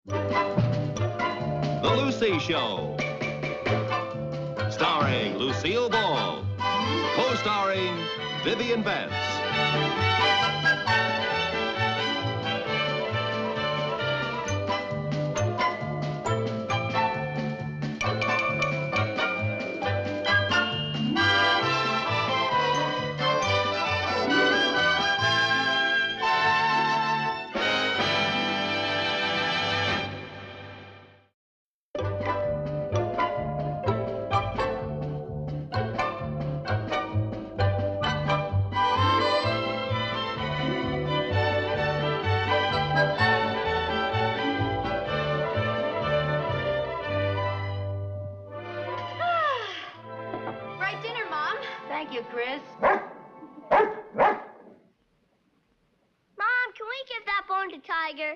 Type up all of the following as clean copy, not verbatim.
The Lucy Show. Starring Lucille Ball. Co-starring Vivian Vance. Right dinner, Mom. Thank you, Chris. Mom, can we give that bone to Tiger?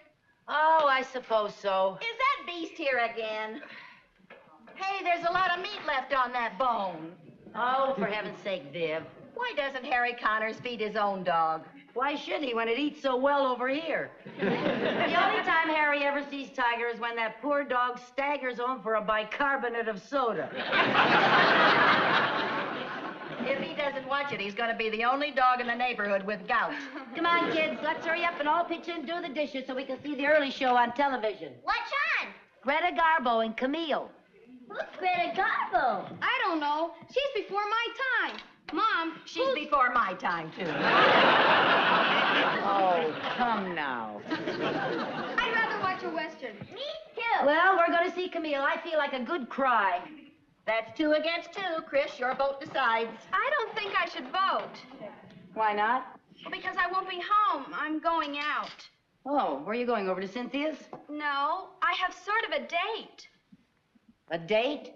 Oh, I suppose so. Is that beast here again? Hey, there's a lot of meat left on that bone. Oh, for heaven's sake, Viv. Why doesn't Harry Connors feed his own dog? Why should he when it eats so well over here? The only time Harry ever sees Tiger is when that poor dog staggers home for a bicarbonate of soda. If he doesn't watch it, he's going to be the only dog in the neighborhood with gout. Come on, kids, let's hurry up and all pitch in and do the dishes so we can see the early show on television. What's on? Greta Garbo and Camille. Who's Greta Garbo? I don't know. She's before my time. Mom, She's before my time, too. Oh, come now. I'd rather watch a Western. Me too. Well, we're going to see Camille. I feel like a good cry. That's 2 against 2. Chris, your vote decides. I don't think I should vote. Why not? Well, because I won't be home. I'm going out. Oh, where are you going? Over to Cynthia's? No, I have sort of a date. A date?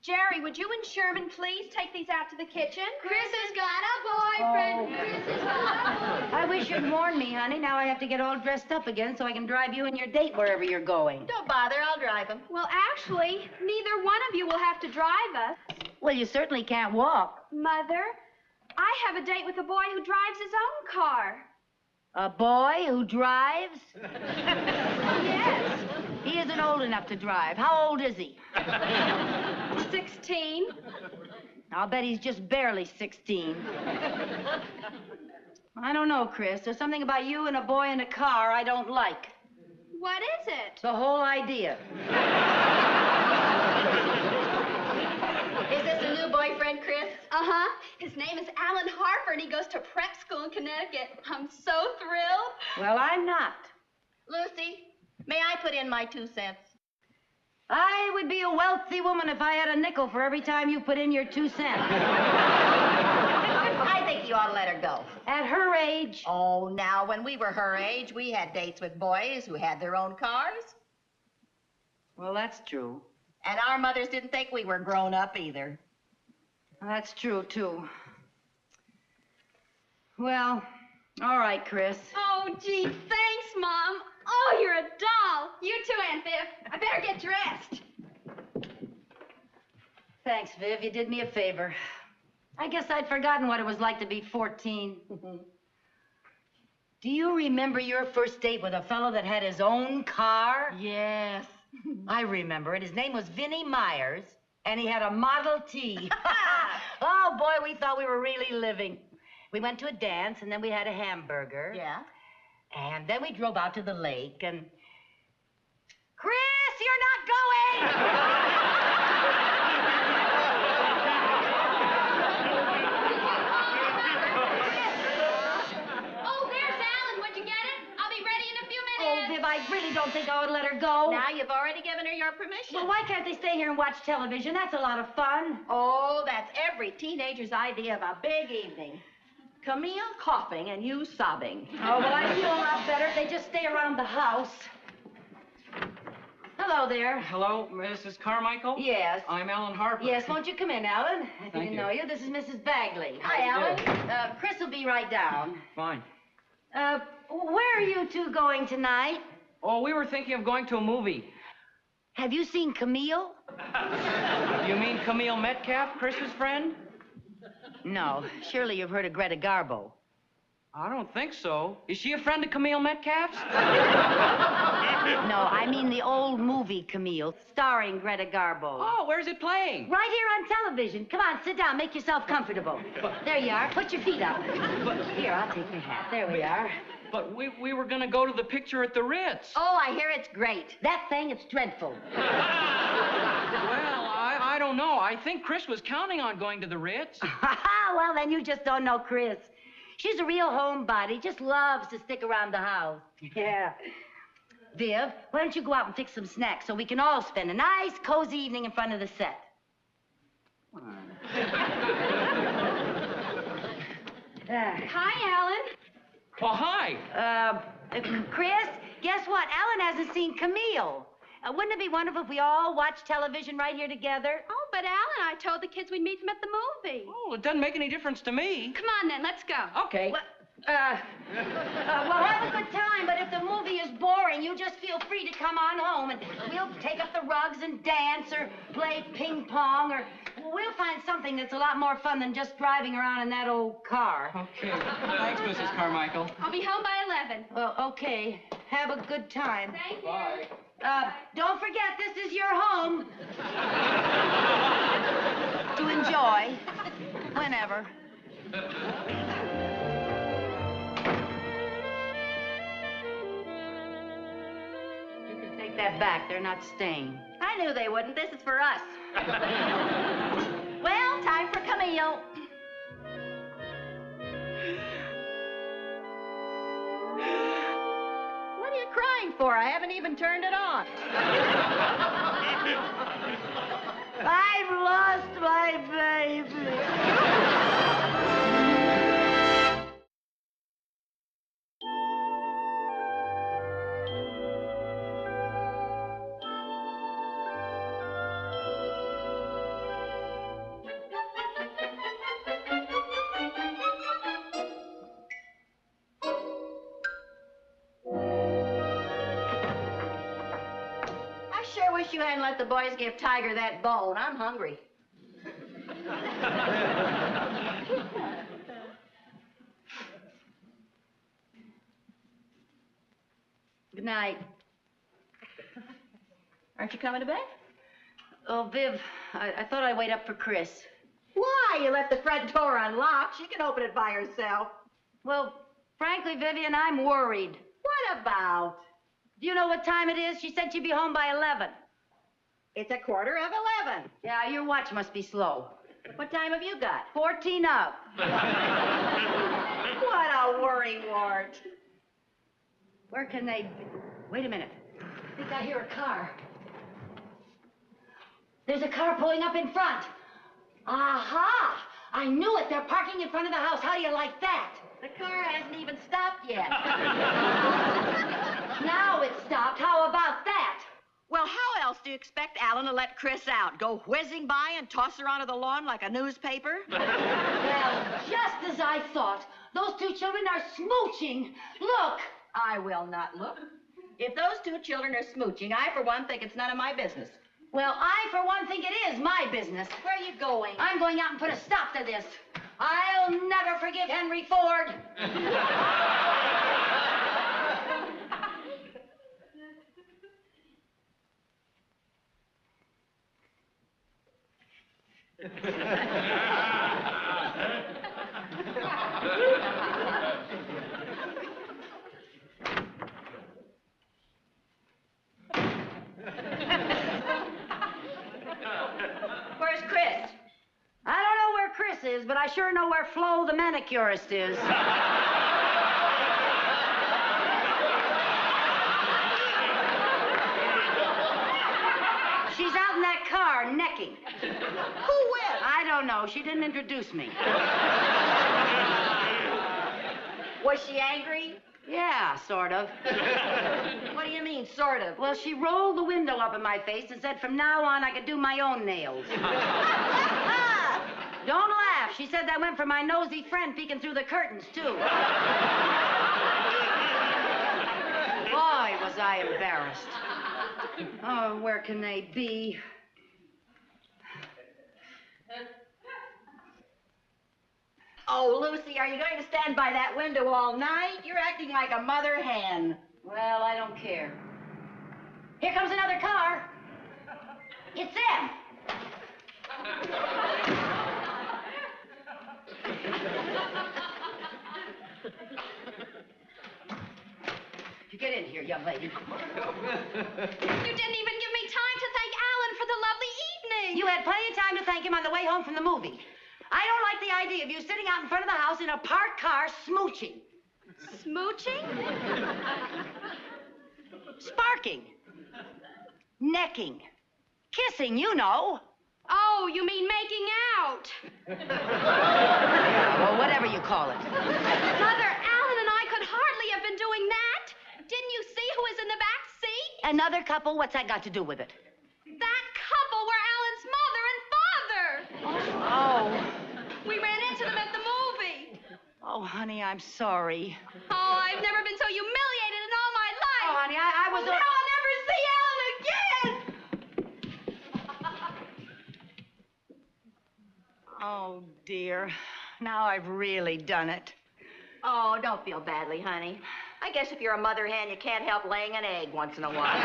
Jerry, would you and Sherman please take these out to the kitchen? Chris has got a boyfriend. Chris has got a I wish you'd warned me, honey. Now I have to get all dressed up again so I can drive you and your date wherever you're going. Don't bother, I'll drive him. Well, actually, neither one of you will have to drive us. Well, you certainly can't walk. Mother, I have a date with a boy who drives his own car. A boy who drives? Yes. He isn't old enough to drive. How old is he? 16. I'll bet he's just barely 16. I don't know, Chris. There's something about you and a boy in a car I don't like. What is it? The whole idea. Is this a new boyfriend, Chris? Uh-huh. His name is Alan Harper, and he goes to prep school in Connecticut. I'm so thrilled. Well, I'm not. Lucy, may I put in my 2 cents? I would be a wealthy woman if I had a nickel for every time you put in your 2 cents. I think you ought to let her go. At her age. Oh, now, when we were her age, we had dates with boys who had their own cars. Well, that's true. And our mothers didn't think we were grown up either. That's true, too. Well, all right, Chris. Oh, gee, thanks, Mom. Oh, you're a doll. You too, Aunt Viv. I better get dressed. Thanks, Viv. You did me a favor. I guess I'd forgotten what it was like to be 14. Do you remember your first date with a fellow that had his own car? Yes. I remember it. His name was Vinnie Myers, and he had a Model T. Oh, boy, we thought we were really living. We went to a dance, and then we had a hamburger. Yeah? And then we drove out to the lake, and... Chris, you're not going! Oh, there's Alan. Would you get it? I'll be ready in a few Oh, minutes. Viv, I really don't think I would let her go. Now you've already given her your permission. Well, why can't they stay here and watch television? That's a lot of fun. Oh, that's every teenager's idea of a big evening. Camille coughing and you sobbing. Oh, well, I feel a lot better if they just stay around the house. Hello there. Hello, Mrs. Carmichael? Yes. I'm Alan Harper. Yes, won't you come in, Alan? I Thank didn't you. know you. This is Mrs. Bagley. How you Alan. doing? Chris will be right down. Fine. Where are you two going tonight? Oh, we were thinking of going to a movie. Have you seen Camille? You mean Camille Metcalf, Chris's friend? No. Surely you've heard of Greta Garbo. I don't think so. Is she a friend of Camille Metcalf's? No, I mean the old movie, Camille, starring Greta Garbo. Oh, where's it playing? Right here on television. Come on, sit down. Make yourself comfortable. There you are. Put your feet up. Here, I'll take your hat. There we are. But we were gonna go to the picture at the Ritz. Oh, I hear it's great. That thing, it's dreadful. Well, I don't know. I think Chris was counting on going to the Ritz. Well, then you just don't know Chris. She's a real homebody. Just loves to stick around the house. Yeah. Viv, why don't you go out and fix some snacks so we can all spend a nice, cozy evening in front of the set? Hi, Alan. Well, hi. Chris, guess what? Alan hasn't seen Camille. Wouldn't it be wonderful if we all watched television right here together? Oh, but Alan, I told the kids we'd meet them at the movie. Oh, it doesn't make any difference to me. Come on, then. Let's go. Okay. Well, have a good time, but if the movie is boring, you just feel free to come on home, and we'll take up the rugs and dance or play ping pong, or we'll find something that's a lot more fun than just driving around in that old car. Okay. Thanks, Mrs. Carmichael. I'll be home by 11. Well, okay. Have a good time. Thank you. Bye. Don't forget, this is your home. To enjoy. Whenever. You can take that back. They're not staying. I knew they wouldn't. This is for us. Well, time for Camille. What are you crying for? I haven't even turned it on. I've lost my baby. I sure wish you hadn't let the boys give Tiger that bone. I'm hungry. Good night. Aren't you coming to bed? Oh, Viv, I thought I'd wait up for Chris. Why? You left the front door unlocked. She can open it by herself. Well, frankly, Vivian, I'm worried. What about? Do you know what time it is? She said she'd be home by 11. It's 11:15. Yeah, your watch must be slow. What time have you got? 14 up. What a worrywart. Where can they be? Wait a minute. I think I hear a car. There's a car pulling up in front. Aha! I knew it. They're parking in front of the house. How do you like that? The car hasn't even stopped yet. Now it's stopped. How about that? Well, how else do you expect Alan to let Chris out? Go whizzing by and toss her onto the lawn like a newspaper? Well, just as I thought. Those two children are smooching. Look. I will not look. If those two children are smooching, I, for one, think it's none of my business. Well, I, for one, think it is my business. Where are you going? I'm going out and put a stop to this. I'll never forgive Henry Ford. Where's Chris? I don't know where Chris is, but I sure know where Flo the manicurist is. She's out in that car, necking. Who with? I don't know. She didn't introduce me. Was she angry? Yeah, sort of. What do you mean, sort of? Well, she rolled the window up in my face and said from now on I could do my own nails. Don't laugh. She said that went for my nosy friend peeking through the curtains, too. Boy, was I embarrassed. Oh, where can they be? Oh, Lucy, are you going to stand by that window all night? You're acting like a mother hen. Well, I don't care. Here comes another car. It's them. You get in here, young lady. You didn't even give me time to thank Alan for the lovely evening. You had plenty of time to thank him on the way home from the movie. I don't like the idea of you sitting out in front of the house in a parked car smooching. Smooching? Sparking. Necking. Kissing, you know. Oh, you mean making out. Well, whatever you call it. Mother, Alan and I could hardly have been doing that. Didn't you see who was in the back seat? Another couple? What's that got to do with it? That couple were Alan's mother and father. Oh. We ran into them at the movie. Oh, honey, I'm sorry. Oh, I've never been so humiliated in all my life. Oh, honey, I was... Now I'll never see Alan again. Oh, dear. Now I've really done it. Oh, don't feel badly, honey. I guess if you're a mother hen, you can't help laying an egg once in a while.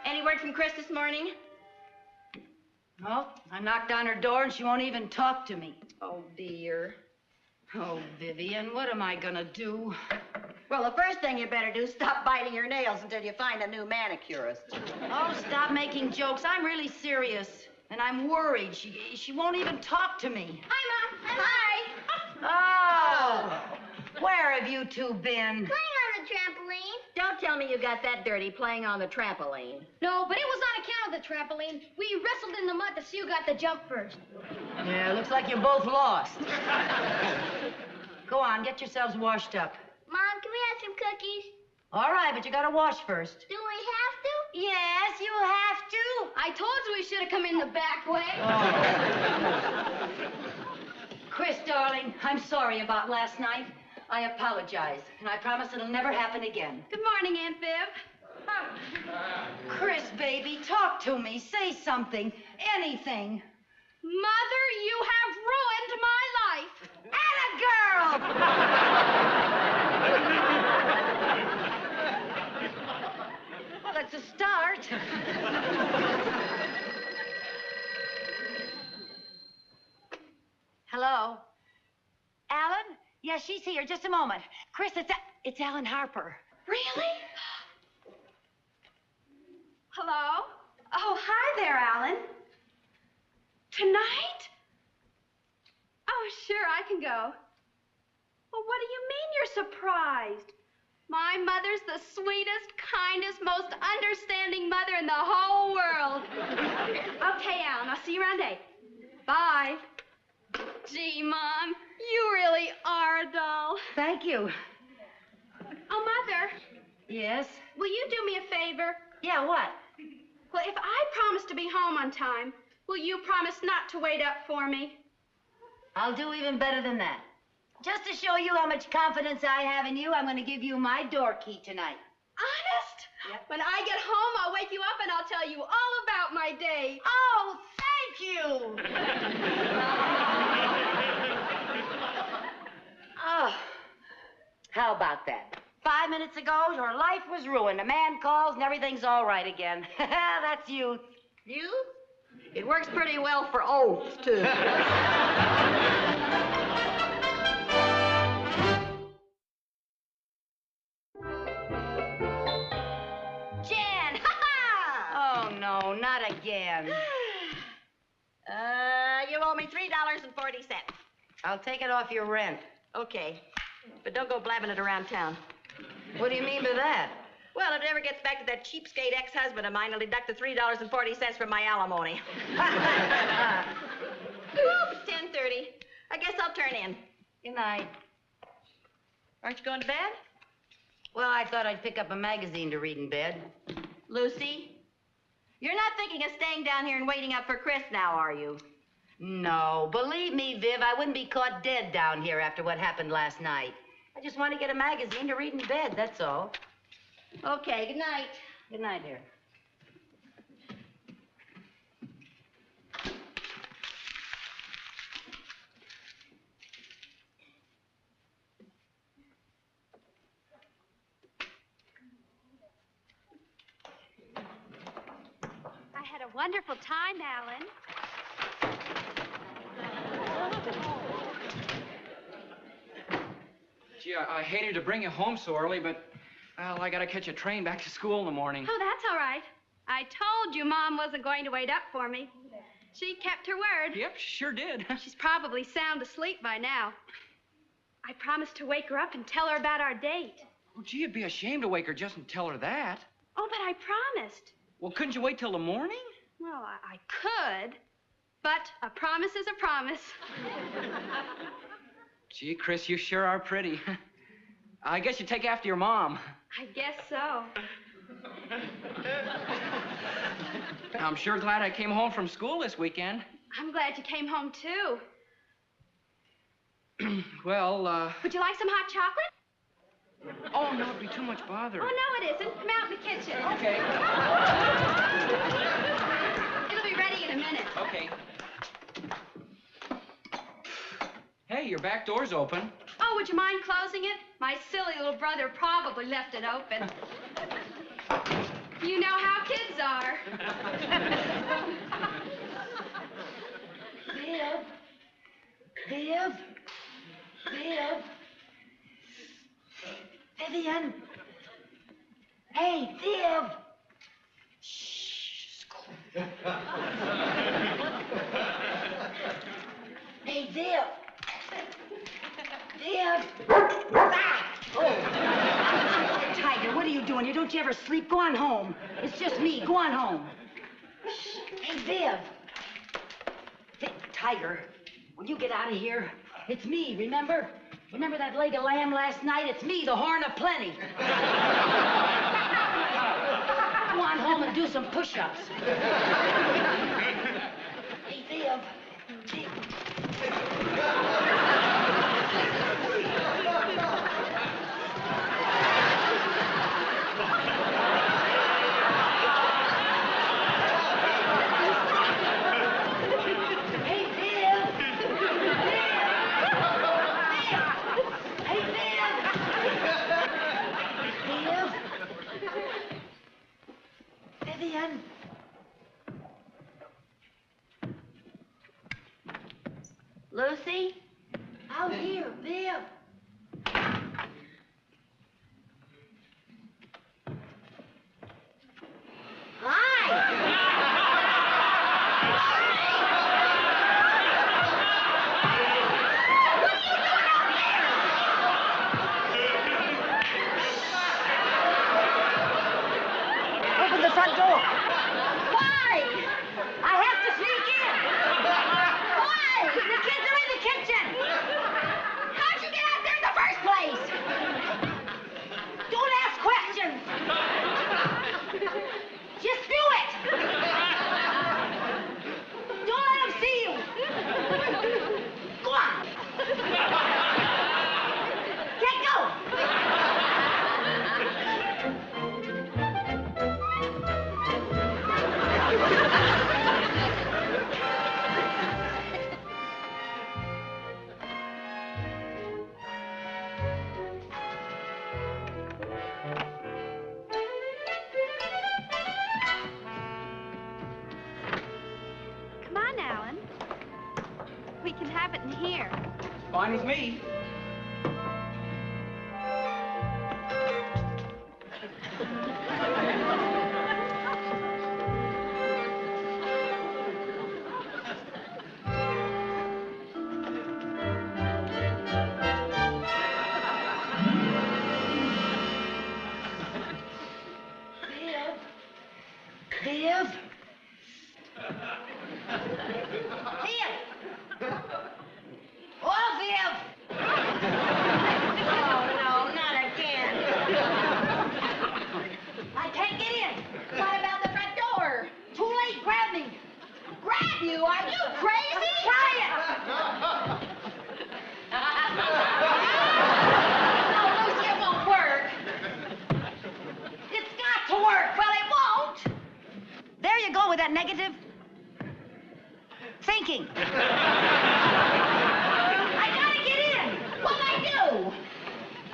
Any word from Chris this morning? Well, I knocked on her door and she won't even talk to me. Oh, dear. Oh, Vivian, what am I gonna do? Well, the first thing you better do is stop biting your nails until you find a new manicurist. Oh, stop making jokes. I'm really serious. And I'm worried. She won't even talk to me. Hi, Mom. Hi. Oh! Where have you two been? Playing on the trampoline. Don't tell me you got that dirty playing on the trampoline. No, but it was on account of the trampoline. We wrestled in the mud to see who got the jump first. Yeah, looks like you both lost. Go on, get yourselves washed up. Mom, can we have some cookies? All right, but you gotta wash first. Do we have to? Yes, you have to. I told you we should have come in the back way. Chris, darling, I'm sorry about last night. I apologize, and I promise it'll never happen again. Good morning, Aunt Viv. Chris, baby, talk to me. Say something. Anything. Mother, you have ruined my life. Atta girl! Well, that's a start. Hello? Alan? Yes, she's here. Just a moment. Chris, it's Alan Harper. Really? Hello? Oh, hi there, Alan. Tonight? Oh, sure, I can go. Well, what do you mean you're surprised? My mother's the sweetest, kindest, most understanding mother in the whole world. Okay, Alan, I'll see you around 8. Bye. Gee, Mom, you really are a doll. Thank you. Oh, Mother, Yes? will you do me a favor? Yeah, what? Well, if I promise to be home on time, will you promise not to wait up for me? I'll do even better than that. Just to show you how much confidence I have in you, I'm going to give you my door key tonight. Honest? Yep. When I get home, I'll wake you up and I'll tell you all about my day. Oh, thank you! Oh, how about that? 5 minutes ago, your life was ruined. A man calls and everything's all right again. That's youth. You? It works pretty well for oaths, too. Jan! Oh, no, not again. You owe me $3.40. I'll take it off your rent. Okay. But don't go blabbing it around town. What do you mean by that? Well, if it ever gets back to that cheapskate ex-husband of mine, he'll deduct the $3.40 from my alimony. Oops, 10:30. I guess I'll turn in. Good night. Aren't you going to bed? Well, I thought I'd pick up a magazine to read in bed. Lucy, you're not thinking of staying down here and waiting up for Chris now, are you? No, believe me, Viv, I wouldn't be caught dead down here after what happened last night. I just want to get a magazine to read in bed, that's all. Okay, good night. Good night, dear. wonderful time, Alan. Gee, I hated to bring you home so early, but, well, I gotta catch a train back to school in the morning. Oh, that's all right. I told you Mom wasn't going to wait up for me. She kept her word. Yep, she sure did. She's probably sound asleep by now. I promised to wake her up and tell her about our date. Oh, gee, it'd be a shame to wake her just and tell her that. Oh, but I promised. Well, couldn't you wait till the morning? Well, I could, but a promise is a promise. Gee, Chris, you sure are pretty. I guess you take after your mom. I guess so. I'm sure glad I came home from school this weekend. I'm glad you came home, too. Well, Would you like some hot chocolate? Oh, no, it'd be too much bother. Oh, no, it isn't. Come out in the kitchen. Okay. It'll be ready in a minute. Okay. Hey, your back door's open. Oh, would you mind closing it? My silly little brother probably left it open. You know how kids are. Viv. Vivian. Hey, Viv. Shh. Hey, Viv. Oh. Tiger, what are you doing? Don't you ever sleep? Go on home. It's just me. Go on home. Shh. Hey, Viv. Tiger, when you get out of here, it's me, remember? Remember that leg of lamb last night? It's me, the horn of plenty. Go on home and do some push-ups. Hey, Viv. Vivian. Lucy? Out here, Viv. Open the front door. Why? I have to sneak in. Why? The kids are in the kitchen. How'd you get out there in the first place? Don't ask questions. Just do it. Don't let them see you. Go on. Get going. Come on, Alan. We can have it in here. Fine with me. Viv? Oh, Viv! Oh, no, not again. I can't get in. What about the front door? Too late, grab me. Grab you? Are you crazy? Try it. No, Lucy, it won't work. It's got to work. Well, it won't. There you go with that negative thinking. I gotta get in. What'll I do?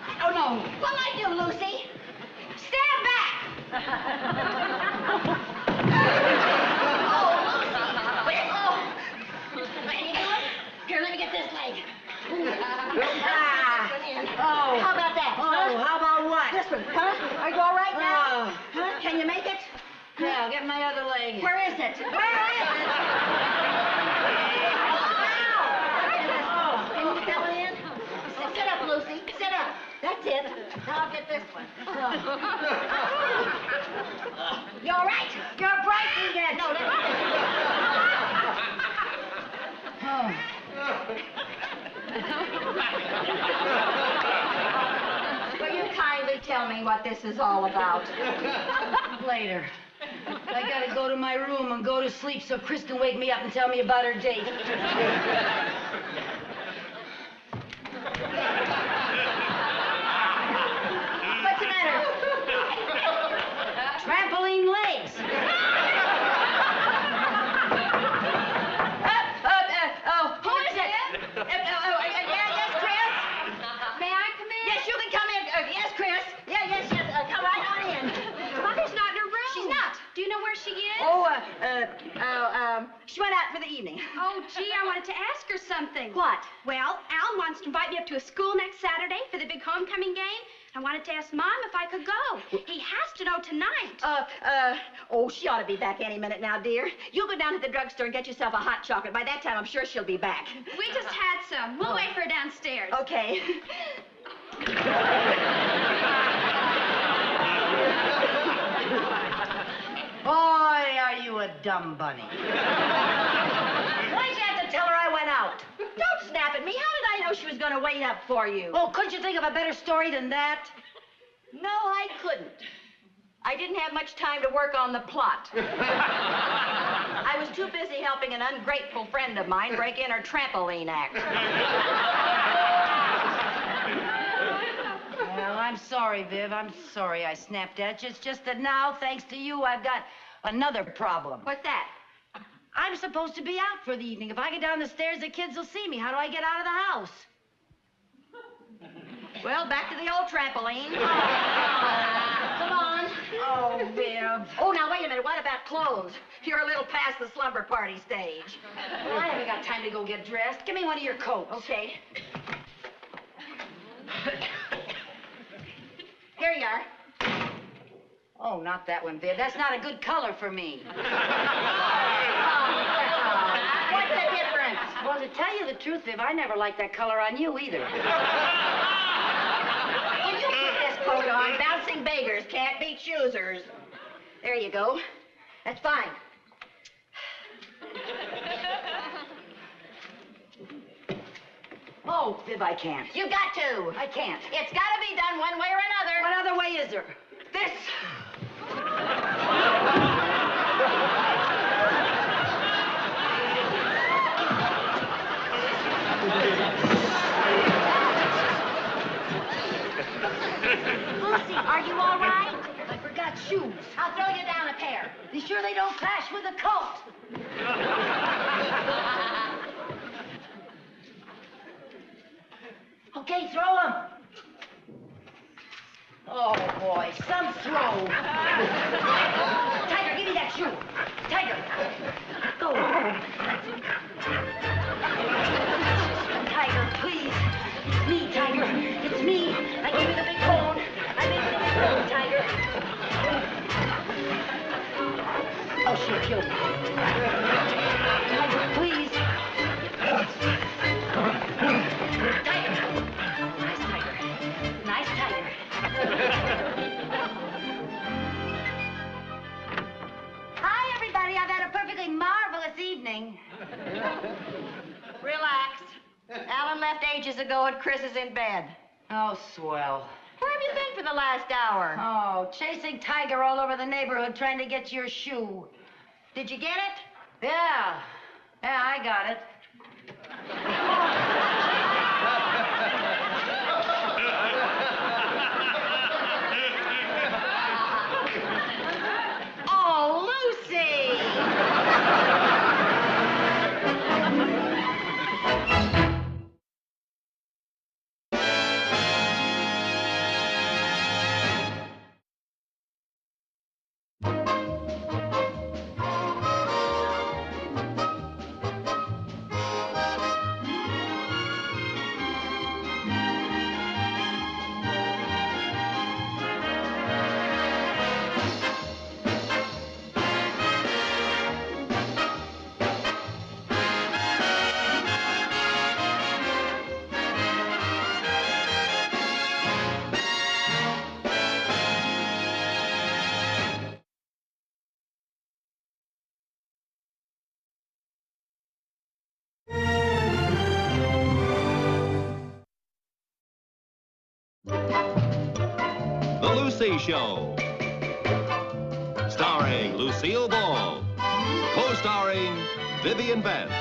I don't know. What'll I do, Lucy? Stand back. Oh, get my other leg. Where is it? Where is it? Can you get that one in? Sit up, Lucy. Sit up. That's it. Now I'll get this one. You're right. You're breaking it. No, Will you kindly tell me what this is all about? Later. I gotta go to my room and go to sleep so Chris can wake me up and tell me about her date. What's the matter? Trampoline legs. Who is it? Yes, Chris? May I come in? Yes, you can come in. Yes, Chris. Yes. Come right on in. Mother's not in her room. She's not. Do you know where she is? She went out for the evening. Oh, gee, I wanted to ask her something. What? Well, Al wants to invite me up to a school next Saturday for the big homecoming game. I wanted to ask Mom if I could go. He has to know tonight. She ought to be back any minute now, dear. You go down to the drugstore and get yourself a hot chocolate. By that time, I'm sure she'll be back. We just had some. We'll wait for her downstairs. Okay. Boy, are you a dumb bunny. Why'd you have to tell her I went out? Don't snap at me. How did I know she was going to wait up for you? Oh, couldn't you think of a better story than that? No, I couldn't. I didn't have much time to work on the plot. I was too busy helping an ungrateful friend of mine break in her trampoline act. Well, I'm sorry, Viv. I'm sorry I snapped at you. It's just that now, thanks to you, I've got another problem. What's that? I'm supposed to be out for the evening. If I get down the stairs, the kids will see me. How do I get out of the house? Well, back to the old trampoline. Come on. Oh, Viv. Oh, now, wait a minute. What about clothes? You're a little past the slumber party stage. Well, I haven't got time to go get dressed. Give me one of your coats. Okay. Here you are. Oh, not that one, Viv. That's not a good color for me. What's the difference? Well, to tell you the truth, Viv, I never liked that color on you either. When you put this coat on, bouncing beggars can't beat choosers. There you go. That's fine. Oh, Viv, I can't. You got to. I can't. It's got to be done one way or another. What other way is there? This. Lucy, are you all right? I forgot shoes. I'll throw you down a pair. Be sure they don't clash with the coat. Okay, throw them. Oh, boy, some throw. Tiger, give me that shoe. Tiger. Go. Tiger, please. It's me, Tiger. It's me. I gave you the big bone. I made you the big bone, Tiger. Oh, she'll kill me. Tiger, please. Tiger. Nice tiger. Nice tiger. Hi, everybody. I've had a perfectly marvelous evening. Relax. Alan left ages ago and Chris is in bed. Oh, swell. Where have you been for the last hour? Oh, chasing Tiger all over the neighborhood trying to get your shoe. Did you get it? Yeah. Yeah, I got it. Oh, Lucy! The Lucy Show. Starring Lucille Ball. Co-starring Vivian Vance.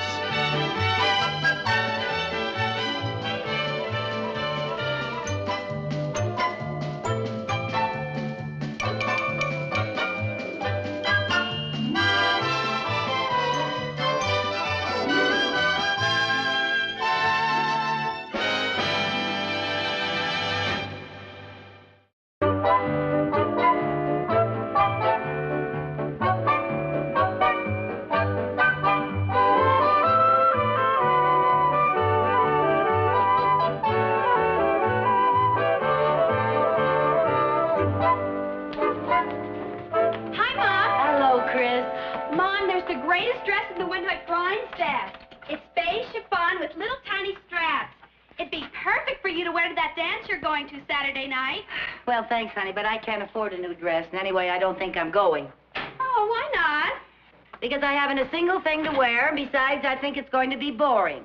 Hi, Mom. Hello, Chris. Mom, there's the greatest dress in the window at Brian's desk. It's beige chiffon with little tiny straps. It'd be perfect for you to wear to that dance you're going to Saturday night. Well, thanks, honey, but I can't afford a new dress. And anyway, I don't think I'm going. Oh, why not? Because I haven't a single thing to wear, and besides, I think it's going to be boring.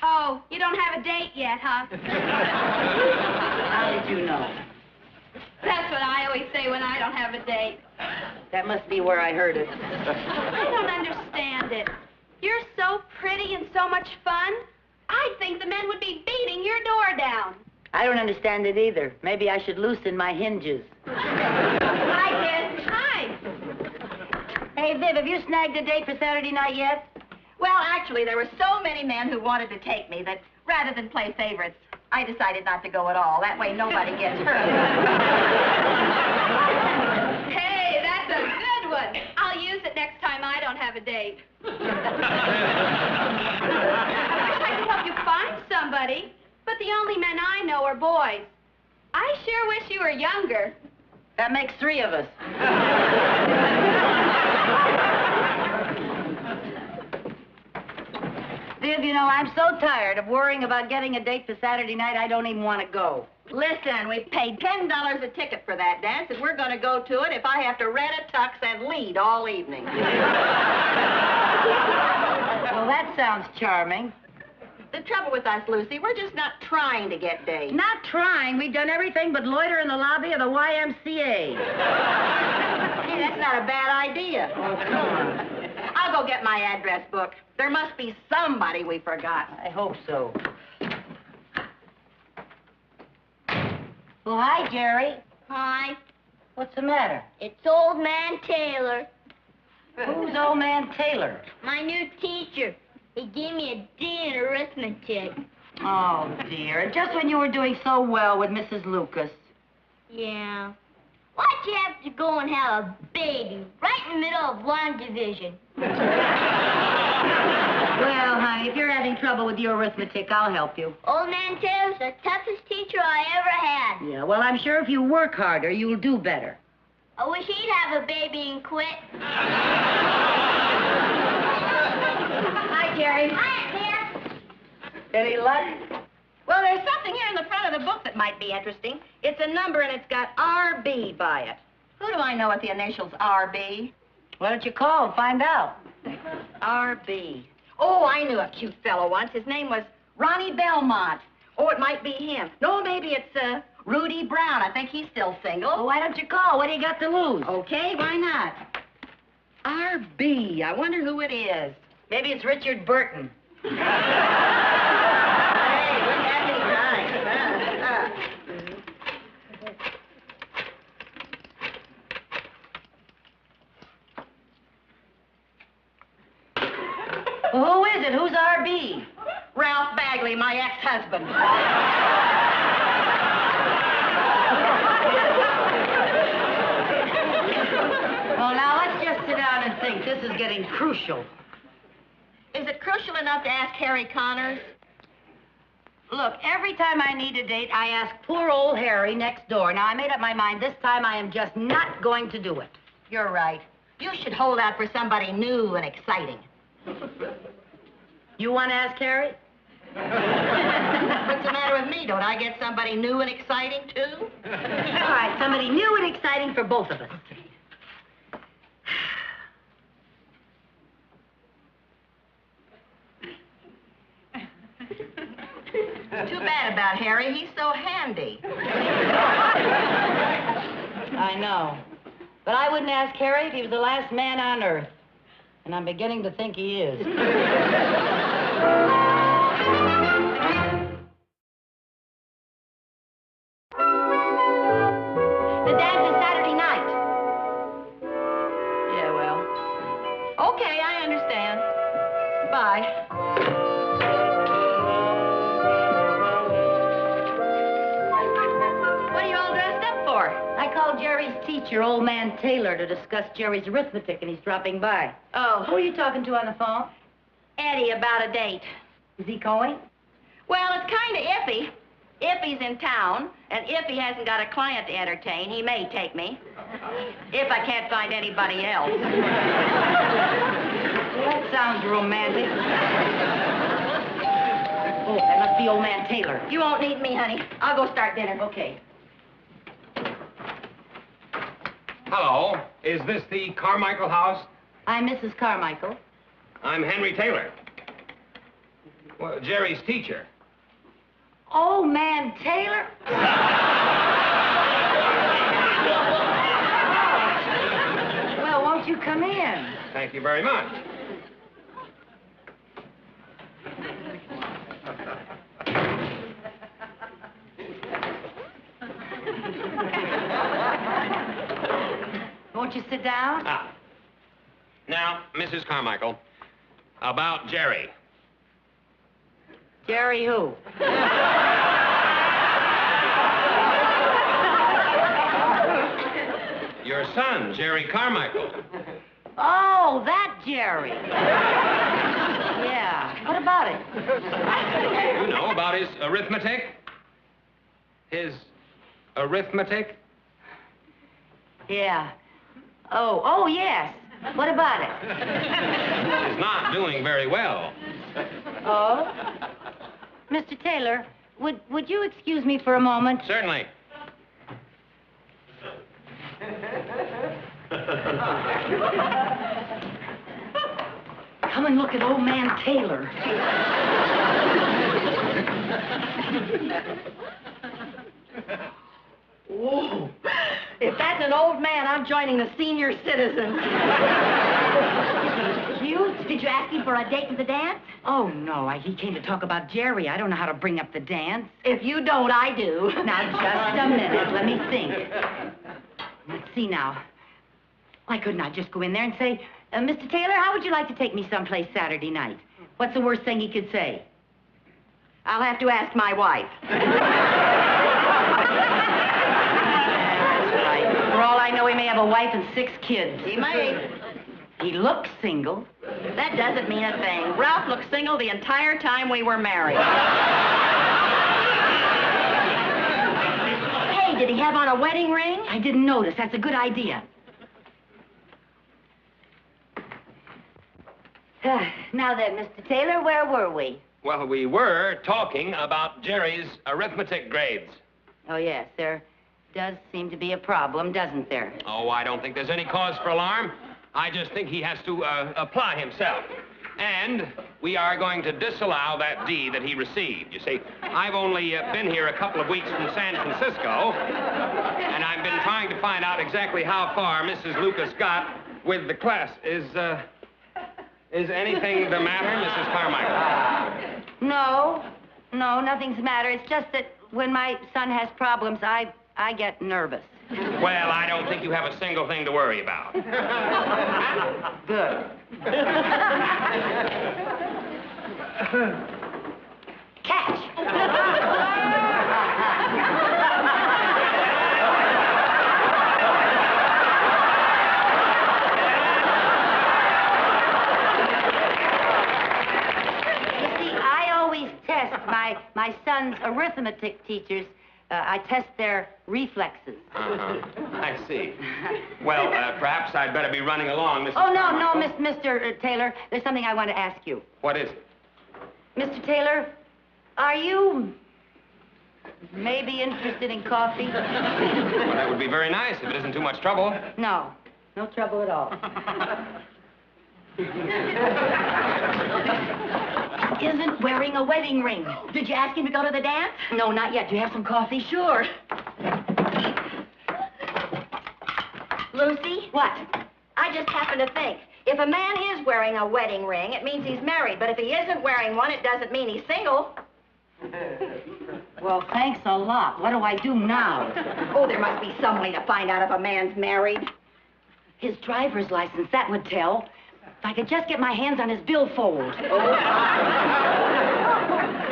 Oh, you don't have a date yet, huh? How did you know? That's what I always say when I don't have a date. That must be where I heard it. I don't understand it. You're so pretty and so much fun. I'd think the men would be beating your door down. I don't understand it either. Maybe I should loosen my hinges. Hi, Kid. Hi. Hey, Viv, have you snagged a date for Saturday night yet? Well, actually, there were so many men who wanted to take me that rather than play favorites, I decided not to go at all. That way nobody gets hurt. Hey, that's a good one. I'll use it next time I don't have a date. I wish I could help you find somebody, but the only men I know are boys. I sure wish you were younger. That makes 3 of us. Viv, you know, I'm so tired of worrying about getting a date for Saturday night, I don't even want to go. Listen, we paid $10 a ticket for that dance, and we're going to go to it if I have to rent a tux and lead all evening. Well, that sounds charming. The trouble with us, Lucy, we're just not trying to get dates. Not trying. We've done everything but loiter in the lobby of the YMCA. Hey, that's not a bad idea. Oh, come on. I'll go get my address book. There must be somebody we forgot. I hope so. Well, hi, Jerry. Hi, What's the matter? it's Old Man Taylor, Who's old man Taylor? my new teacher. He gave me a D in arithmetic. Oh, dear. Just when you were doing so well with Mrs. Lucas. Yeah. Why'd you have to go and have a baby right in the middle of one division? Well, honey, if you're having trouble with your arithmetic, I'll help you. Old Man Taylor's the toughest teacher I ever had. Yeah, well, I'm sure if you work harder, you'll do better. I wish he'd have a baby and quit. Hi, Jerry. Hi, Dad. Any luck? Well, there's something here in the front of the book that might be interesting. It's a number, and it's got RB by it. Who do I know with the initials RB? Why don't you call and find out? RB. Oh, I knew a cute fellow once. His name was Ronnie Belmont. Oh, it might be him. No, maybe it's Rudy Brown. I think he's still single. Well, why don't you call? What do you got to lose? Okay, why not? RB. I wonder who it is. Maybe it's Richard Burton. Hey, look at me nice. Well, who is it? Who's RB? Ralph Bagley, my ex-husband. Well, now, let's just sit down and think. This is getting crucial. Is it crucial enough to ask Harry Connors? Look, every time I need a date, I ask poor old Harry next door. Now, I made up my mind this time I am just not going to do it. You're right. You should hold out for somebody new and exciting. You want to ask Harry? What's the matter with me? Don't I get somebody new and exciting, too? All right, somebody new and exciting for both of us. Too bad about Harry. He's so handy. I know. But I wouldn't ask Harry if he was the last man on earth. And I'm beginning to think he is. The dance is Saturday night. Yeah, well. Okay, I understand. Bye. What are you all dressed up for? I called Jerry's teacher, old man Taylor, to discuss Jerry's arithmetic, and he's dropping by. Oh. Who are you talking to on the phone? Eddie, about a date. Is he going? Well, it's kind of iffy. If he's in town, and if he hasn't got a client to entertain, he may take me. If I can't find anybody else. Well, that sounds romantic. Oh, that must be old man Taylor. You won't need me, honey. I'll go start dinner. Okay. Hello. Is this the Carmichael house? I'm Mrs. Carmichael. I'm Henry Taylor. Well, Jerry's teacher. Old man Taylor? Well, won't you come in? Thank you very much. Won't you sit down? Ah. Now, Mrs. Carmichael, about Jerry. Jerry who? Your son, Jerry Carmichael. Oh, that Jerry. Yeah. What about it? You know about his arithmetic? His arithmetic? Yeah. Oh, yes. What about it? He's not doing very well. Oh? Mr. Taylor, would you excuse me for a moment? Certainly. Come and look at old man Taylor. Whoa. If that's an old man, I'm joining the senior citizens. Cute? Did you ask him for a date to the dance? Oh, no. He came to talk about Jerry. I don't know how to bring up the dance. If you don't, I do. Now, just a minute. Let me think. Let's see now. Why couldn't I just go in there and say, Mr. Taylor, how would you like to take me someplace Saturday night? What's the worst thing he could say? I'll have to ask my wife. That's right. For all I know, he may have a wife and 6 kids. He may. He looks single. That doesn't mean a thing. Ralph looked single the entire time we were married. Hey, did he have on a wedding ring? I didn't notice. That's a good idea. Now then, Mr. Taylor, where were we? Well, we were talking about Jerry's arithmetic grades. Oh, yes, there does seem to be a problem, doesn't there? Oh, I don't think there's any cause for alarm. I just think he has to apply himself. And we are going to disallow that D that he received. You see, I've only been here a couple of weeks from San Francisco, and I've been trying to find out exactly how far Mrs. Lucas got with the class. Is anything the matter, Mrs. Carmichael? No, nothing's the matter. It's just that when my son has problems, I get nervous. Well, I don't think you have a single thing to worry about. Good. Catch! My son's arithmetic teachers, I test their reflexes. I see. Well, perhaps I'd better be running along, Mrs. Oh, no, Carmichael. Mr. Taylor. There's something I want to ask you. What is it? Mr. Taylor, are you maybe interested in coffee? Well, that would be very nice if it isn't too much trouble. No trouble at all. isn't wearing a wedding ring. Did you ask him to go to the dance? No, not yet. Do you have some coffee? Sure. Lucy? What? I just happen to think, if a man is wearing a wedding ring, it means he's married. But if he isn't wearing one, it doesn't mean he's single. Well, thanks a lot. What do I do now? Oh, there must be some way to find out if a man's married. His driver's license, that would tell. If I could just get my hands on his billfold.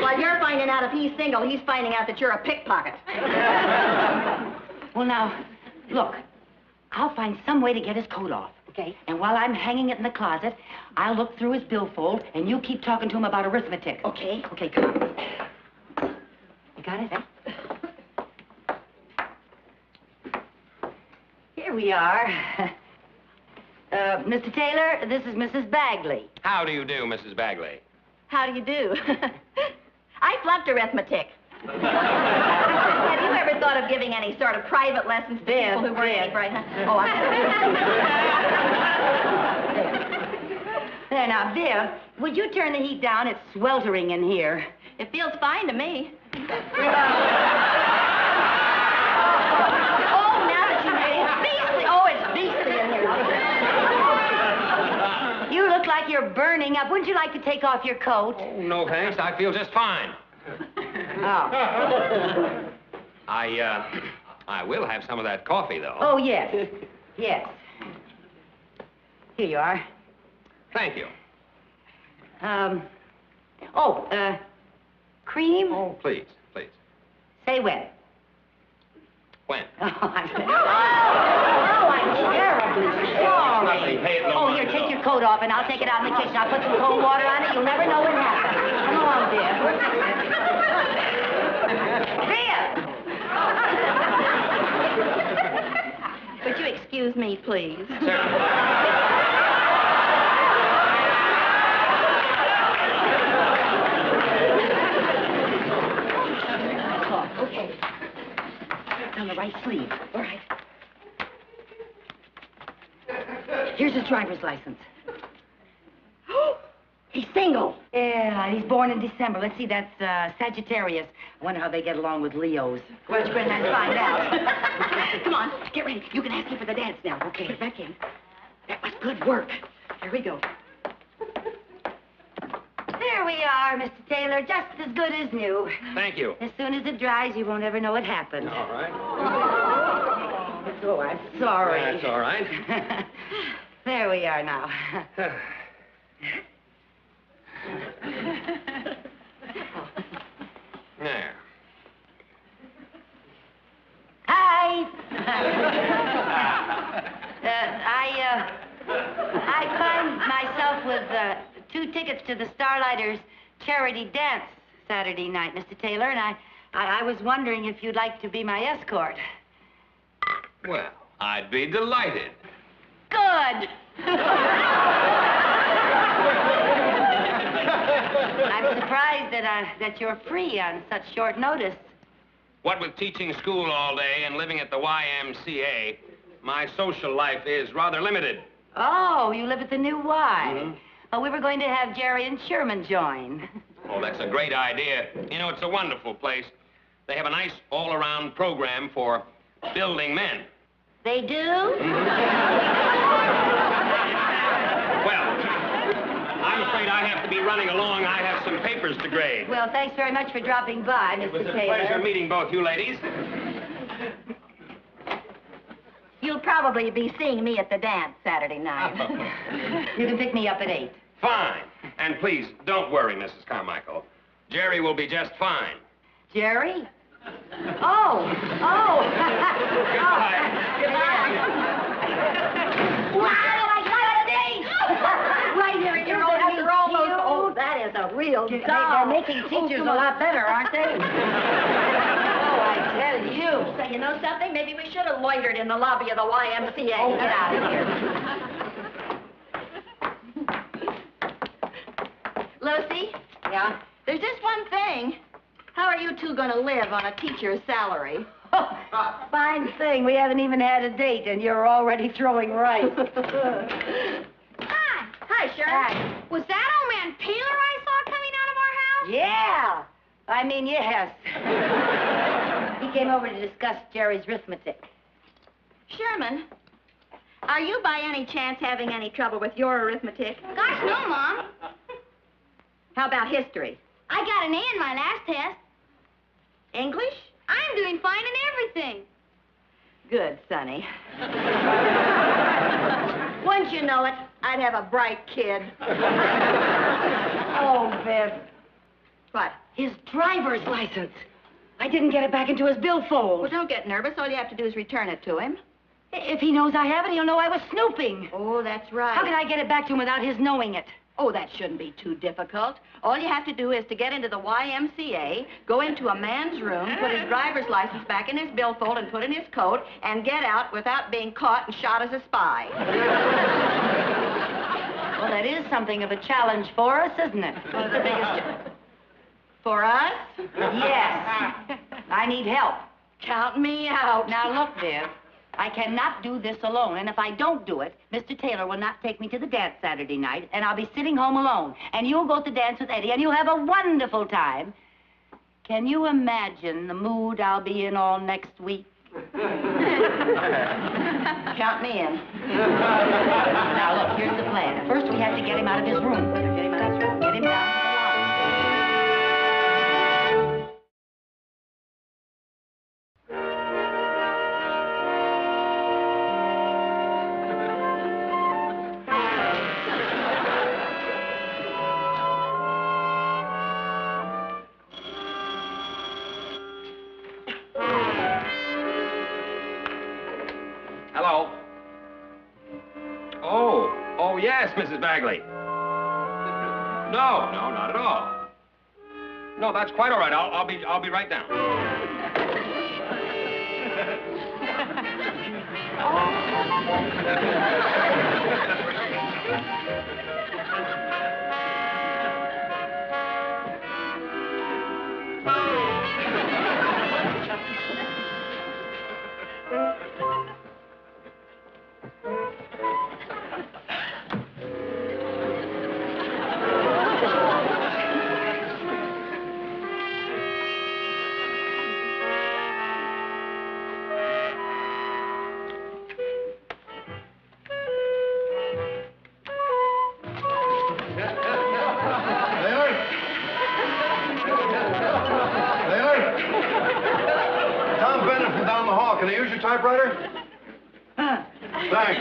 While you're finding out if he's single, he's finding out that you're a pickpocket. Well, now, look. I'll find some way to get his coat off. Okay. And while I'm hanging it in the closet, I'll look through his billfold, and you keep talking to him about arithmetic. Okay. Okay, come on. You got it? Here we are. Mr. Taylor, this is Mrs. Bagley. How do you do, Mrs. Bagley? How do you do? I flunked arithmetic. Have you ever thought of giving any sort of private lessons to people who weren't any bright? Huh? Oh, There, now, Viv, would you turn the heat down? It's sweltering in here. It feels fine to me. Oh, now that you made it, beastly. Oh, it's beastly in here. You look like you're burning up. Wouldn't you like to take off your coat? Oh, no, thanks. I feel just fine. Oh. I will have some of that coffee, though. Oh, yes. Yes. Here you are. Thank you. Cream? Oh, please, please. Say when. When? I'm terribly sorry. Nothing. Pay it no Oh, mind here, at take all. your coat off, and I'll take it out in the kitchen. I'll put some cold water on it. You'll never know what happened. Come on, dear. Would you excuse me, please? Okay. It's on the right sleeve. All right. Here's his driver's license. He's single. Yeah, he's born in December. Let's see, that's Sagittarius. I wonder how they get along with Leos. Why don't you go in and find out? Come on, get ready. You can ask him for the dance now. Okay, put it back in. That was good work. Here we go. There we are, Mr. Taylor, just as good as new. Thank you. As soon as it dries, you won't ever know what happened. All right. Oh, I'm sorry. That's all right. There we are now. There. Hi. I find myself with 2 tickets to the Starlighters charity dance Saturday night, Mr. Taylor, and I was wondering if you'd like to be my escort. Well, I'd be delighted. Good. I'm surprised that you're free on such short notice. What with teaching school all day and living at the YMCA, my social life is rather limited. Oh, you live at the New Y. Mm-hmm. Oh, we were going to have Jerry and Sherman join. Oh, that's a great idea. You know, it's a wonderful place. They have a nice all-around program for building men. They do? Well, I'm afraid I have to be running along. I have some papers to grade. Well, thanks very much for dropping by, Mr. It was a Taylor. pleasure meeting both you ladies. You'll probably be seeing me at the dance Saturday night. You can pick me up at 8. Fine. And please, don't worry, Mrs. Carmichael. Jerry will be just fine. Jerry? Oh. Goodbye. Wow, I got a date! Right here in your own house. You're almost... Oh, that is a real doll. They're making teachers a lot better, aren't they? Oh, I tell you. So you know something? Maybe we should have loitered in the lobby of the YMCA. Oh, get out of here. Lucy? Yeah? There's just one thing. How are you two going to live on a teacher's salary? Oh, fine thing. We haven't even had a date, and you're already throwing rice. Hi. Hi, Sharon. Hi. Was that old man Peeler I saw coming out of Yeah. I mean, yes. He came over to discuss Jerry's arithmetic. Sherman, are you by any chance having any trouble with your arithmetic? Gosh, no, Mom. How about history? I got an A in my last test. English? I'm doing fine in everything. Good, Sonny. Wouldn't you know it, I'd have a bright kid. Oh, Viv. What? His driver's license. I didn't get it back into his billfold. Well, don't get nervous. All you have to do is return it to him. If he knows I have it, he'll know I was snooping. Oh, that's right. How can I get it back to him without his knowing it? Oh, that shouldn't be too difficult. All you have to do is to get into the YMCA, go into a man's room, put his driver's license back in his billfold and put in his coat, and get out without being caught and shot as a spy. Well, that is something of a challenge for us, isn't it? One of the biggest... For us? Yes. I need help. Count me out. Now, look, Viv. I cannot do this alone, and if I don't do it, Mr. Taylor will not take me to the dance Saturday night, and I'll be sitting home alone. And you'll go to dance with Eddie, and you'll have a wonderful time. Can you imagine the mood I'll be in all next week? Count me in. Now, look, here's the plan. First, we have to get him out of his room. Get him out of his room. Get him down to the lobby. Hello. Oh, yes, Mrs. Bagley. No, not at all. No, that's quite all right. I'll be right down. Can I use your typewriter? Thanks.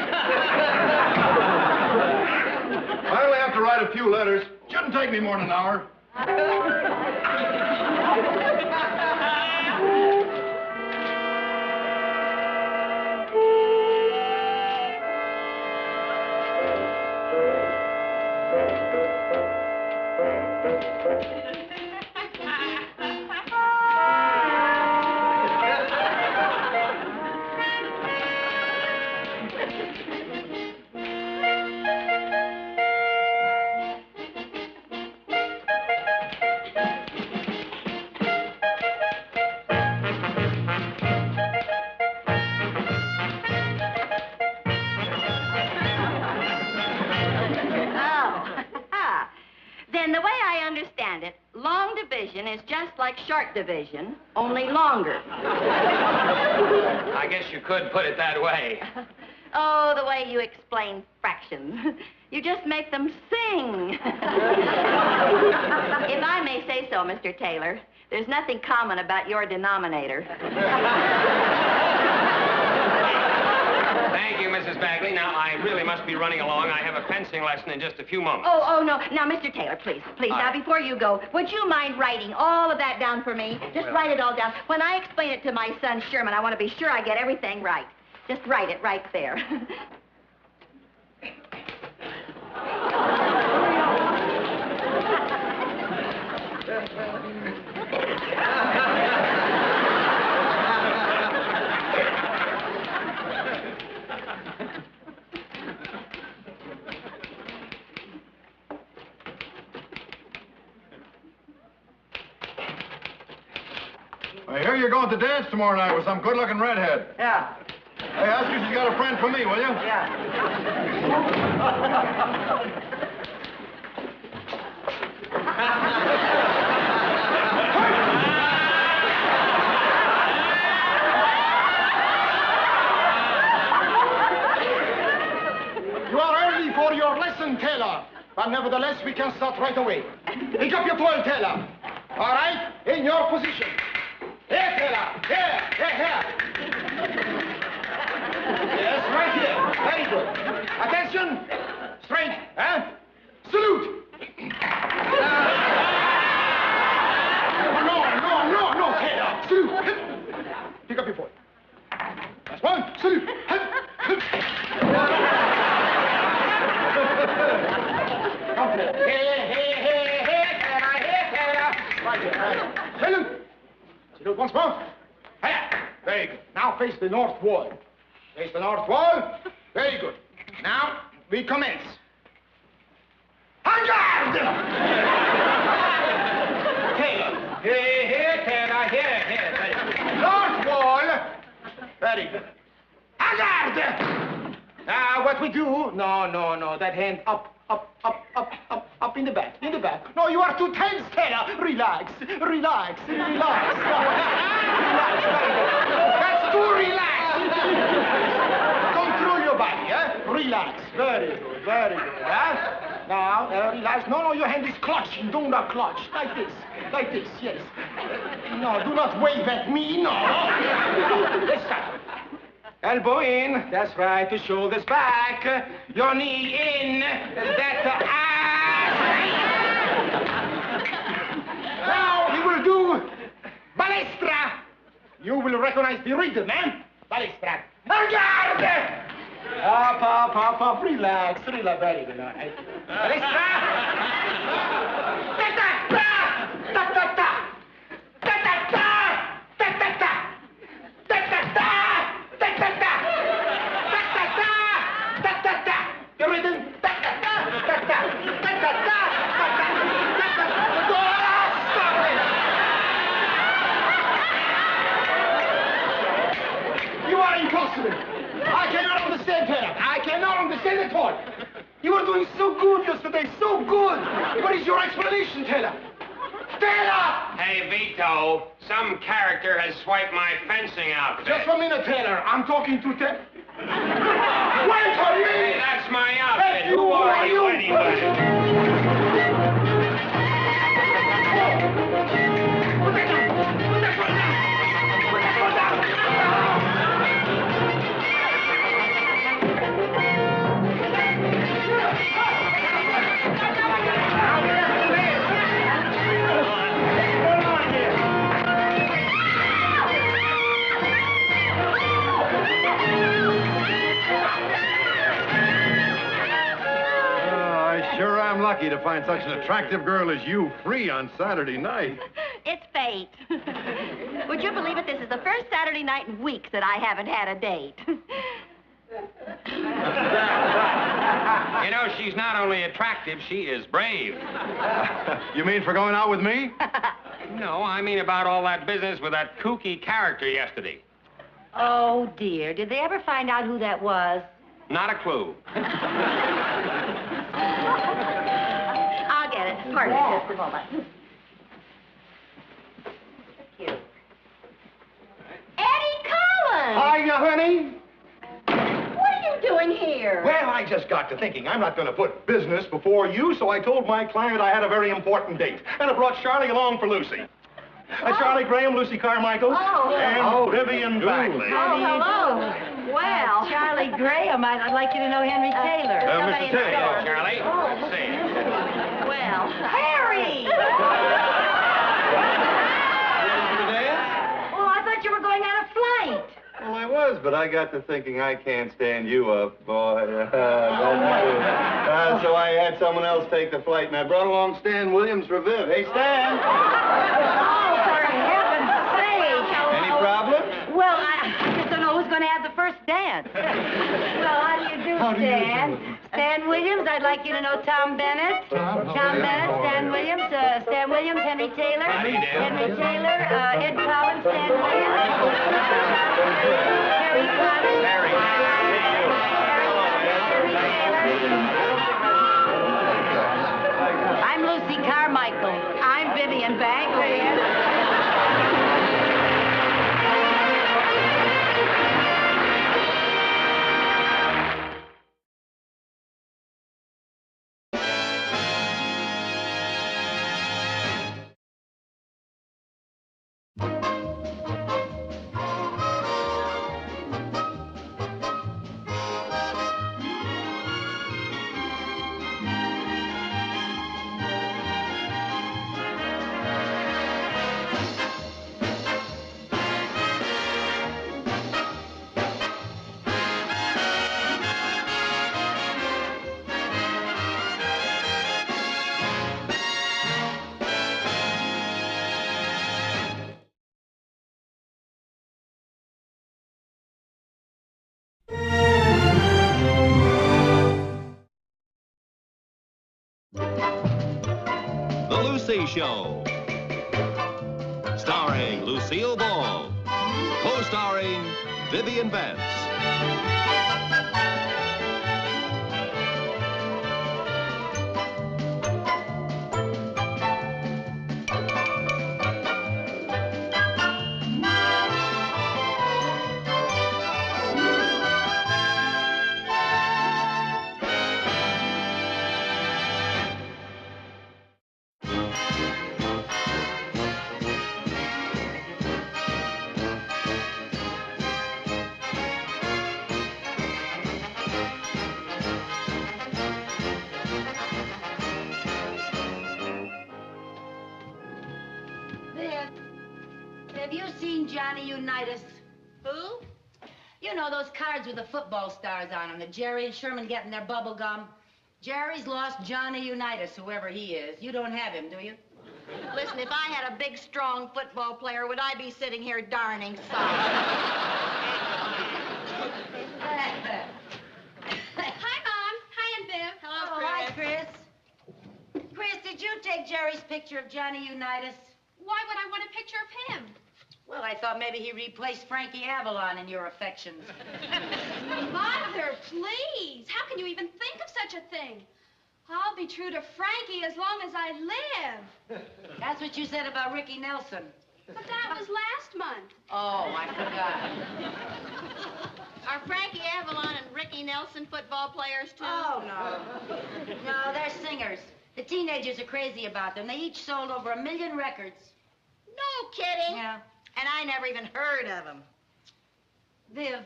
I only have to write a few letters. Shouldn't take me more than an hour. Then the way I understand it, long division is just like short division, only longer. I guess you could put it that way. Oh, the way you explain fractions. You just make them sing. If I may say so, Mr. Taylor, there's nothing common about your denominator. Thank you, Mrs. Bagley. Now, I really must be running along. I have a fencing lesson in just a few moments. Oh, no. Now, Mr. Taylor, please. Now, before you go, would you mind writing all of that down for me? Just write it all down. When I explain it to my son, Sherman, I want to be sure I get everything right. Just write it right there. I hear you're going to dance tomorrow night with some good-looking redhead. Yeah. Hey, ask her if she's got a friend for me, will you? Yeah. but nevertheless, we can start right away. Pick up your toy, Taylor. All right? In your position. Here, Taylor. Here. Yes, right here. Very good. Attention. Straight. Huh? Salute. No, Taylor. Salute. Pick up your toy. That's one. Salute. Come here. Here, Taylor. Right here. Salute. Salute once more. Hiya. Very good. Now face the north wall. Face the north wall. Very good. Now we commence. En garde! Taylor. Here, Taylor. Here. Very good. North wall. Very good. En garde! Now what we do? No. That hand up in the back. No, you are too tense, Taylor. Relax. Relax. That's too relaxed. Control your body, Relax. Very good, Now, relax. No, your hand is clutching. Do not clutch. Like this, yes. No, do not wave at me, no. Let's start. Elbow in, that's right, the shoulders back, your knee in, Now we will do balestra. You will recognize the rhythm, Balestra. En garde! Up, relax, very good, all right. Balestra. Ta-ta-ta! The rhythm. You are impossible. I cannot understand, Taylor. I cannot understand at all. You were doing so good yesterday, so good. What is your explanation, Taylor? Taylor! Hey, Vito, some character has swiped my fencing outfit. Just a minute, Taylor. I'm talking to Taylor. Wait for me! Hey, that's my outfit. Hey, Who are you anyway? Put that down! Sure, I'm lucky to find such an attractive girl as you free on Saturday night. It's fate. Would you believe it? This is the first Saturday night in weeks that I haven't had a date. You know, she's not only attractive, she is brave. You mean for going out with me? No, I mean about all that business with that kooky character yesterday. Oh, dear. Did they ever find out who that was? Not a clue. I'll get it. Pardon me just a moment. Thank you. Eddie Collins! Hiya, honey. What are you doing here? Well, I just got to thinking I'm not going to put business before you, so I told my client I had a very important date. And I brought Charlie along for Lucy. Charlie Graham, Lucy Carmichael, and Vivian Bagley. Oh, hello. Well, Charlie Graham, I'd like you to know Henry Taylor. somebody Mr. in the Taylor. store. Charlie, see you. Well, Harry! Oh, I thought you were going on a flight. Well, I was, but I got to thinking I can't stand you up, boy. So I had someone else take the flight, and I brought along Stan Williams for Viv. Hey, Stan! Oh, for heaven's sake! Any problem? Well, I just don't know who's going to have the first dance. Well, how do you do, Stan? Stan Williams, I'd like you to know Tom Bennett. Tom Bennett, Stan Williams, Henry Taylor. Henry Taylor, Ed Collins, Stan Williams. Harry Collins. Harry Taylor. I'm Lucy Carmichael. I'm Vivian Bagley. Lucy Show. Starring Lucille Ball. Co-starring Vivian Vance. Have you seen Johnny Unitas? Who? You know, those cards with the football stars on them, that Jerry and Sherman get in their bubble gum. Jerry's lost Johnny Unitas, whoever he is. You don't have him, do you? Listen, if I had a big, strong football player, would I be sitting here darning socks? Hi, Mom. Hi, Aunt Viv. Hello, Oh, hi, Chris. Chris, did you take Jerry's picture of Johnny Unitas? Why would I want a picture of him? Well, I thought maybe he replaced Frankie Avalon in your affections. Mother, please. How can you even think of such a thing? I'll be true to Frankie as long as I live. That's what you said about Ricky Nelson. But that was last month. Oh, I forgot. Are Frankie Avalon and Ricky Nelson football players, too? Oh, no. No, they're singers. The teenagers are crazy about them. They each sold over 1 million records. No kidding. Yeah. And I never even heard of them. Viv,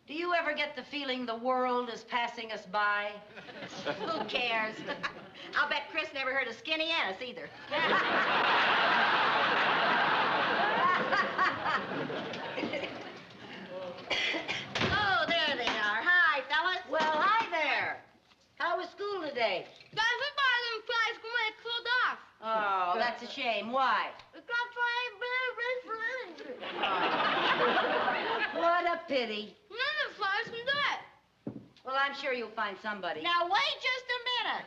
do you ever get the feeling the world is passing us by? Who cares? I'll bet Chris never heard of Skinny Ennis either. Oh, there they are. Hi, fellas. Well, hi there. How was school today? Oh, that's a shame. Why? What a pity. Well, I'm sure you'll find somebody. Now, wait just a minute.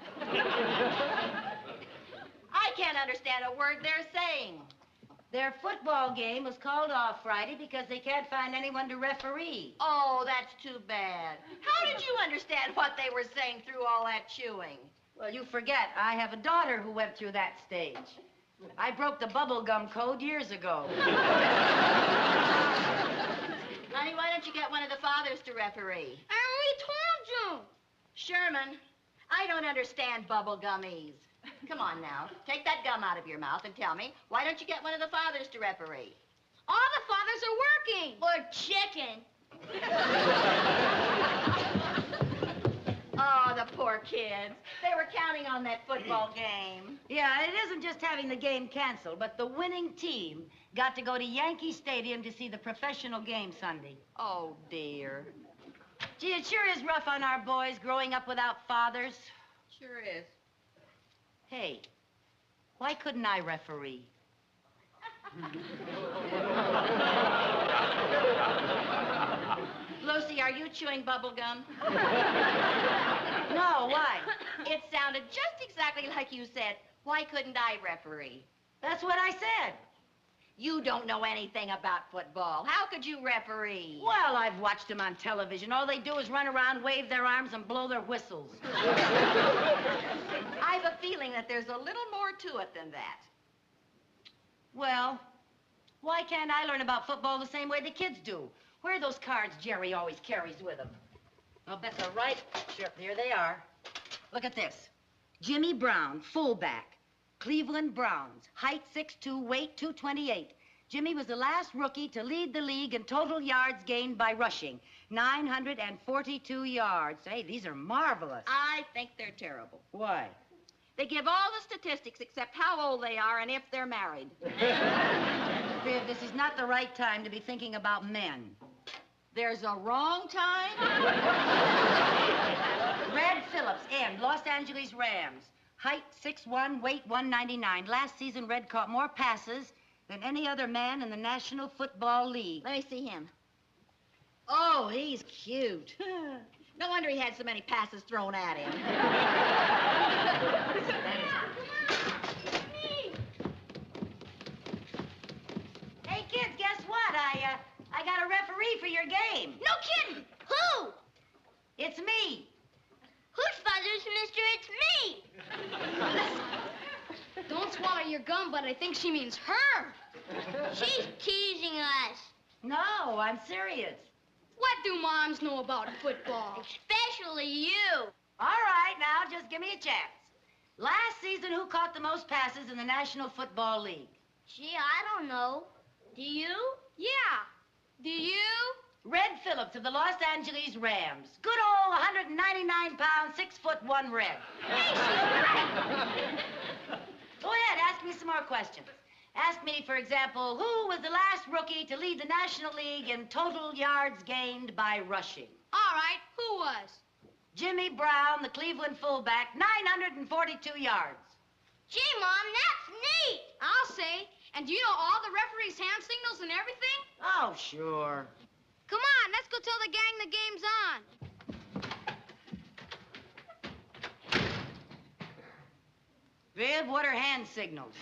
I can't understand a word they're saying. Their football game was called off Friday because they can't find anyone to referee. Oh, that's too bad. How did you understand what they were saying through all that chewing? Well, you forget, I have a daughter who went through that stage. I broke the bubble gum code years ago. Honey, why don't you get one of the fathers to referee? I already told you. Sherman, I don't understand bubble gummies. Come on now, take that gum out of your mouth and tell me, why don't you get one of the fathers to referee? All the fathers are working. Or chicken. Oh, the poor kids. They were counting on that football game. Yeah, it isn't just having the game canceled, but the winning team got to go to Yankee Stadium to see the professional game Sunday. Oh, dear. Gee, it sure is rough on our boys growing up without fathers. Sure is. Hey, why couldn't I referee? Lucy, are you chewing bubble gum? No, why? It sounded just exactly like you said, why couldn't I referee? That's what I said. You don't know anything about football. How could you referee? Well, I've watched them on television. All they do is run around, wave their arms, and blow their whistles. I've a feeling that there's a little more to it than that. Well, why can't I learn about football the same way the kids do? Where are those cards Jerry always carries with him? I'll bet they're right. Sure, here they are. Look at this. Jimmy Brown, fullback. Cleveland Browns, height 6'2", weight 228. Jimmy was the last rookie to lead the league in total yards gained by rushing, 942 yards. Hey, these are marvelous. I think they're terrible. Why? They give all the statistics except how old they are and if they're married. Viv, this is not the right time to be thinking about men. There's a wrong time? Red Phillips, end, Los Angeles Rams. Height 6'1", weight 199. Last season, Red caught more passes than any other man in the National Football League. Let me see him. Oh, he's cute. No wonder he had so many passes thrown at him. referee for your game. No kidding. Who? It's me. Whose father's Mr. It's me? Don't swallow your gum, but I think she means her. She's teasing us. No, I'm serious. What do moms know about football? Especially you. All right, now just give me a chance. Last season, who caught the most passes in the National Football League? Gee, I don't know. Do you? Yeah. Do you? Red Phillips of the Los Angeles Rams. Good old 199-pound, 6'1" Red. Go ahead, ask me some more questions. Ask me, for example, who was the last rookie to lead the National League in total yards gained by rushing? All right, who was? Jimmy Brown, the Cleveland fullback, 942 yards. Gee, Mom, that's neat. I'll say. And do you know all the referees' hand signals and everything? Oh, sure. Come on, let's go tell the gang the game's on. Viv, what are hand signals?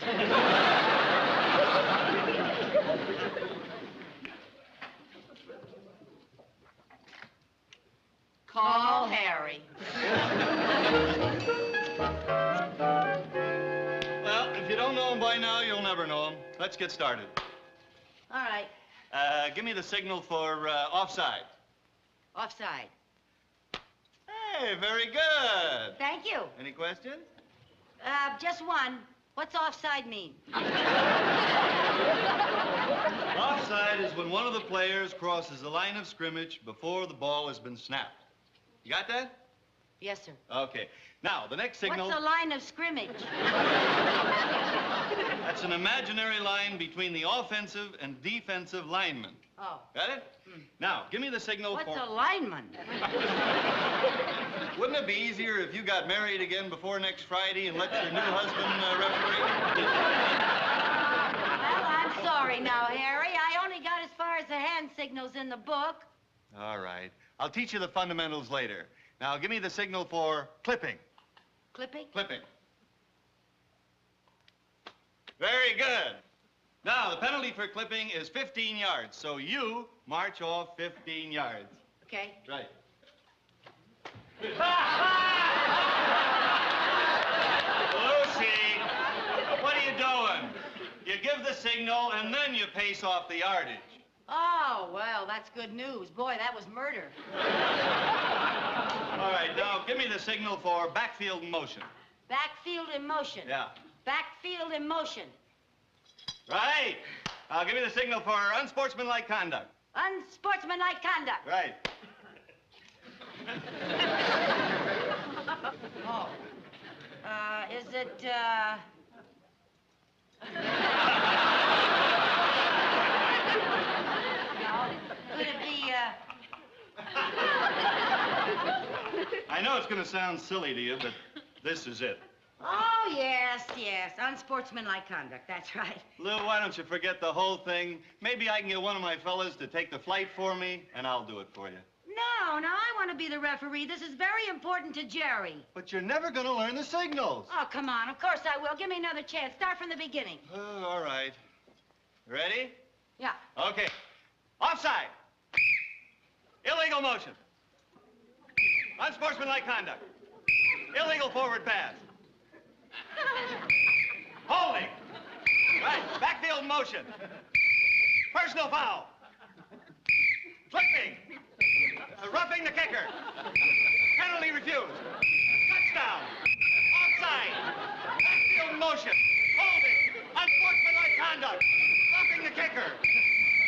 Call Harry. Well, if you don't know him by now, you'll never know him. Let's get started. All right, Give me the signal for offside. offside. Hey, very good. Thank you. Any questions? Just one. What's offside mean? Offside is when one of the players crosses the line of scrimmage before the ball has been snapped. You got that? Yes, sir. Okay. Now, the next signal... What's a line of scrimmage? That's an imaginary line between the offensive and defensive linemen. Oh. Got it? Now, give me the signal What's for... a lineman? Wouldn't it be easier if you got married again before next Friday and let your new husband referee? Well, I'm sorry now, Harry. I only got as far as the hand signals in the book. All right. I'll teach you the fundamentals later. Now, give me the signal for clipping. Clipping? Clipping. Very good. Now, the penalty for clipping is 15 yards, so you march off 15 yards. Okay. Right. Lucy, what are you doing? You give the signal, and then you pace off the yardage. Oh, well, that's good news. Boy, that was murder. All right, now give me the signal for backfield motion. Backfield in motion. Yeah. Backfield in motion. Right. Now give me the signal for unsportsmanlike conduct. Unsportsmanlike conduct. Right. Oh. Is it, No. Could it be, I know it's going to sound silly to you, but this is it. Oh, yes, yes. Unsportsmanlike conduct. That's right. Lou, why don't you forget the whole thing? Maybe I can get one of my fellas to take the flight for me, and I'll do it for you. No, I want to be the referee. This is very important to Jerry. But you're never going to learn the signals. Oh, come on. Of course I will. Give me another chance. Start from the beginning. Oh, all right. Ready? Yeah. Okay. Offside. Illegal motion. Unsportsmanlike conduct. Illegal forward pass. Holding. Right. Backfield motion. Personal foul. Flipping. Roughing the kicker. Penalty refused. Touchdown. Offside. Backfield motion. Holding. Unsportsmanlike conduct. Roughing the kicker.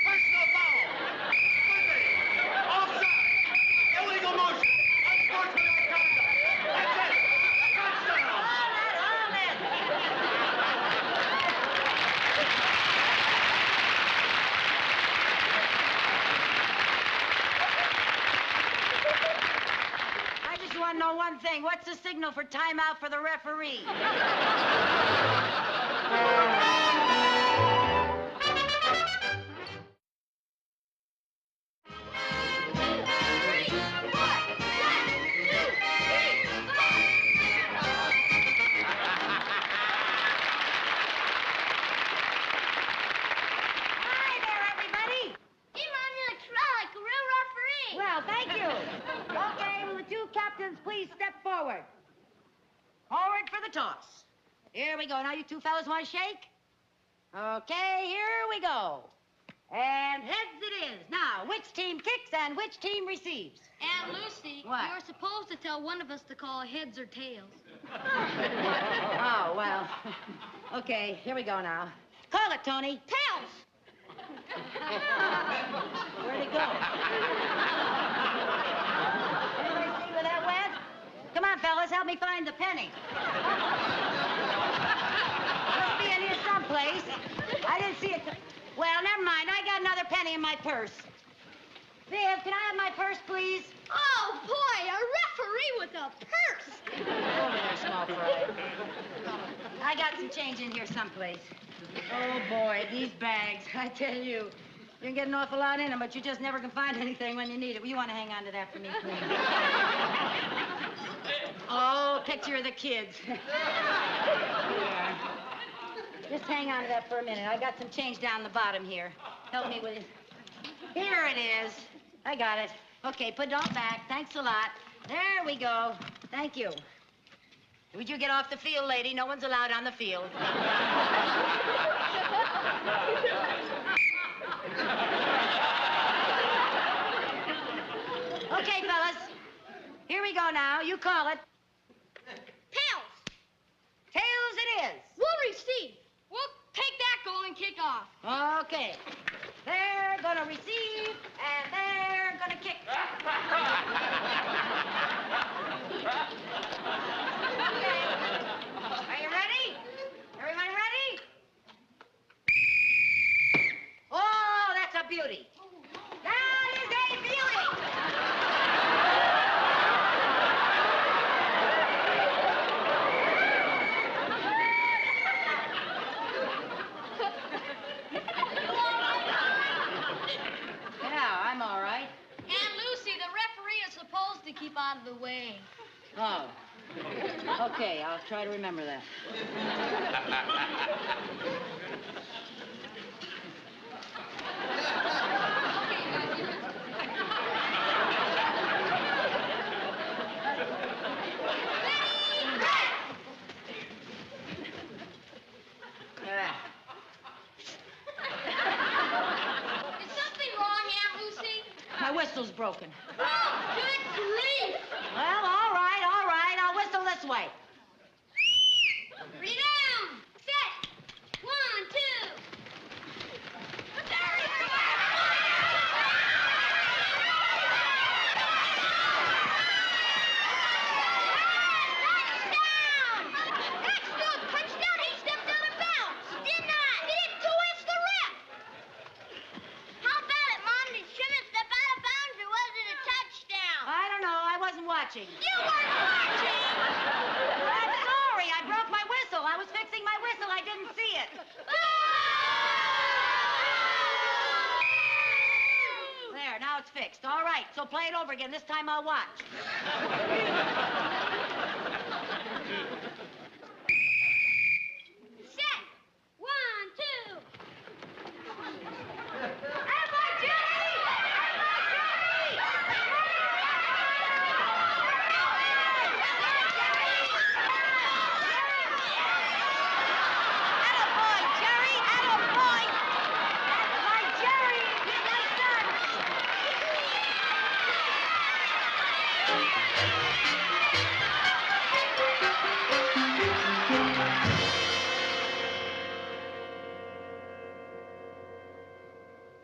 Personal foul. Flipping. Offside. Illegal motion. Unsportsmanlike conduct. That's it. Touchdown. Hold it. I just want to know one thing. What's the signal for timeout for the referee? Hey, Mom, you look swell forward. Forward for the toss. Here we go. Now you two fellas want to shake? Okay, here we go. And heads it is. Now, which team kicks and which team receives? Aunt Lucy, What? you're supposed to tell one of us to call heads or tails. Oh, well. Okay, here we go now. Call it, Tony. Tails! Where'd it go? Anybody see where that went? Come on, fellas, help me find the penny. Must be in here someplace. I didn't see it. Well, never mind. I got another penny in my purse. Viv, can I have my purse, please? Oh, boy, a referee with a purse! Over there, small fry. I got some change in here someplace. Oh, boy, these bags. I tell you, you can get an awful lot in them, but you just never can find anything when you need it. Well, you want to hang on to that for me, please? Oh, picture of the kids. Yeah. Just hang on to that for a minute. I got some change down the bottom here. Help me with it. Here it is. I got it. Okay, put it all back. Thanks a lot. There we go. Thank you. Would you get off the field, lady? No one's allowed on the field. Okay, fellas. Here we go now. You call it. Tails! Tails it is. We'll receive. We'll take that goal and kick off. Okay. They're gonna receive, and they're gonna kick. Okay. Are you ready? Everybody ready? Oh, that's a beauty. That is a beauty. Yeah, I'm all right. Aunt Lucy, the referee is supposed to keep out of the way. Oh. Okay, I'll try to remember that. Is something wrong, Aunt Lucy? My whistle's broken. Oh, good grief! Well, all right, all right. I'll whistle this way. Ready down! Set! 1, 2. Touchdown! He stepped out of bounds! Did not! He didn't twist the ref! How about it, Mom? Did Schimmett step out of bounds or was it a touchdown? I don't know. I wasn't watching. You weren't watching! I'm sorry. I broke my whistle. I was fixing my whistle. I didn't see it. There, now it's fixed. All right, so play it over again. This time I'll watch. Set! 1, 2. Attaboy, Jerry! Attaboy! My Jerry! My son!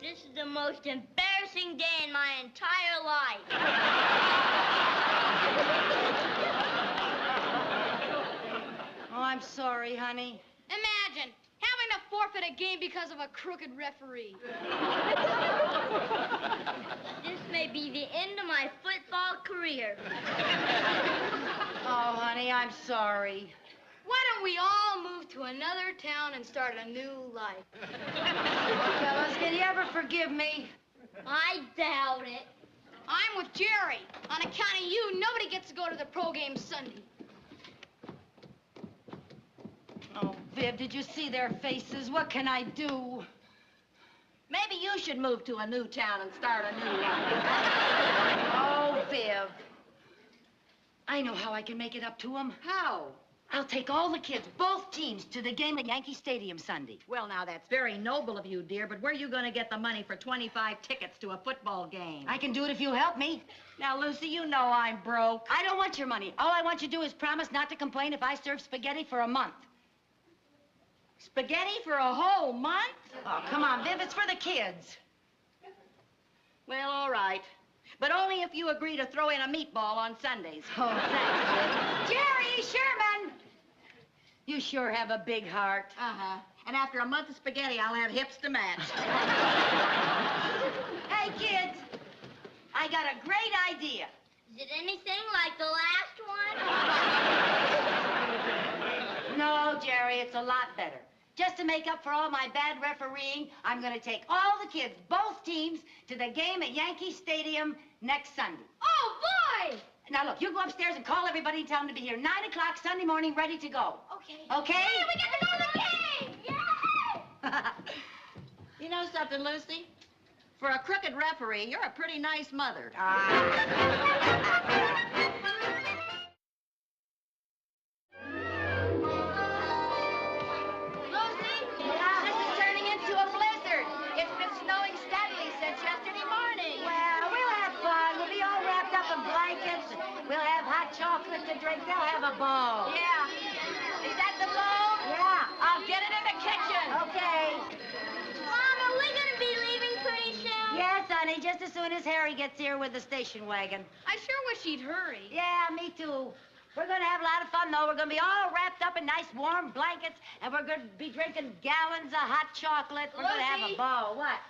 This is the most embarrassing day in my entire life. Oh, I'm sorry, honey. Imagine having to forfeit a game because of a crooked referee. This may be the end of my football career. Oh, honey, I'm sorry. Why don't we all move to another town and start a new life? Fellas, can you ever forgive me? I doubt it. I'm with Jerry. On account of you, nobody gets to go to the pro game Sunday. Oh, Viv, did you see their faces? What can I do? Maybe you should move to a new town and start a new life. Oh, Viv. I know how I can make it up to them. How? I'll take all the kids, both teams, to the game at Yankee Stadium Sunday. Well, now, that's very noble of you, dear, but where are you going to get the money for 25 tickets to a football game? I can do it if you help me. Now, Lucy, you know I'm broke. I don't want your money. All I want you to do is promise not to complain if I serve spaghetti for a month. Spaghetti for a whole month? Oh, come on, Viv, it's for the kids. Well, all right. But only if you agree to throw in a meatball on Sundays. Oh, thanks, Viv. Jerry Sherman! You sure have a big heart. Uh-huh. And after a month of spaghetti, I'll have hips to match. Hey, kids, I got a great idea. Is it anything like the last one? No, Jerry, it's a lot better. Just to make up for all my bad refereeing, I'm going to take all the kids, both teams, to the game at Yankee Stadium next Sunday. Oh, boy! Now, look, you go upstairs and call everybody and tell them to be here 9 o'clock Sunday morning, ready to go. Okay. Okay? Hey, we get to go to the game! Yay! You know something, Lucy? For a crooked referee, you're a pretty nice mother. Lucy, this is turning into a blizzard. It's been snowing steadily since yesterday morning. Well, we'll have fun. We'll be all wrapped up in blankets. We'll have hot chocolate to drink. They'll have a ball. Yeah. Is that the ball? Yeah. I'll get it in the kitchen. Okay. Mom, are we going to be leaving pretty soon? Yes, honey, just as soon as Harry gets here with the station wagon. I sure wish he'd hurry. Yeah, me too. We're going to have a lot of fun, though. We're going to be all wrapped up in nice warm blankets, and we're going to be drinking gallons of hot chocolate. We're going to have a Lucy? ball. What?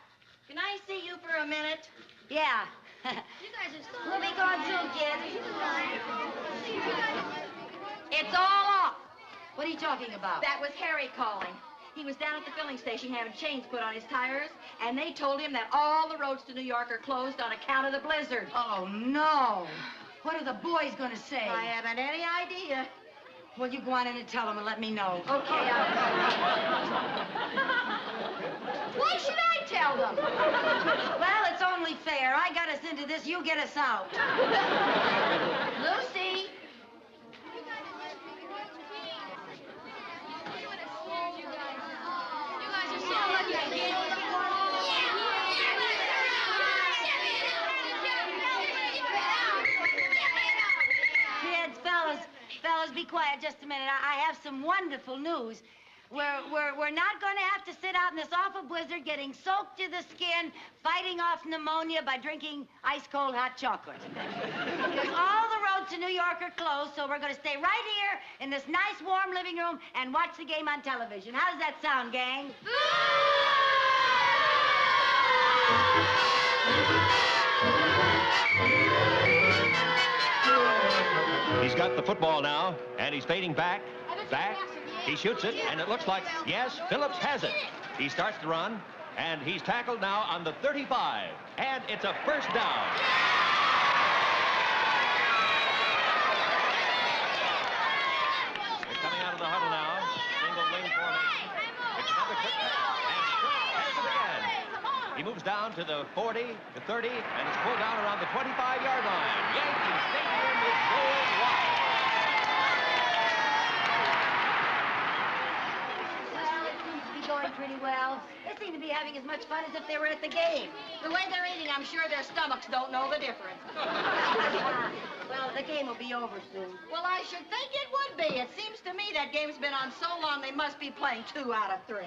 Can I see you for a minute? Yeah. You guys are so... We'll be going soon, kids. It's all off. What are you talking about? That was Harry calling. He was down at the filling station having chains put on his tires, and they told him that all the roads to New York are closed on account of the blizzard. Oh, no. What are the boys going to say? I haven't any idea. Well, you go on in and tell them and let me know. Okay, Why should I tell them? Well, it's only fair. I got us into this. You get us out. Lucy. You guys are so lucky. Kids, fellas, be quiet just a minute. I have some wonderful news. We're not going to have to sit out in this awful blizzard getting soaked to the skin, fighting off pneumonia by drinking ice-cold hot chocolate. Because all the roads to New York are closed, so we're going to stay right here in this nice, warm living room and watch the game on television. How does that sound, gang? He's got the football now, and he's fading back. He shoots it, and it looks like, yes, Phillips has it. He starts to run, and he's tackled now on the 35, and it's a first down. They're coming out of the huddle now. Single wing formation. It's another quick pass, and Phillips has it again. He moves down to the 40, the 30, and is pulled down around the 25-yard line. Yankee Stadium is going wild. Well, it seems to be going pretty well. They seem to be having as much fun as if they were at the game. The way they're eating, I'm sure their stomachs don't know the difference. Well, the game will be over soon. Well, I should think it would be. It seems to me that game's been on so long they must be playing 2 out of 3.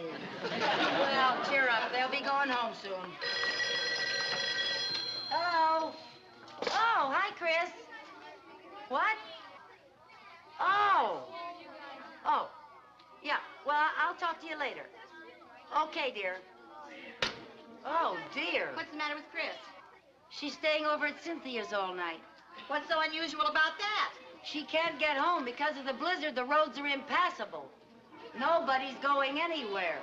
Well, cheer up. They'll be going home soon. Hello. Oh, hi, Chris. What? Oh. Oh. Yeah, well, I'll talk to you later. Okay, dear. Oh, dear. What's the matter with Chris? She's staying over at Cynthia's all night. What's so unusual about that? She can't get home because of the blizzard. The roads are impassable. Nobody's going anywhere.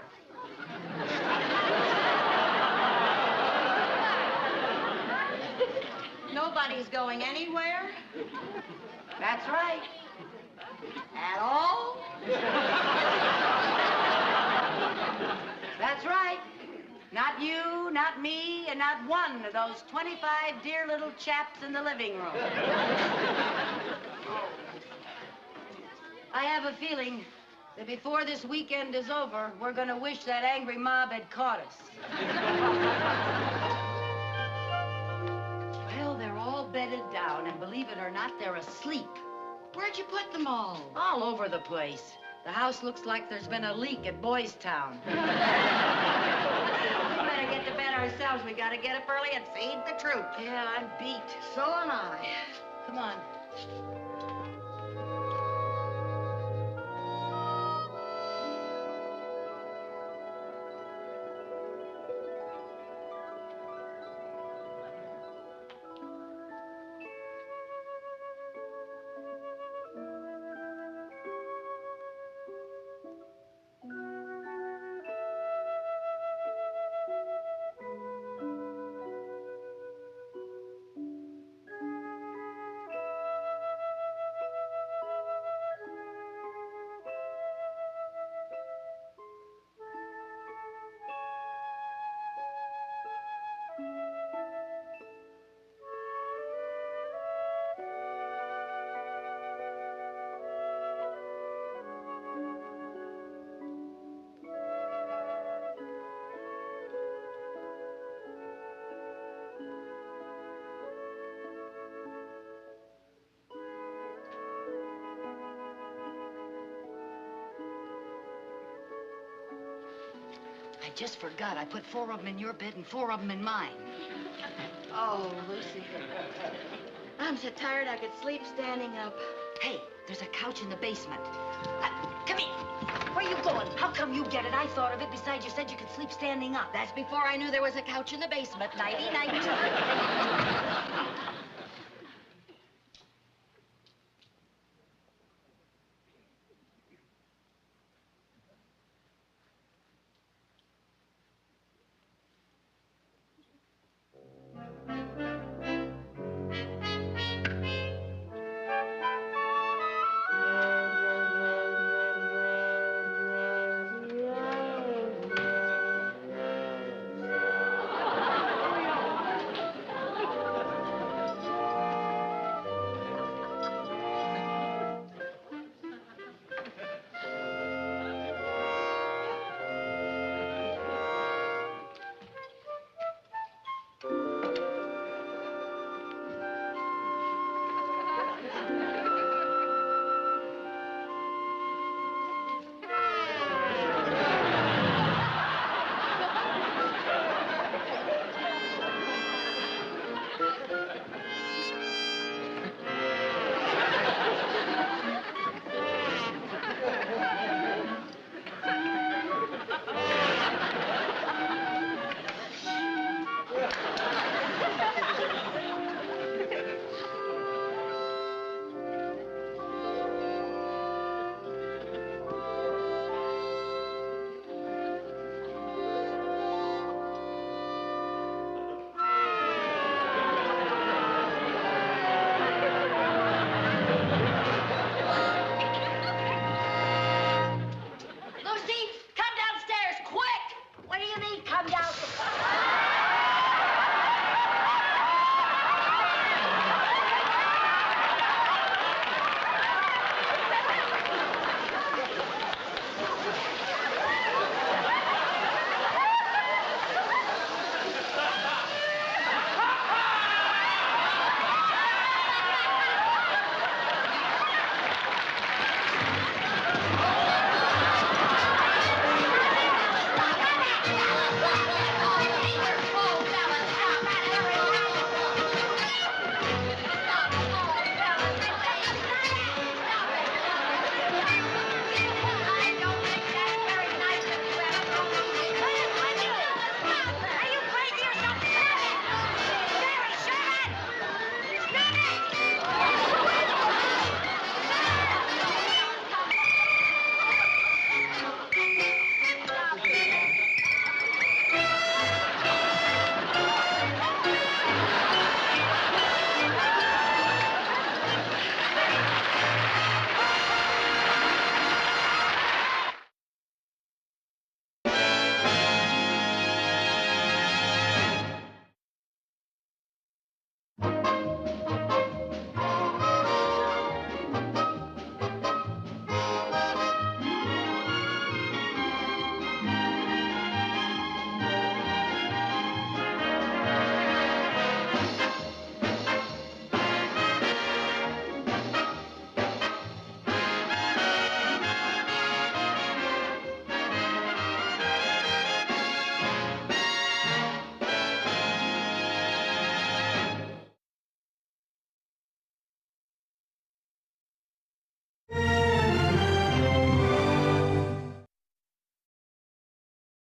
Nobody's going anywhere? That's right. At all? That's right. Not you, not me, and not one of those 25 dear little chaps in the living room. I have a feeling that before this weekend is over, we're gonna wish that angry mob had caught us. Well, they're all bedded down, and believe it or not, they're asleep. Where'd you put them all? All over the place. The house looks like there's been a leak at Boys Town. We better get to bed ourselves. We gotta get up early and feed the troops. Yeah, I'm beat. So am I. Come on. I just forgot. I put 4 of them in your bed and 4 of them in mine. Oh, Lucy. I'm so tired I could sleep standing up. Hey, there's a couch in the basement. Come here. Where you going? How come you get it? I thought of it. Besides, you said you could sleep standing up. That's before I knew there was a couch in the basement. Nighty-night.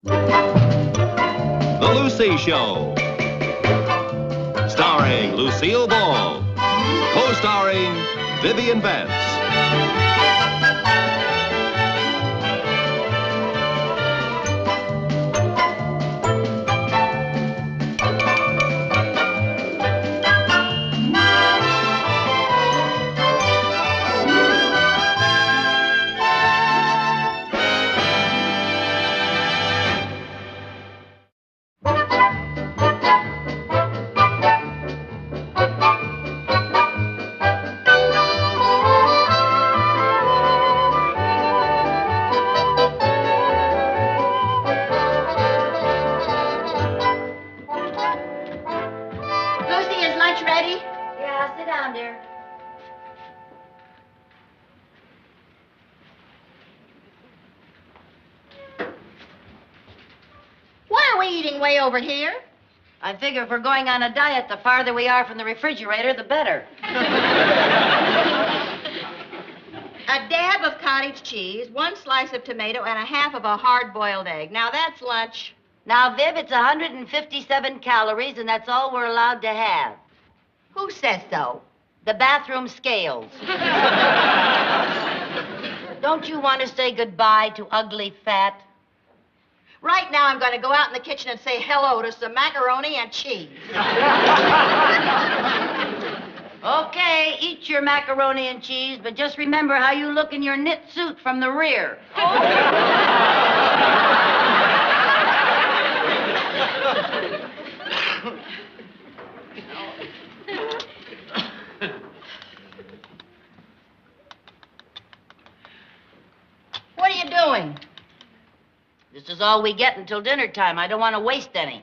The Lucy Show. Starring Lucille Ball. Co-starring Vivian Vance. Lucy, is lunch ready? Yeah, sit down, dear. Why are we eating way over here? I figure if we're going on a diet, the farther we are from the refrigerator, the better. A dab of cottage cheese, 1 slice of tomato, and a half of a hard-boiled egg. Now, that's lunch. Now, Viv, it's 157 calories, and that's all we're allowed to have. Who says so? The bathroom scales. Don't you want to say goodbye to ugly fat? Right now, I'm going to go out in the kitchen and say hello to some macaroni and cheese. Okay, eat your macaroni and cheese, but just remember how you look in your knit suit from the rear. What are you doing? This is all we get until dinner time. I don't want to waste any.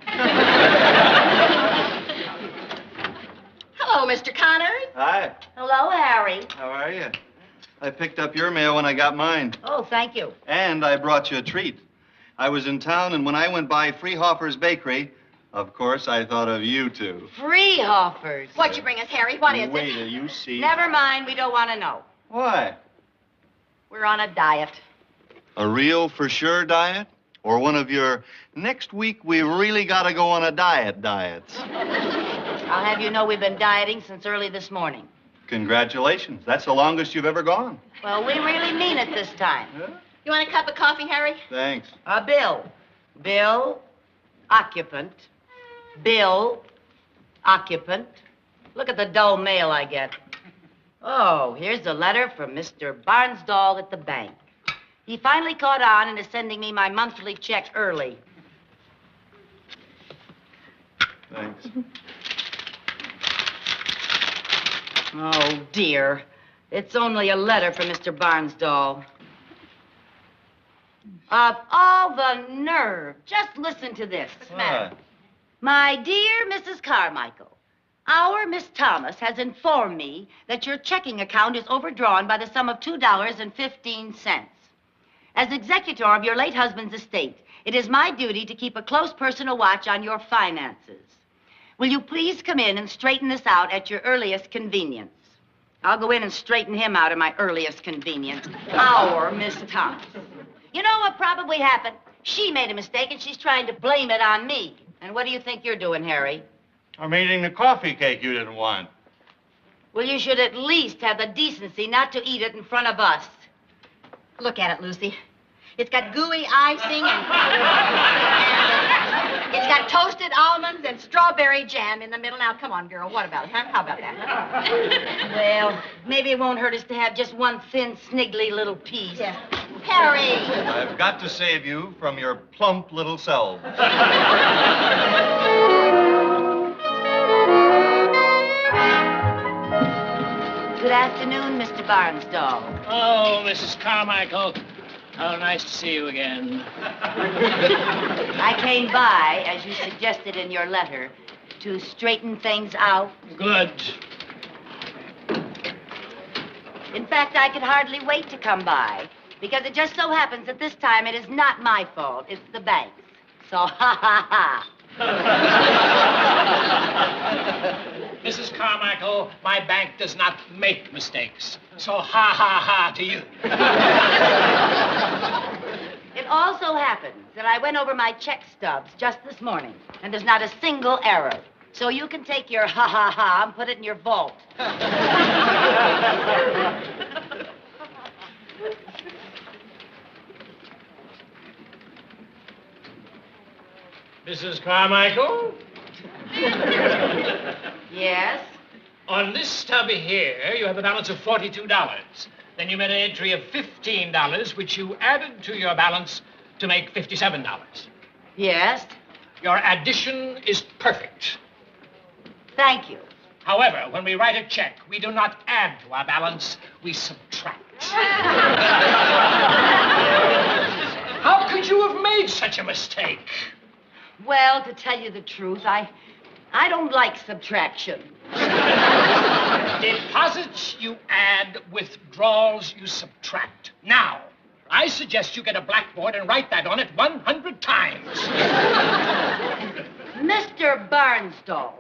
Hello, Mr. Connors. Hi. Hello, Harry. How are you? I picked up your mail when I got mine. Oh, thank you. And I brought you a treat. I was in town, and when I went by Freehoffer's Bakery, of course, I thought of you two. Freehoffers. What'd you bring us, Harry? What is Wait it? till you see. Never mind. We don't want to know. Why? We're on a diet. A real for sure diet? Or one of your next week we really gotta go on a diets? I'll have you know we've been dieting since early this morning. Congratulations. That's the longest you've ever gone. Well, we really mean it this time. You want a cup of coffee, Harry? Thanks. Bill. Bill, occupant. Bill, occupant. Look at the dull mail I get. Oh, here's a letter from Mr. Barnsdall at the bank. He finally caught on and is sending me my monthly check early. Thanks. Oh, dear. It's only a letter from Mr. Barnsdall. Of all the nerve. Just listen to this. What's the matter? My dear Mrs. Carmichael, our Miss Thomas has informed me that your checking account is overdrawn by the sum of $2.15. As executor of your late husband's estate, it is my duty to keep a close personal watch on your finances. Will you please come in and straighten this out at your earliest convenience? I'll go in and straighten him out at my earliest convenience. Our Miss Thomas. You know what probably happened? She made a mistake and she's trying to blame it on me. And what do you think you're doing, Harry? I'm eating the coffee cake you didn't want. Well, you should at least have the decency not to eat it in front of us. Look at it, Lucy. It's got gooey icing and it's got toasted almonds and strawberry jam in the middle. Now, come on, girl. What about it, huh? How about that? Well, maybe it won't hurt us to have just one thin, sniggly little piece. Yeah. Harry! I've got to save you from your plump little selves. Good afternoon, Mr. Barnsdall. Oh, Mrs. Carmichael. How nice to see you again. I came by, as you suggested in your letter, to straighten things out. Good. In fact, I could hardly wait to come by, because it just so happens that this time it is not my fault, it's the bank's. So, ha. Mrs. Carmichael, my bank does not make mistakes. So, ha to you. It also happens that I went over my check stubs just this morning, and there's not a single error. So you can take your ha-ha-ha and put it in your vault. Mrs. Carmichael? Yes? On this stub here, you have a balance of $42. Then you made an entry of $15, which you added to your balance to make $57. Yes? Your addition is perfect. Thank you. However, when we write a check, we do not add to our balance, we subtract. How could you have made such a mistake? Well, to tell you the truth, I don't like subtraction. Deposits you add, withdrawals you subtract. Now, I suggest you get a blackboard and write that on it 100 times. Mr. Barnsdall,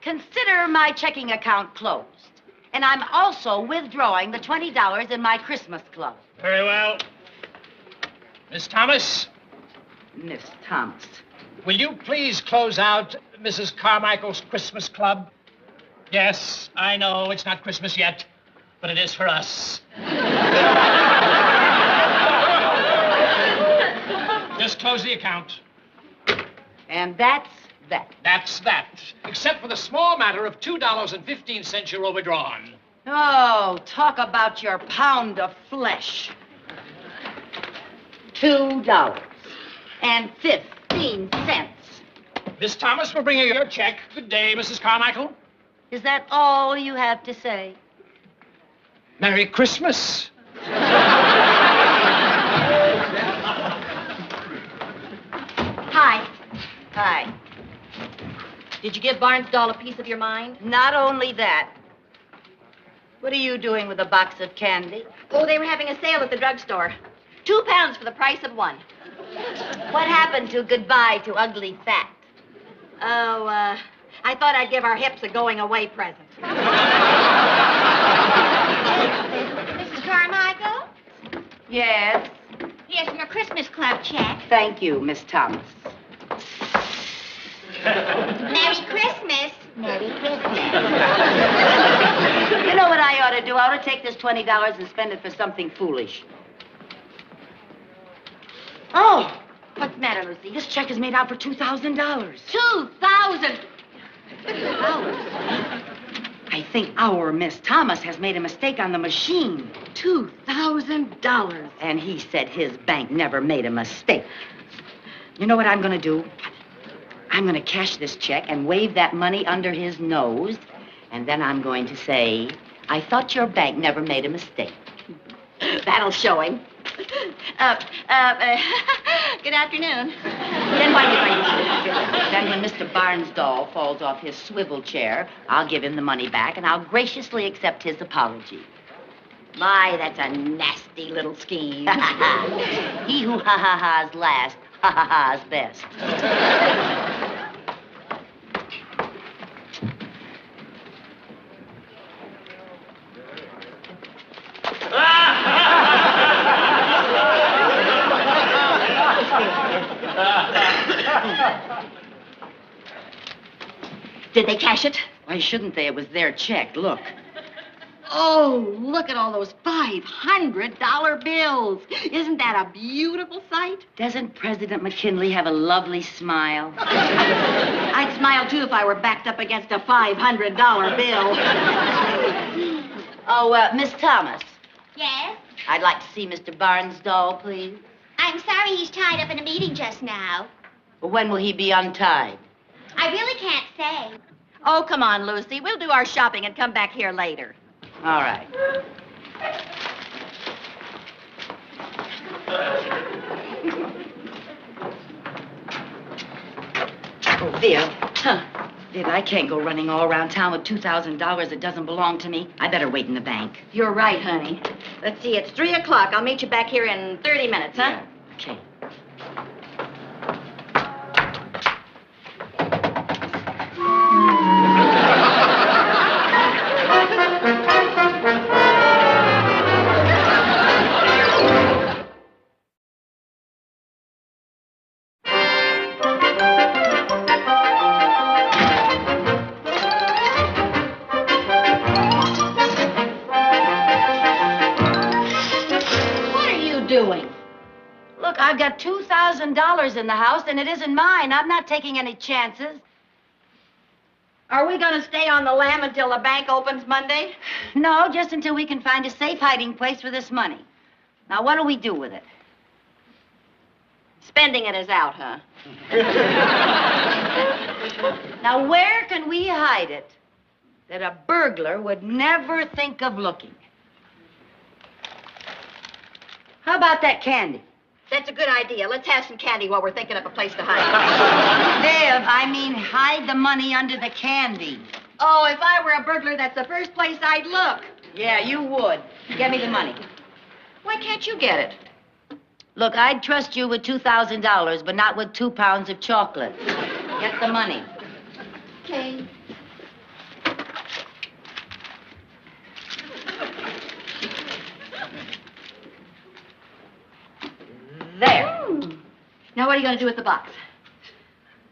consider my checking account closed. And I'm also withdrawing the $20 in my Christmas club. Very well. Miss Thomas? Miss Thomas. Will you please close out Mrs. Carmichael's Christmas club? Yes, I know it's not Christmas yet, but it is for us. Just close the account. And that's that. That's that. Except for the small matter of $2.15 you're overdrawn. Oh, talk about your pound of flesh. $2.15. Miss Thomas will bring you your check. Good day, Mrs. Carmichael. Is that all you have to say? Merry Christmas. Hi. Hi. Did you give Barnsdall a piece of your mind? Not only that. What are you doing with a box of candy? Oh, they were having a sale at the drugstore. 2 pounds for the price of one. What happened to goodbye to ugly fat? Oh, I thought I'd give our hips a going-away present. Mrs. Carmichael? Yes? Here's your Christmas club check. Thank you, Miss Thomas. Merry Christmas. Merry Christmas. You know what I ought to do? I ought to take this $20 and spend it for something foolish. Oh, what's the matter, Lucy? This check is made out for $2,000. $2,000. I think our Miss Thomas has made a mistake on the machine. $2,000. And he said his bank never made a mistake. You know what I'm going to do? I'm going to cash this check and wave that money under his nose. And then I'm going to say, I thought your bank never made a mistake. That'll show him. Good afternoon. Then when Mr. Barnsdall falls off his swivel chair, I'll give him the money back, and I'll graciously accept his apology. My, that's a nasty little scheme. He who ha-ha-ha's last, ha-ha-ha's best. Did they cash it? Why shouldn't they? It was their check. Look. Oh, look at all those $500 bills. Isn't that a beautiful sight? Doesn't President McKinley have a lovely smile? I'd smile, too, if I were backed up against a $500 bill. Oh, Miss Thomas. Yes? I'd like to see Mr. Barnsdall, please. I'm sorry he's tied up in a meeting just now. When will he be untied? I really can't say. Oh, come on, Lucy. We'll do our shopping and come back here later. All right. Oh, Viv. Viv, I can't go running all around town with $2,000 that doesn't belong to me. I better wait in the bank. You're right, honey. Let's see, it's 3 o'clock. I'll meet you back here in 30 minutes, huh? Yeah. Okay. I've got $2,000 in the house, and it isn't mine. I'm not taking any chances. Are we going to stay on the lam until the bank opens Monday? No, just until we can find a safe hiding place for this money. Now, what do we do with it? Spending it is out, huh? Now, where can we hide it that a burglar would never think of looking? How about that candy? That's a good idea. Let's have some candy while we're thinking of a place to hide it. Viv, I mean hide the money under the candy. Oh, if I were a burglar, that's the first place I'd look. Yeah, you would. Get me the money. Why can't you get it? Look, I'd trust you with $2,000, but not with 2 pounds of chocolate. Get the money. Okay. There. Now, what are you going to do with the box?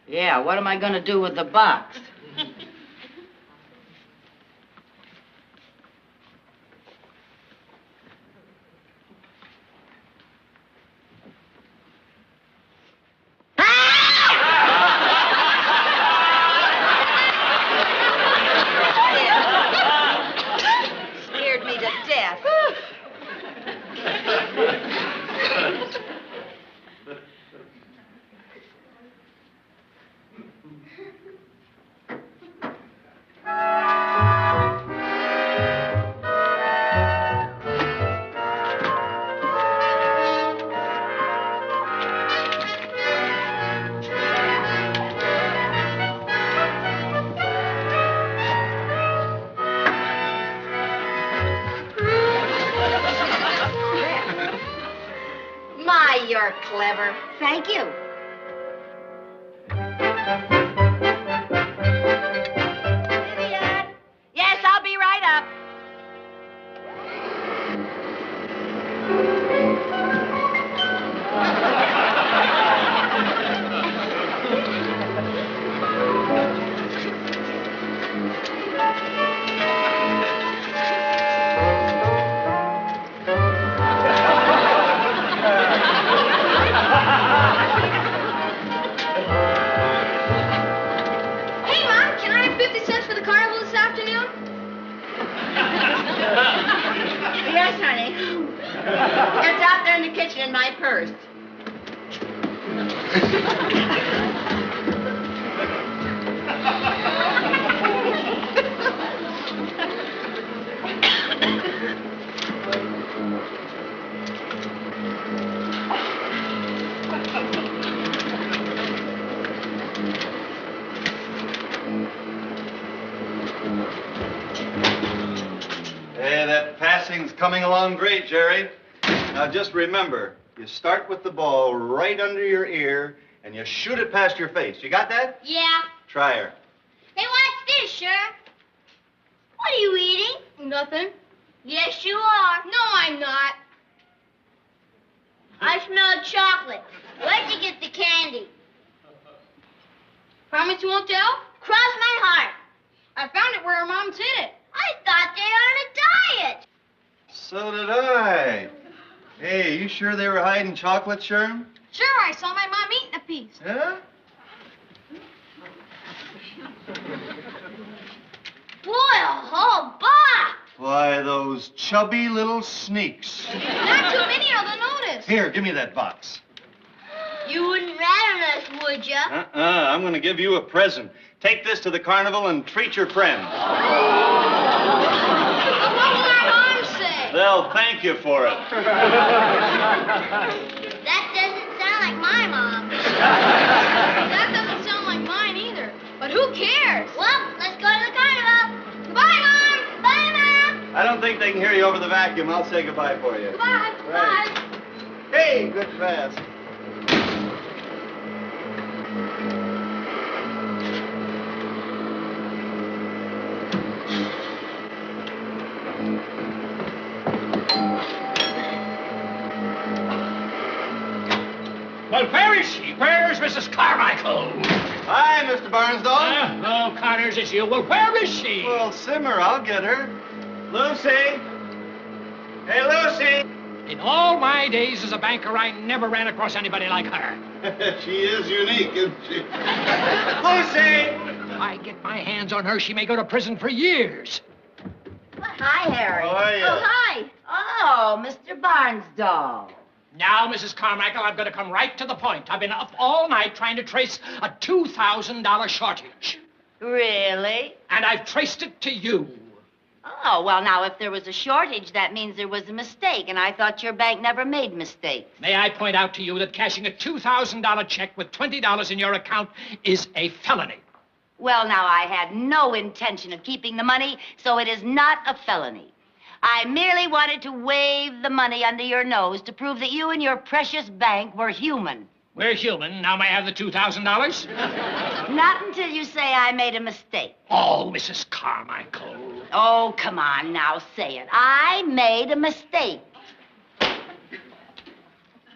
Yeah, what am I going to do with the box? Scared me to death. My, you're clever. Thank you. Vivian? Yes, I'll be right up. Hey, Mom, can I have 50 cents for the carnival this afternoon? Yes, honey. It's out there in the kitchen in my purse. Hey, that passing's coming along great, Jerry. Now just remember, you start with the ball right under your ear and you shoot it past your face. You got that? Yeah. Try her. Hey, what's this, Sheriff? What are you eating? Nothing. Yes, you are. No, I'm not. I smell chocolate. Where'd you get the candy? Promise you won't tell? Cross my heart. I found it where her mom's hid it. I thought they were on a diet. So did I. Hey, you sure they were hiding chocolate, Sherm? Sure, I saw my mom eating a piece. Yeah? Boy, a whole box. Why, those chubby little sneaks. Not too many of them notice. Here, give me that box. You wouldn't rat on us, would ya? I'm going to give you a present. Take this to the carnival and treat your friends. What will our mom say? They'll thank you for it. That doesn't sound like my mom. That doesn't sound like mine either. But who cares? Well, let's go to the carnival. Goodbye, Mom. Bye, Mom. I don't think they can hear you over the vacuum. I'll say goodbye for you. Goodbye. Right. Bye. Hey, good pass. Well, where is she? Where's Mrs. Carmichael? Hi, Mr. Barnsdall. Oh, Connors, it's you. Well, where is she? Well, simmer. I'll get her. Lucy. Hey, Lucy. In all my days as a banker, I never ran across anybody like her. She is unique, isn't she? Lucy! If I get my hands on her, she may go to prison for years. Hi, Harry. How are you? Oh, hi. Oh, Mr. Barnsdall. Now, Mrs. Carmichael, I'm going to come right to the point. I've been up all night trying to trace a $2,000 shortage. Really? And I've traced it to you. Oh, well, now, if there was a shortage, that means there was a mistake, and I thought your bank never made mistakes. May I point out to you that cashing a $2,000 check with $20 in your account is a felony. Well, now, I had no intention of keeping the money, so it is not a felony. I merely wanted to wave the money under your nose to prove that you and your precious bank were human. We're human. Now may I have the $2,000? Not until you say I made a mistake. Oh, Mrs. Carmichael. Oh, come on now, say it. I made a mistake.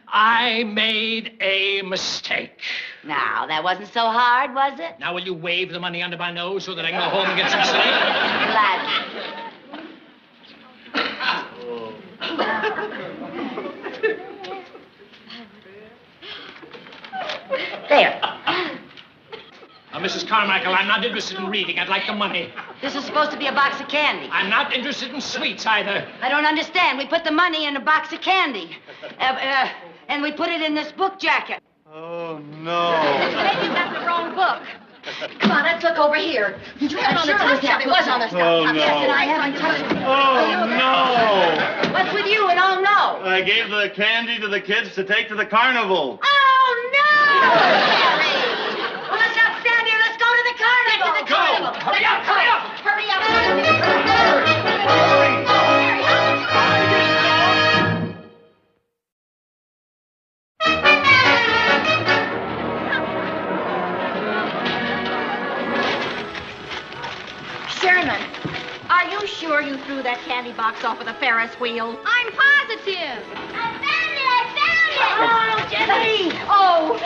I made a mistake. Now, that wasn't so hard, was it? Now will you wave the money under my nose so that I can go home and get some sleep? Gladly. There. Mrs. Carmichael, I'm not interested in reading. I'd like the money. This is supposed to be a box of candy. I'm not interested in sweets either. I don't understand. We put the money in a box of candy. And we put it in this book jacket. Oh, no. Maybe you got the wrong book. Come on, let's look over here. Did you have it on the top shelf? It was on the top Oh, shelf. Yes, no. and I haven't touched it. Oh, no. What's with you and oh no? I gave the candy to the kids to take to the carnival. Oh no! Harry! Well, let's not stand here. Let's go to the carnival. Get to the carnival. Hurry up, hurry up! Hurry up. Sherman, are you sure you threw that candy box off of the Ferris wheel? I'm positive. Oh, Jenny! Oh,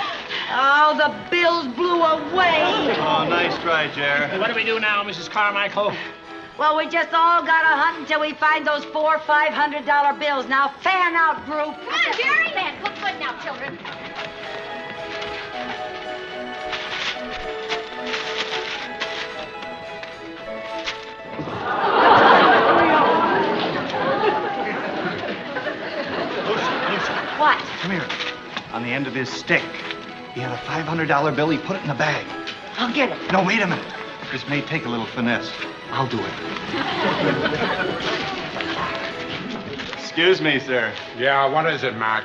the bills blew away. Oh, nice try, Jer. What do we do now, Mrs. Carmichael? Well, we just all got to hunt until we find those $400, $500 bills. Now, fan out, group. Come on, Jerry. Man, look good now, children. Lucy, What? come here. On the end of his stick, he had a $500 bill. He put it in the bag. I'll get it. No, wait a minute. This may take a little finesse. I'll do it. Excuse me, sir. Yeah, what is it, Mac?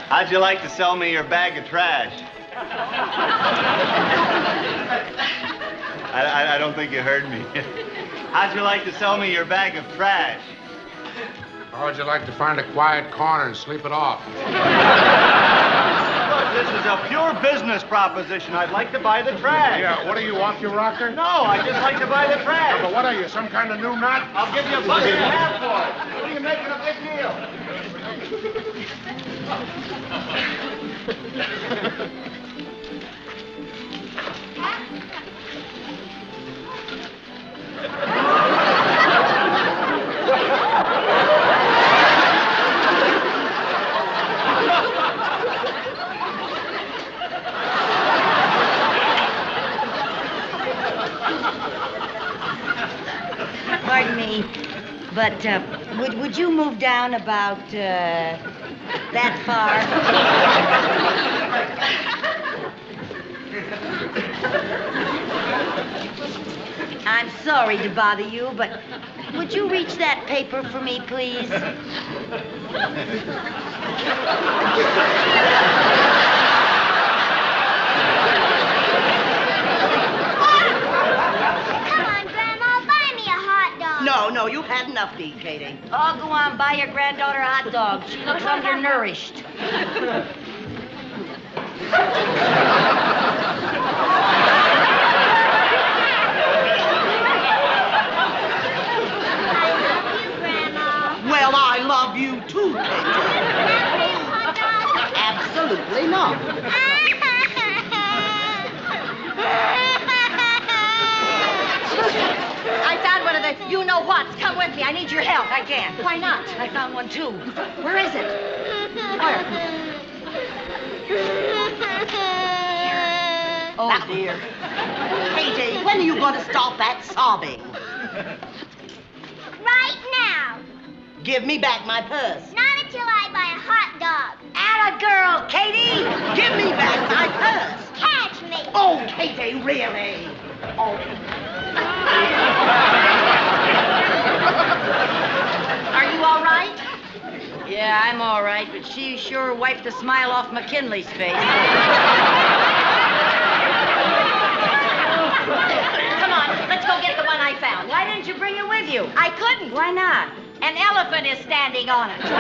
How'd you like to sell me your bag of trash? I don't think you heard me. How'd you like to sell me your bag of trash? How would you like to find a quiet corner and sleep it off? Look, this is a pure business proposition. I'd like to buy the trash. Yeah, what do you want, you rocker? No, I'd just like to buy the trash. Yeah, but what are you, some kind of new nut? I'll give you $1.50 for it. What are you making a big deal? Pardon me, but would you move down about that far? I'm sorry to bother you, but would you reach that paper for me, please? No, you've had enough to eat, Katie. Oh, go on, buy your granddaughter a hot dog. She looks undernourished. Well, I love you too, Katie. Absolutely not. I found one of the You know what? Come with me. I need your help. I can't. Why not? I found one, too. Where is it? Where? Oh, dear. Katie, when are you going to stop that sobbing? Right now. Give me back my purse. Not until I buy a hot dog. Atta girl, Katie! Give me back my purse. Catch me. Oh, Katie, really? Oh. Are you all right? Yeah, I'm all right, but she sure wiped the smile off McKinley's face. Come on, let's go get the one I found. Why didn't you bring it with you? I couldn't. Why not? An elephant is standing on it. Come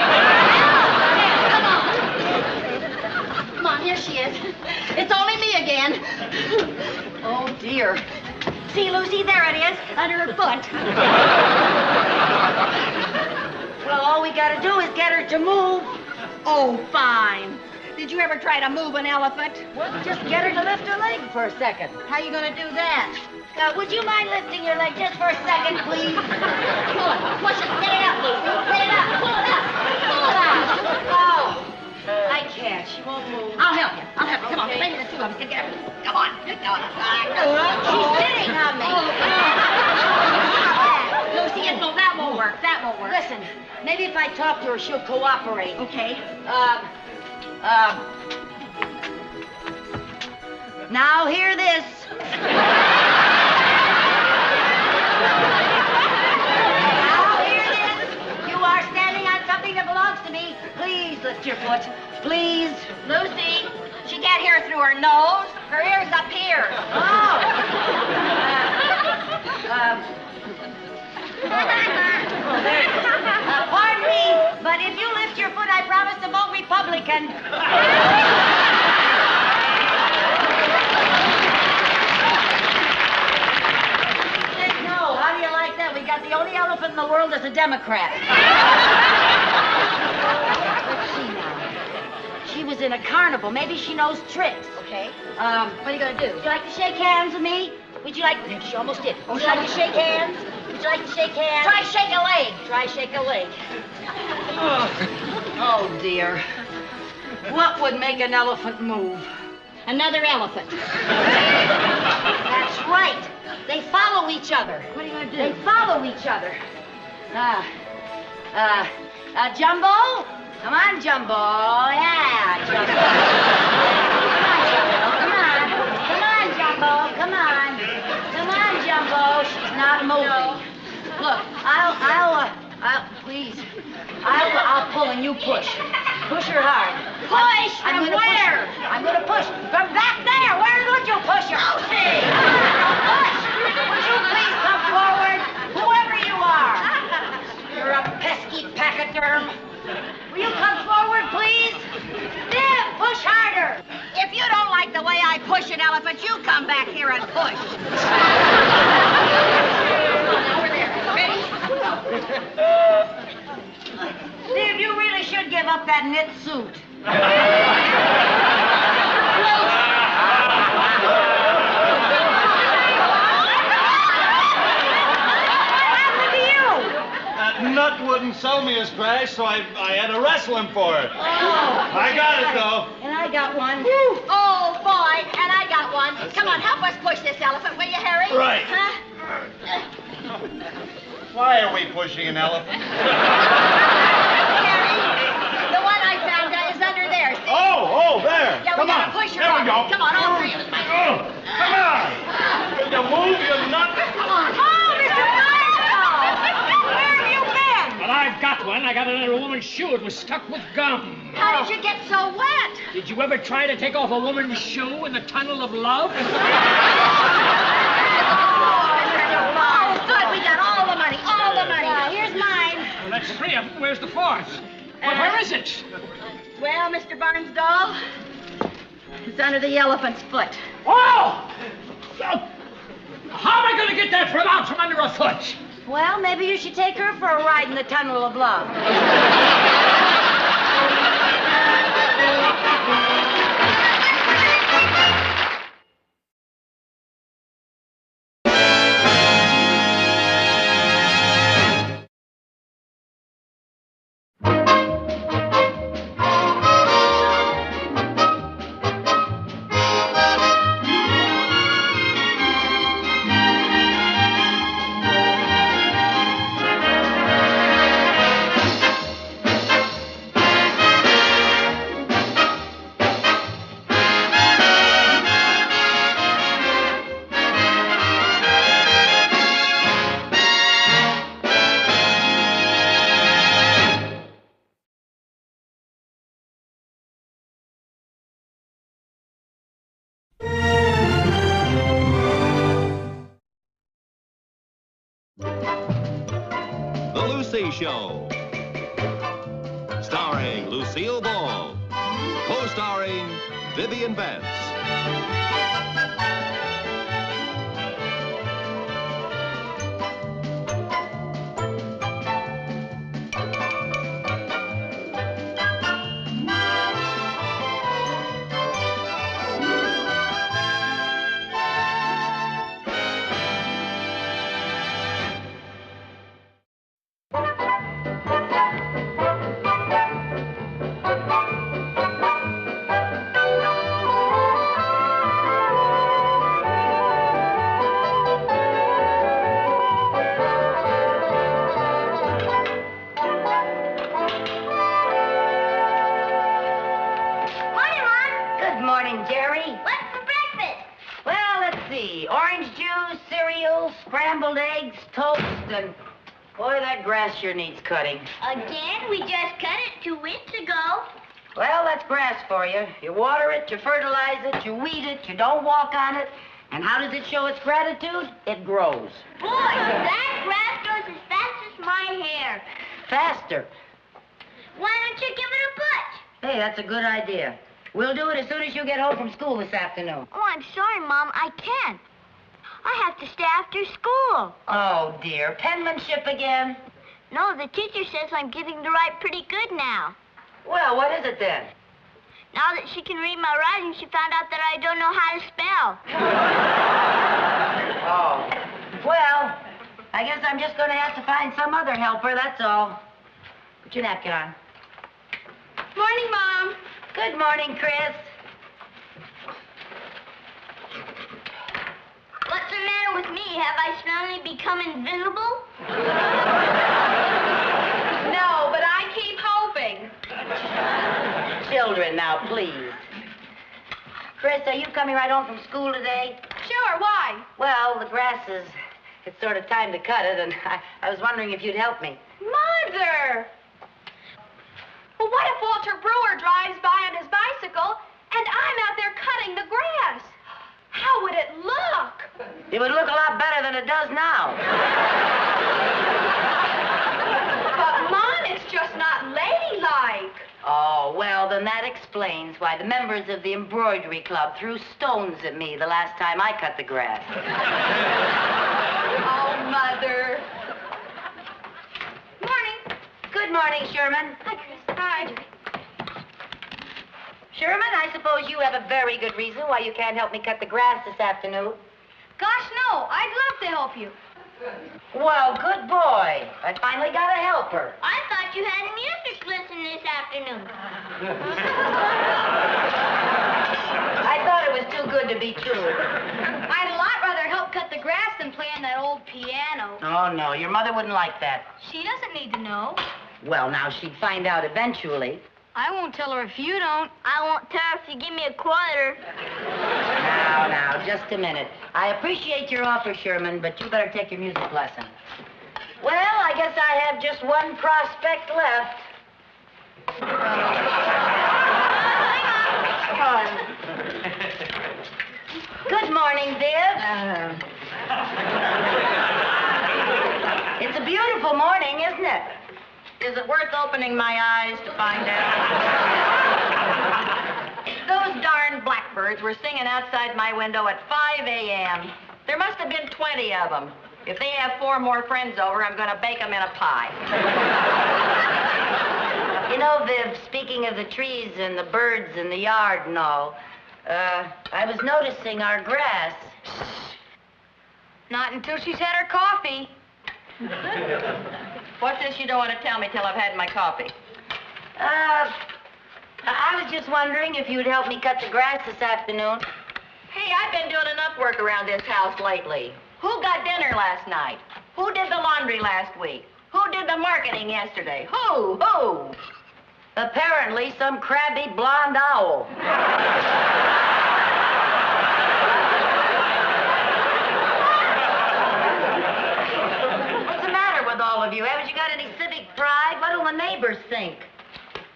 on. Come on, here she is. It's only me again. Oh, dear. See, Lucy, there it is, under her foot. Well, all we gotta do is get her to move. Oh, fine. Did you ever try to move an elephant? Well, just get her to lift her leg for a second. How you gonna do that? Would you mind lifting your leg just for a second, please? Pull it. Push it. Get it up, Lucy. Get it up. Pull it up. Pull it up. Oh, I can't. She won't move. I'll help you. I'll help you. Come on. Maybe the two of us can get her. Come on. She's sitting on me. Lucy, that won't work. That won't work. Listen, maybe if I talk to her, she'll cooperate. Okay. Now hear this. Now hear this. You are standing on something that belongs to me. Please lift your foot. Please. Lucy, she can't hear through her nose. Her ear's up here. Oh. Pardon me, but if you lift your foot, I promise to vote Republican. No, how do you like that? We got the only elephant in the world that's a Democrat. Let's see now. She was in a carnival. Maybe she knows tricks. Okay. What are you going to do? Would you like to shake hands with me? Would you like... She almost did. Would you like to shake hands? Would you like to shake hands? Try shake a leg. Try shake a leg. Oh, dear. What would make an elephant move? Another elephant. That's right. They follow each other. What are you going to do? They follow each other. Jumbo? Come on, Jumbo. Yeah, Jumbo. Come on, Jumbo. Come on. Come on, Jumbo. She's not moving. No. Look, please. I'll pull and you push. Push her hard. Push? I'm From gonna where? Push. I'm gonna push. From back there. Where would you push her? Lucy! Push. Would you please come forward? Whoever you are. You're a pesky pachyderm. Will you come forward, please? Viv, push harder. If you don't like the way I push an elephant, you come back here and push. Over there. Ready? Viv, you really should give up that knit suit. Nut wouldn't sell me his trash, so I had to wrestle him for it. Oh, I got it, though. And I got one. Oh, boy, and I got one. Come on, help us push this elephant, will you, Harry? Right. Huh? Why are we pushing an elephant? Harry, the one I found is under there, see? Oh, there. Yeah, we Come gotta on. push her There we off. go. Come on, all three of us. Oh, come on. Will you move, you nut? Come on. Oh, Mr. Barstow! Where have you been? Well, I've got one. I got it under a woman's shoe. It was stuck with gum. How did you get so wet? Did you ever try to take off a woman's shoe in the tunnel of love? Oh, good. We got all the money. All the money. Here's mine. Well, that's three of them. Where's the fourth? Well, where is it? Well, Mr. Barnsdall, it's under the elephant's foot. Oh! How am I going to get that from out from under a foot? Well, maybe you should take her for a ride in the tunnel of love. Jerry Show. Starring Lucille Ball. Co-starring Vivian Vance. Scrambled eggs, toast, and boy, that grass sure needs cutting. Again? We just cut it 2 weeks ago. Well, that's grass for you. You water it, you fertilize it, you weed it, you don't walk on it. And how does it show its gratitude? It grows. Boy, that grass grows as fast as my hair. Faster. Why don't you give it a push? Hey, that's a good idea. We'll do it as soon as you get home from school this afternoon. Oh, I'm sorry, Mom. I can't. I have to stay after school. Oh, dear. Penmanship again? No, the teacher says I'm getting to write pretty good now. Well, what is it then? Now that she can read my writing, she found out that I don't know how to spell. Oh. Well, I guess I'm just going to have to find some other helper, that's all. Put your napkin on. Morning, Mom. Good morning, Chris. What's the matter with me? Have I suddenly become invisible? No, but I keep hoping. Children, now, please. Chris, are you coming right home from school today? Sure, why? Well, the grass is... It's sort of time to cut it, and I was wondering if you'd help me. Mother! Well, what if Walter Brewer drives by on his bicycle and I'm out there cutting the grass? How would it look? It would look a lot better than it does now. But, Mom, it's just not ladylike. Oh, well, then that explains why the members of the embroidery club threw stones at me the last time I cut the grass. Oh, Mother. Morning. Good morning, Sherman. Hi, Chris. Hi. Sherman, I suppose you have a very good reason why you can't help me cut the grass this afternoon. Gosh, no. I'd love to help you. Well, good boy. I finally got a helper. I thought you had a music lesson this afternoon. I thought it was too good to be true. I'd a lot rather help cut the grass than play on that old piano. Oh, no, your mother wouldn't like that. She doesn't need to know. Well, now, she'd find out eventually. I won't tell her if you don't. I won't tell her if you give me a quarter. Now, just a minute. I appreciate your offer, Sherman, but you better take your music lesson. Well, I guess I have just one prospect left. Good morning, Viv. It's a beautiful morning, isn't it? Is it worth opening my eyes to find out? Those darn blackbirds were singing outside my window at 5 a.m. There must have been 20 of them. If they have 4 more friends over, I'm going to bake them in a pie. You know, Viv, speaking of the trees and the birds in the yard and all, I was noticing our grass. Not until she's had her coffee. What's this you don't want to tell me till I've had my coffee? I was just wondering if you'd help me cut the grass this afternoon. Hey, I've been doing enough work around this house lately. Who got dinner last night? Who did the laundry last week? Who did the marketing yesterday? Who? Apparently some crabby blonde owl. All of you. Haven't you got any civic pride? What'll the neighbors think?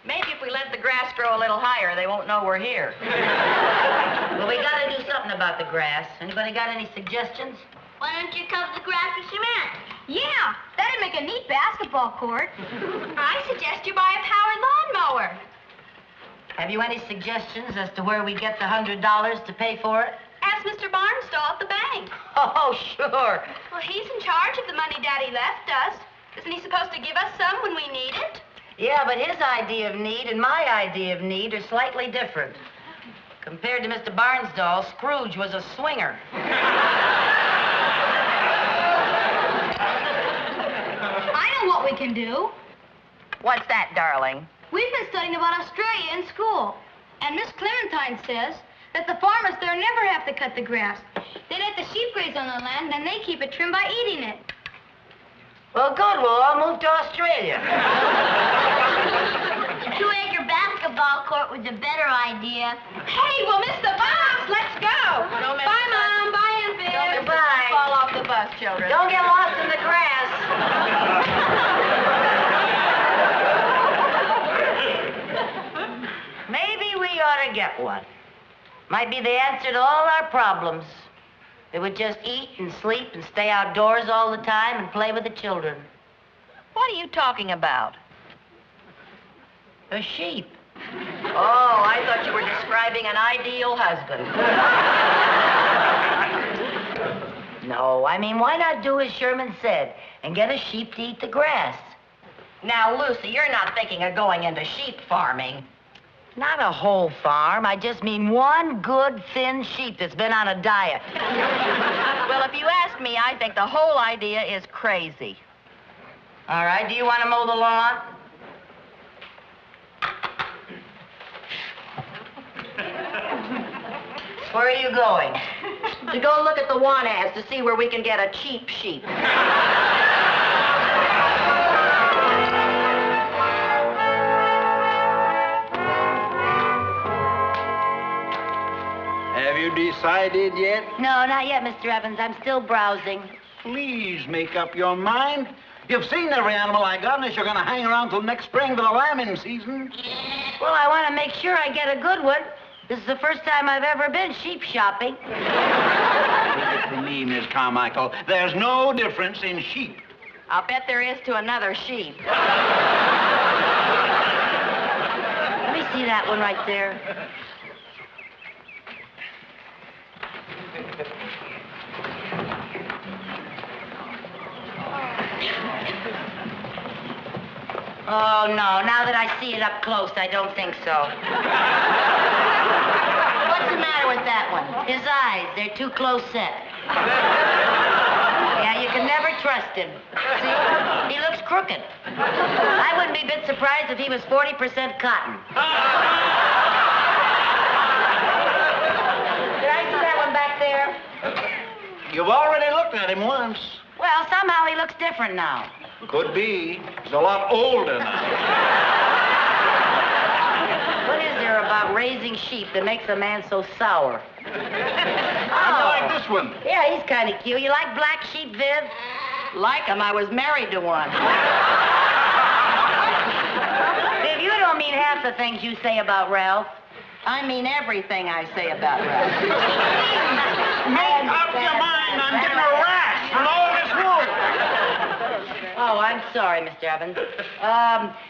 Maybe if we let the grass grow a little higher, they won't know we're here. Well, we got to do something about the grass. Anybody got any suggestions? Why don't you cover the grass with cement? Yeah, that'd make a neat basketball court. I suggest you buy a powered lawnmower. Have you any suggestions as to where we get the $100 to pay for it? Ask Mr. Barnstall at the bank. Oh, sure. Well, he's in charge of the money Daddy left us. Isn't he supposed to give us some when we need it? Yeah, but his idea of need and my idea of need are slightly different. Compared to Mr. Barnsdall, Scrooge was a swinger. I know what we can do. What's that, darling? We've been studying about Australia in school. And Miss Clementine says that the farmers there never have to cut the grass. They let the sheep graze on the land, and they keep it trimmed by eating it. Well, good. We'll all move to Australia. The 2-acre basketball court was a better idea. Hey, we'll miss the bus. Let's go. Bye, Mom. Bye, Aunt Viv. Goodbye. Fall off the bus, children. Don't get lost in the grass. Maybe we ought to get one. Might be the answer to all our problems. They would just eat and sleep and stay outdoors all the time and play with the children. What are you talking about? A sheep. Oh, I thought you were describing an ideal husband. No, I mean, why not do as Sherman said and get a sheep to eat the grass? Now, Lucy, you're not thinking of going into sheep farming. Not a whole farm. I just mean one good, thin sheep that's been on a diet. Well, if you ask me, I think the whole idea is crazy. All right, do you want to mow the lawn? Where are you going? To go look at the want ads to see where we can get a cheap sheep. Have you decided yet? No, not yet, Mr. Evans. I'm still browsing. Please make up your mind. You've seen every animal I got, unless you're going to hang around till next spring for the lambing season. Well, I want to make sure I get a good one. This is the first time I've ever been sheep shopping. For me, Miss Carmichael, there's no difference in sheep. I'll bet there is to another sheep. Let me see that one right there. Oh, no. Now that I see it up close, I don't think so. What's the matter with that one? His eyes, they're too close set. Yeah, you can never trust him. See? He looks crooked. I wouldn't be a bit surprised if he was 40% cotton. Did I see that one back there? You've already looked at him once. Well, somehow he looks different now. Could be. He's a lot older now. What is there about raising sheep that makes a man so sour? I like this one. Yeah, he's kind of cute. You like black sheep, Viv? Like him, I was married to one. Viv, you don't mean half the things you say about Ralph. I mean everything I say about Ralph. Make up your mind. I'm getting a rash from all this wool. Oh, I'm sorry, Mr. Evans.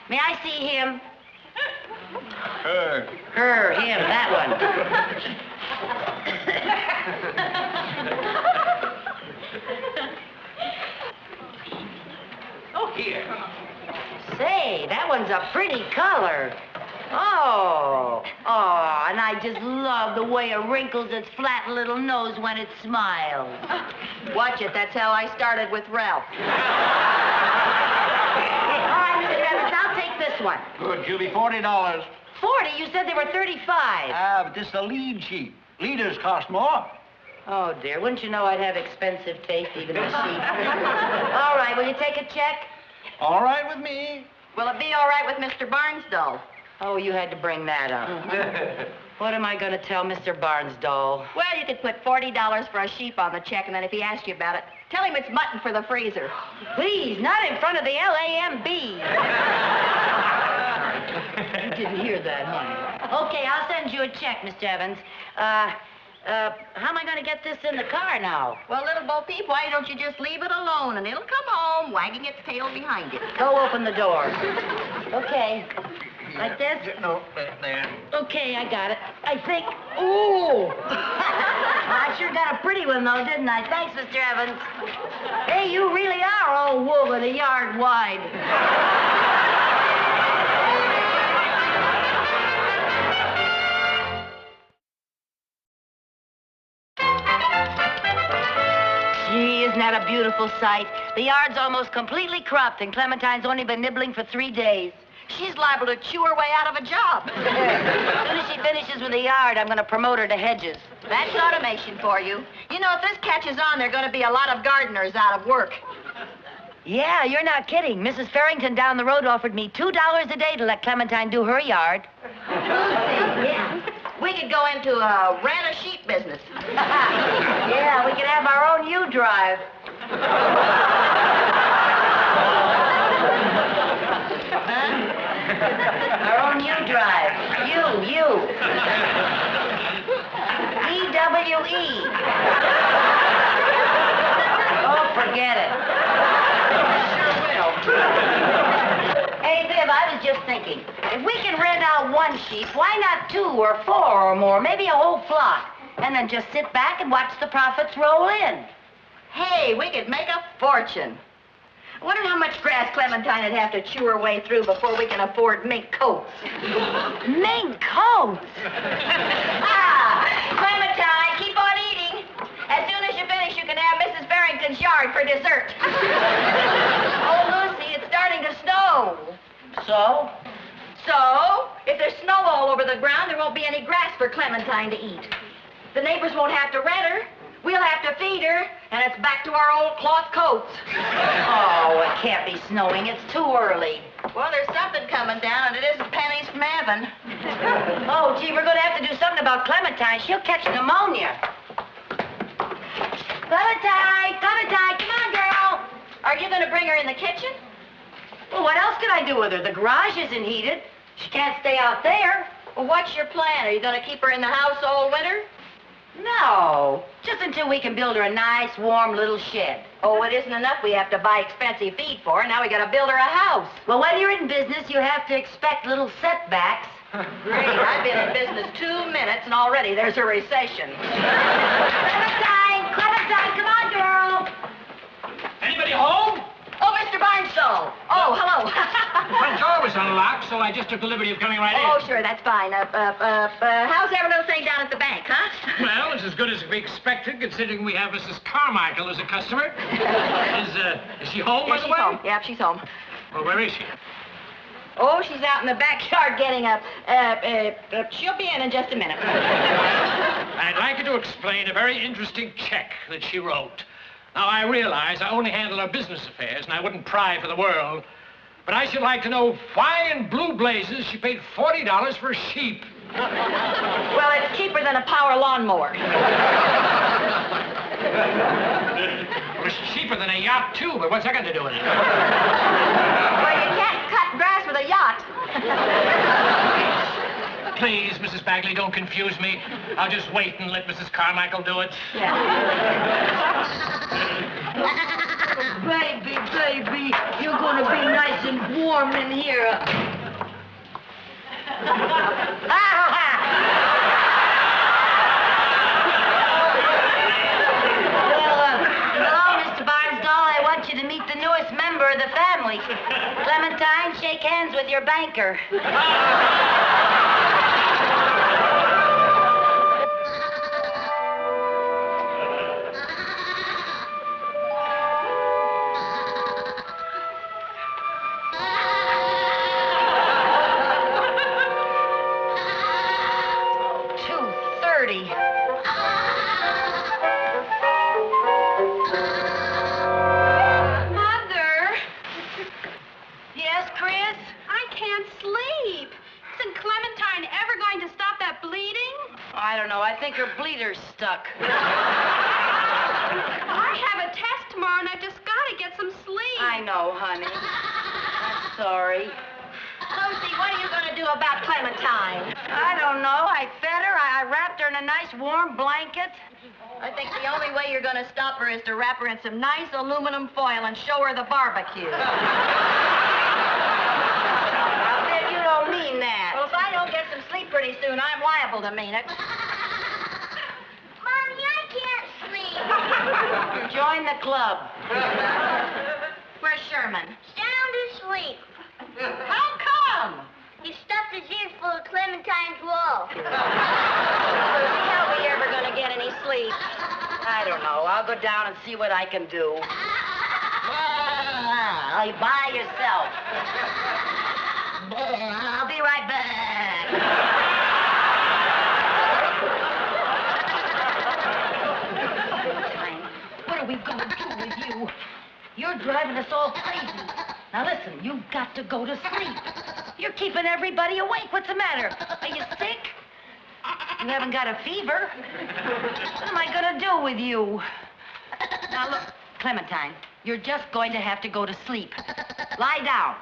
May I see him? Her. Her, him, that one. Oh, here. Say, that one's a pretty color. Oh, and I just love the way it wrinkles its flat little nose when it smiles. Watch it. That's how I started with Ralph. All right, Mr. Evans, I'll take this one. Good, Julie, $40. 40? You said they were 35. But this is a lead sheep. Leaders cost more. Oh, dear. Wouldn't you know I'd have expensive taste, even in sheep? All right, will you take a check? All right with me. Will it be all right with Mr. Barnsdall? Oh, you had to bring that up. What am I going to tell Mr. Barnsdall? Well, you could put $40 for a sheep on the check, and then if he asks you about it, tell him it's mutton for the freezer. Please, not in front of the LAMB. You didn't hear that, huh? Okay, I'll send you a check, Mr. Evans. How am I going to get this in the car now? Well, little Bo Peep, why don't you just leave it alone and it'll come home, wagging its tail behind it. Go open the door. Okay. Like this? No, there. Okay, I got it. I think. Ooh! I sure got a pretty one, though, didn't I? Thanks, Mr. Evans. Hey, you really are all wool and a yard wide. Gee, isn't that a beautiful sight? The yard's almost completely cropped, and Clementine's only been nibbling for 3 days. She's liable to chew her way out of a job. As soon as she finishes with the yard, I'm going to promote her to hedges. That's automation for you. You know, if this catches on, there are going to be a lot of gardeners out of work. Yeah, you're not kidding. Mrs. Farrington down the road offered me $2 a day to let Clementine do her yard. Yeah. We could go into a rent-a-sheep business. Yeah, we could have our own U-Drive. Our own U-Drive. U. E-W-E. Oh, forget it. Sure will. Hey, Viv, I was just thinking, if we can rent out one sheep, why not 2 or 4 or more, maybe a whole flock, and then just sit back and watch the profits roll in? Hey, we could make a fortune. I wonder how much grass Clementine would have to chew her way through before we can afford mink coats. Mink coats? Clementine, keep on eating. As soon as you finish, you can have Mrs. Barrington's yard for dessert. Oh, Lucy, it's starting to snow. So? So, if there's snow all over the ground, there won't be any grass for Clementine to eat. The neighbors won't have to rent her. We'll have to feed her, and it's back to our old cloth coats. Oh, it can't be snowing. It's too early. Well, there's something coming down, and it isn't pennies from heaven. Oh, gee, we're going to have to do something about Clementine. She'll catch pneumonia. Clementine, come on, girl. Are you going to bring her in the kitchen? Well, what else could I do with her? The garage isn't heated. She can't stay out there. Well, what's your plan? Are you going to keep her in the house all winter? No, just until we can build her a nice, warm little shed. Oh, it isn't enough we have to buy expensive feed for her. Now we got to build her a house. Well, when you're in business, you have to expect little setbacks. Great, I've been in business 2 minutes, and already there's a recession. Clementine, come on, girl. Anybody home? Oh, Mr. Barnstone. Oh, hello. My door was unlocked, so I just took the liberty of coming right in. Oh, sure, that's fine. How's every little thing down at the bank, huh? Well, it's as good as we expected, considering we have Mrs. Carmichael as a customer. Is she home, by the way? She's home. Yeah, she's home. Well, where is she? Oh, she's out in the backyard getting she'll be in just a minute. I'd like you to explain a very interesting check that she wrote. Now, I realize I only handle her business affairs, and I wouldn't pry for the world. But I should like to know why in blue blazes she paid $40 for a sheep. Well, it's cheaper than a power lawnmower. Well, it's cheaper than a yacht, too, but what's that got to do with it? Well, you can't cut grass with a yacht. Please, Mrs. Bagley, don't confuse me. I'll just wait and let Mrs. Carmichael do it. Yeah. Baby, you're going to be nice and warm in here. Hello, Mr. Barnsdall. I want you to meet the newest member of the family. Clementine, shake hands with your banker. Mother! Yes, Chris? I can't sleep. Isn't Clementine ever going to stop that bleeding? I don't know. I think her bleeder's stuck. I have a test tomorrow, and I've just got to get some sleep. I know, honey. I'm sorry. Lucy, what are you going to do about Clementine? I don't know. I fed her. I wrapped her in a nice warm blanket. I think the only way you're going to stop her is to wrap her in some nice aluminum foil and show her the barbecue. I bet you don't mean that. Well, if I don't get some sleep pretty soon, I'm liable to mean it. Mommy, I can't sleep. Join the club. Where's Sherman? Sound asleep. How come? He stuffed his ears full of Clementine's wool. How are we ever going to get any sleep? I don't know. I'll go down and see what I can do. By yourself. I'll be right back. What are we going to do with you? You're driving us all crazy. Now listen, you've got to go to sleep. You're keeping everybody awake. What's the matter? Are you sick? You haven't got a fever. What am I going to do with you? Now look, Clementine, you're just going to have to go to sleep. Lie down.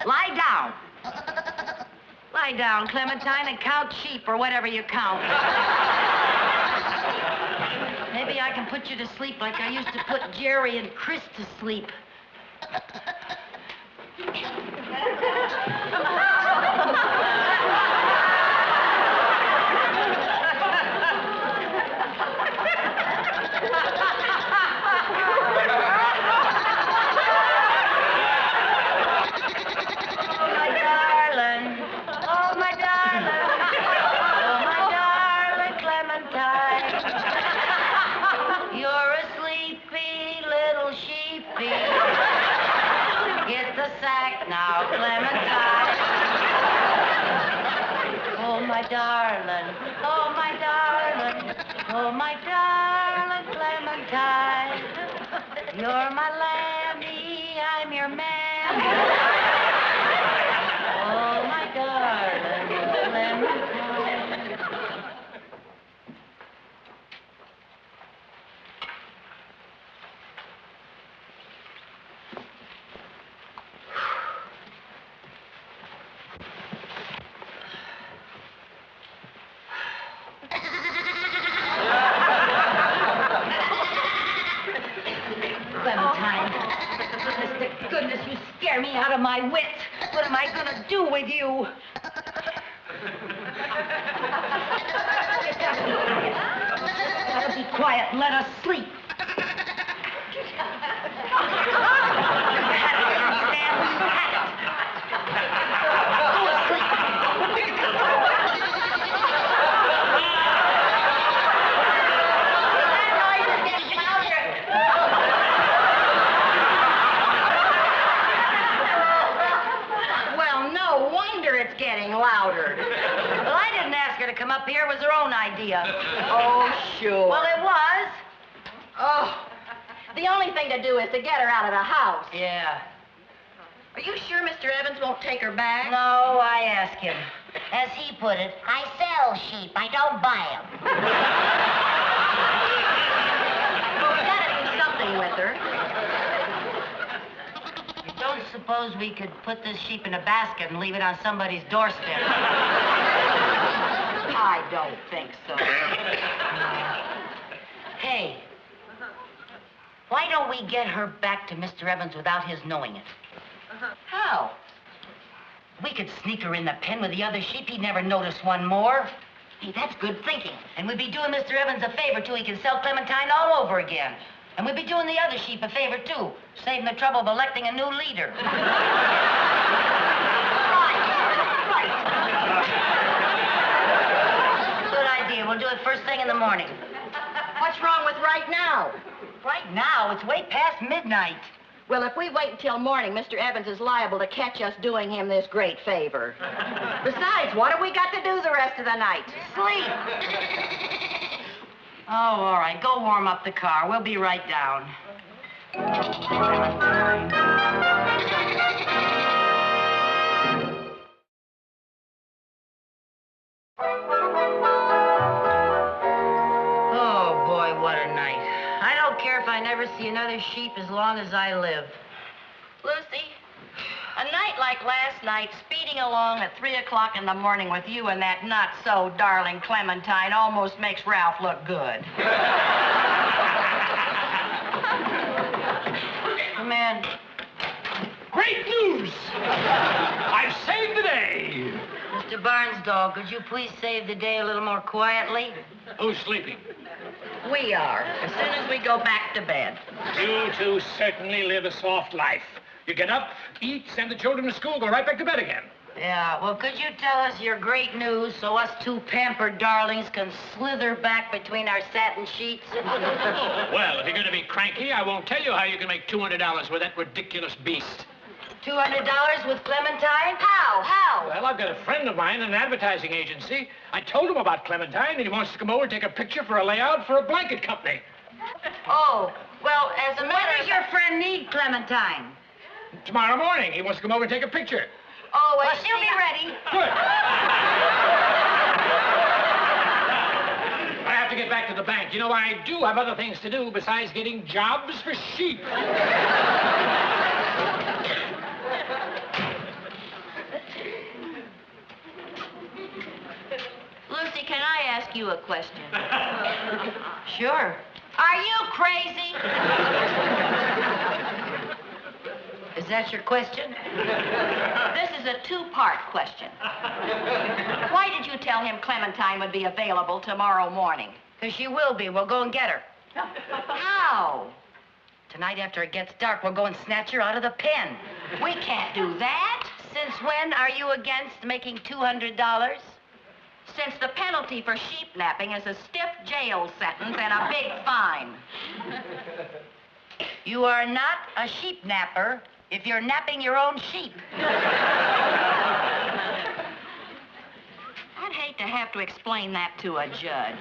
Lie down. Lie down, Clementine, and count sheep or whatever you count. Maybe I can put you to sleep like I used to put Jerry and Chris to sleep. Now, Clementine. Oh, my darling. Oh, my darling. Oh, my darling Clementine. You're my lammy, I'm your mammy. Oh, my darling Clementine. Goodness, you scare me out of my wits. What am I going to do with you? Gotta be quiet and let us sleep. Go to sleep. It's getting louder. Well, I didn't ask her to come up here. It was her own idea. Oh, sure. Well, it was. Oh, the only thing to do is to get her out of the house. Yeah. Are you sure Mr. Evans won't take her back? No, I asked him. As he put it, I sell sheep, I don't buy them. Well, we gotta do something with her. Don't suppose we could put this sheep in a basket and leave it on somebody's doorstep? I don't think so. Hey, why don't we get her back to Mr. Evans without his knowing it? How? We could sneak her in the pen with the other sheep. He'd never notice one more. Hey, that's good thinking. And we'd be doing Mr. Evans a favor, too. He can sell Clementine all over again. And we'd be doing the other sheep a favor, too, saving the trouble of electing a new leader. Right. Good idea. We'll do it first thing in the morning. What's wrong with right now? Right now, it's way past midnight. Well, if we wait until morning, Mr. Evans is liable to catch us doing him this great favor. Besides, what have we got to do the rest of the night? Sleep. Oh, all right. Go warm up the car. We'll be right down. Oh, boy, what a night. I don't care if I never see another sheep as long as I live. Lucy, a night like like last night, speeding along at 3 o'clock in the morning with you and that not-so-darling Clementine almost makes Ralph look good. Come in. Great news! I've saved the day. Mr. Barnsdall, could you please save the day a little more quietly? Who's sleeping? We are, as soon as we go back to bed. You two certainly live a soft life. You get up, eat, send the children to school, go right back to bed again. Yeah, well, could you tell us your great news so us two pampered darlings can slither back between our satin sheets? Well, if you're going to be cranky, I won't tell you how you can make $200 with that ridiculous beast. $200 with Clementine? How? Well, I've got a friend of mine in an advertising agency. I told him about Clementine, and he wants to come over and take a picture for a layout for a blanket company. Oh, well, as a matter of... When does your friend need Clementine? Tomorrow morning. He wants to come over and take a picture. Oh, well, she'll be ready. Good. I have to get back to the bank. You know, I do have other things to do besides getting jobs for sheep. Lucy, can I ask you a question? Sure. Are you crazy? Is that your question? This is a two-part question. Why did you tell him Clementine would be available tomorrow morning? Because she will be. We'll go and get her. How? Tonight after it gets dark, we'll go and snatch her out of the pen. We can't do that. Since when are you against making $200? Since the penalty for sheep napping is a stiff jail sentence and a big fine. You are not a sheep napper if you're napping your own sheep. I'd hate to have to explain that to a judge.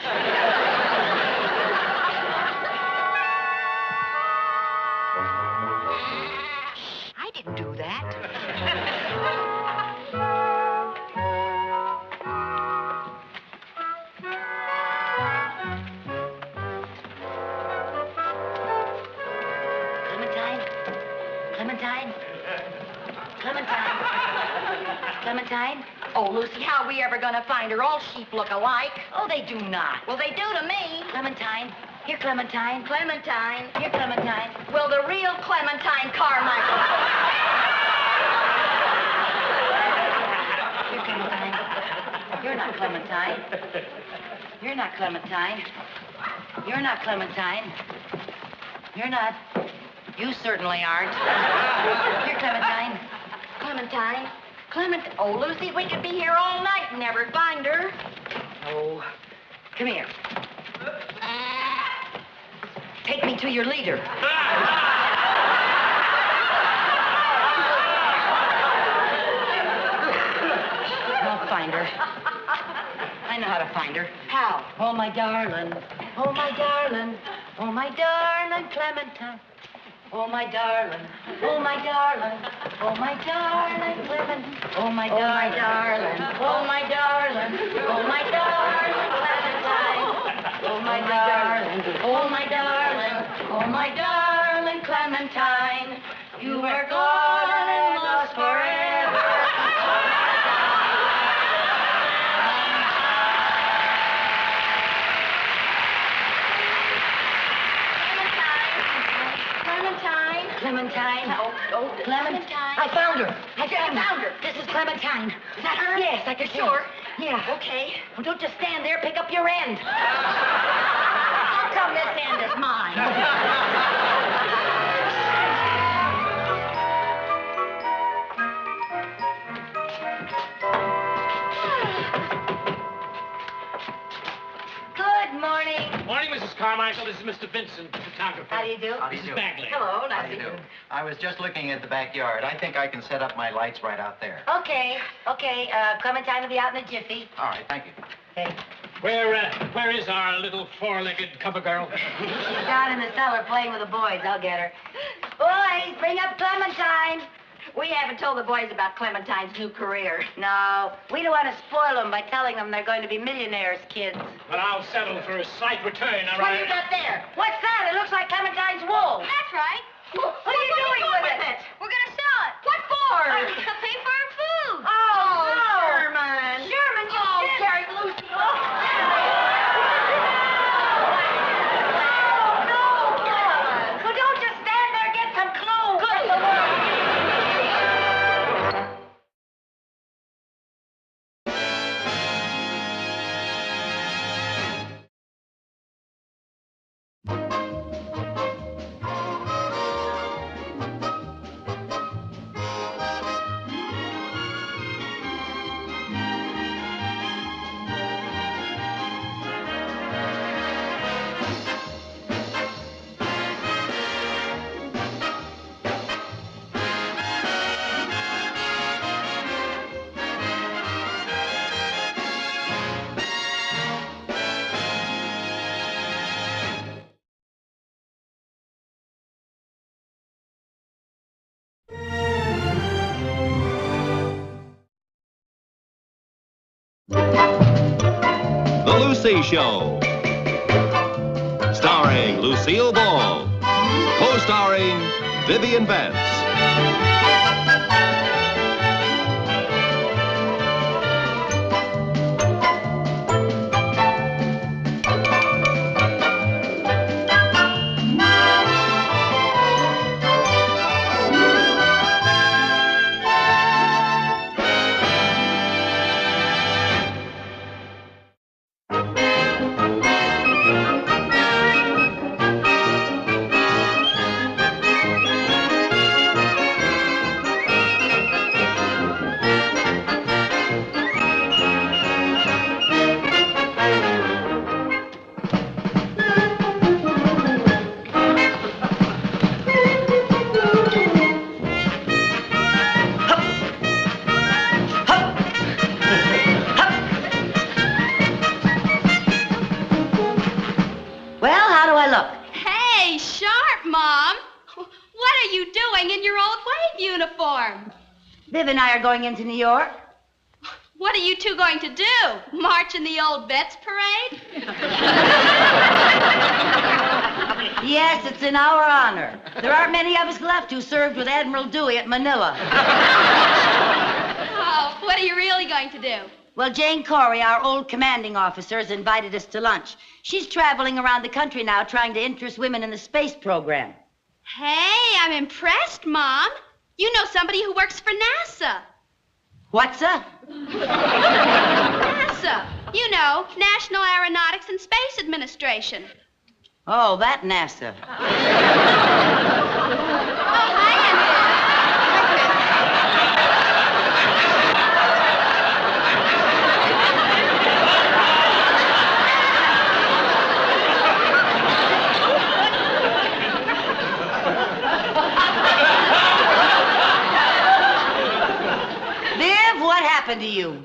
I didn't do that. Clementine? Oh, Lucy, how are we ever going to find her? All sheep look alike. Oh, they do not. Well, they do to me. Clementine. Here, Clementine. Clementine. Here, Clementine. Well, the real Clementine Carmichael. Here, Clementine. You're not Clementine. You're not Clementine. You're not Clementine. You're not. You certainly aren't. Here, Clementine. Clementine. Oh, Lucy, we could be here all night and never find her. Oh, come here. Take me to your leader. I'll find her. I know how to find her. How? Oh, my darling. Oh, my darling. Oh, my darling Clementine. Oh, my darling. Oh, my darling. Oh, my darling Clementine. Oh, my darling. Oh, my darling. Oh, my darling Clementine. Oh, my darling. Oh, my darling. Oh, my darling Clementine. You are gone and lost forever. Clementine. Oh, Clementine. I found her. I found her. This is Clementine. Is that her? Yes, I can You sure? Yeah. Okay. Well, don't just stand there. Pick up your end. How come this end is mine? Good morning. Morning, Mrs. Carmichael. This is Mr. Vincent, the photographer. How do you do? Mrs. Bagley. Hello, nice How to do you meet do? you. I was just looking at the backyard. I think I can set up my lights right out there. Okay. Clementine will be out in a jiffy. All right, thank you. Okay. Where is our little four-legged cover girl? She's down in the cellar playing with the boys. I'll get her. Boys, bring up Clementine. We haven't told the boys about Clementine's new career. No, we don't want to spoil them by telling them they're going to be millionaires' kids. But I'll settle for a slight return, all What right? do you got there? What's that? It looks like Clementine's wool. That's right. What are you doing with it? We're gonna sell it. What for? course. Pay for our food. Oh, Sherman. Sherman, you did. Carry Lucy. Well, don't just stand there. Get some clothes. The Lucy Show. Starring Lucille Ball. Co-starring Vivian Vance. Hey, sharp, Mom. What are you doing in your old wave uniform? Viv and I are going into New York. What are you two going to do? March in the old Vets parade? Yes, it's in our honor. There aren't many of us left who served with Admiral Dewey at Manila. Oh, what are you really going to do? Well, Jane Corey, our old commanding officer, has invited us to lunch. She's traveling around the country now trying to interest women in the space program. Hey, I'm impressed, Mom. You know somebody who works for NASA. What's up? NASA. You know, National Aeronautics and Space Administration. Oh, that NASA. Oh, hi, Viv, what happened to you?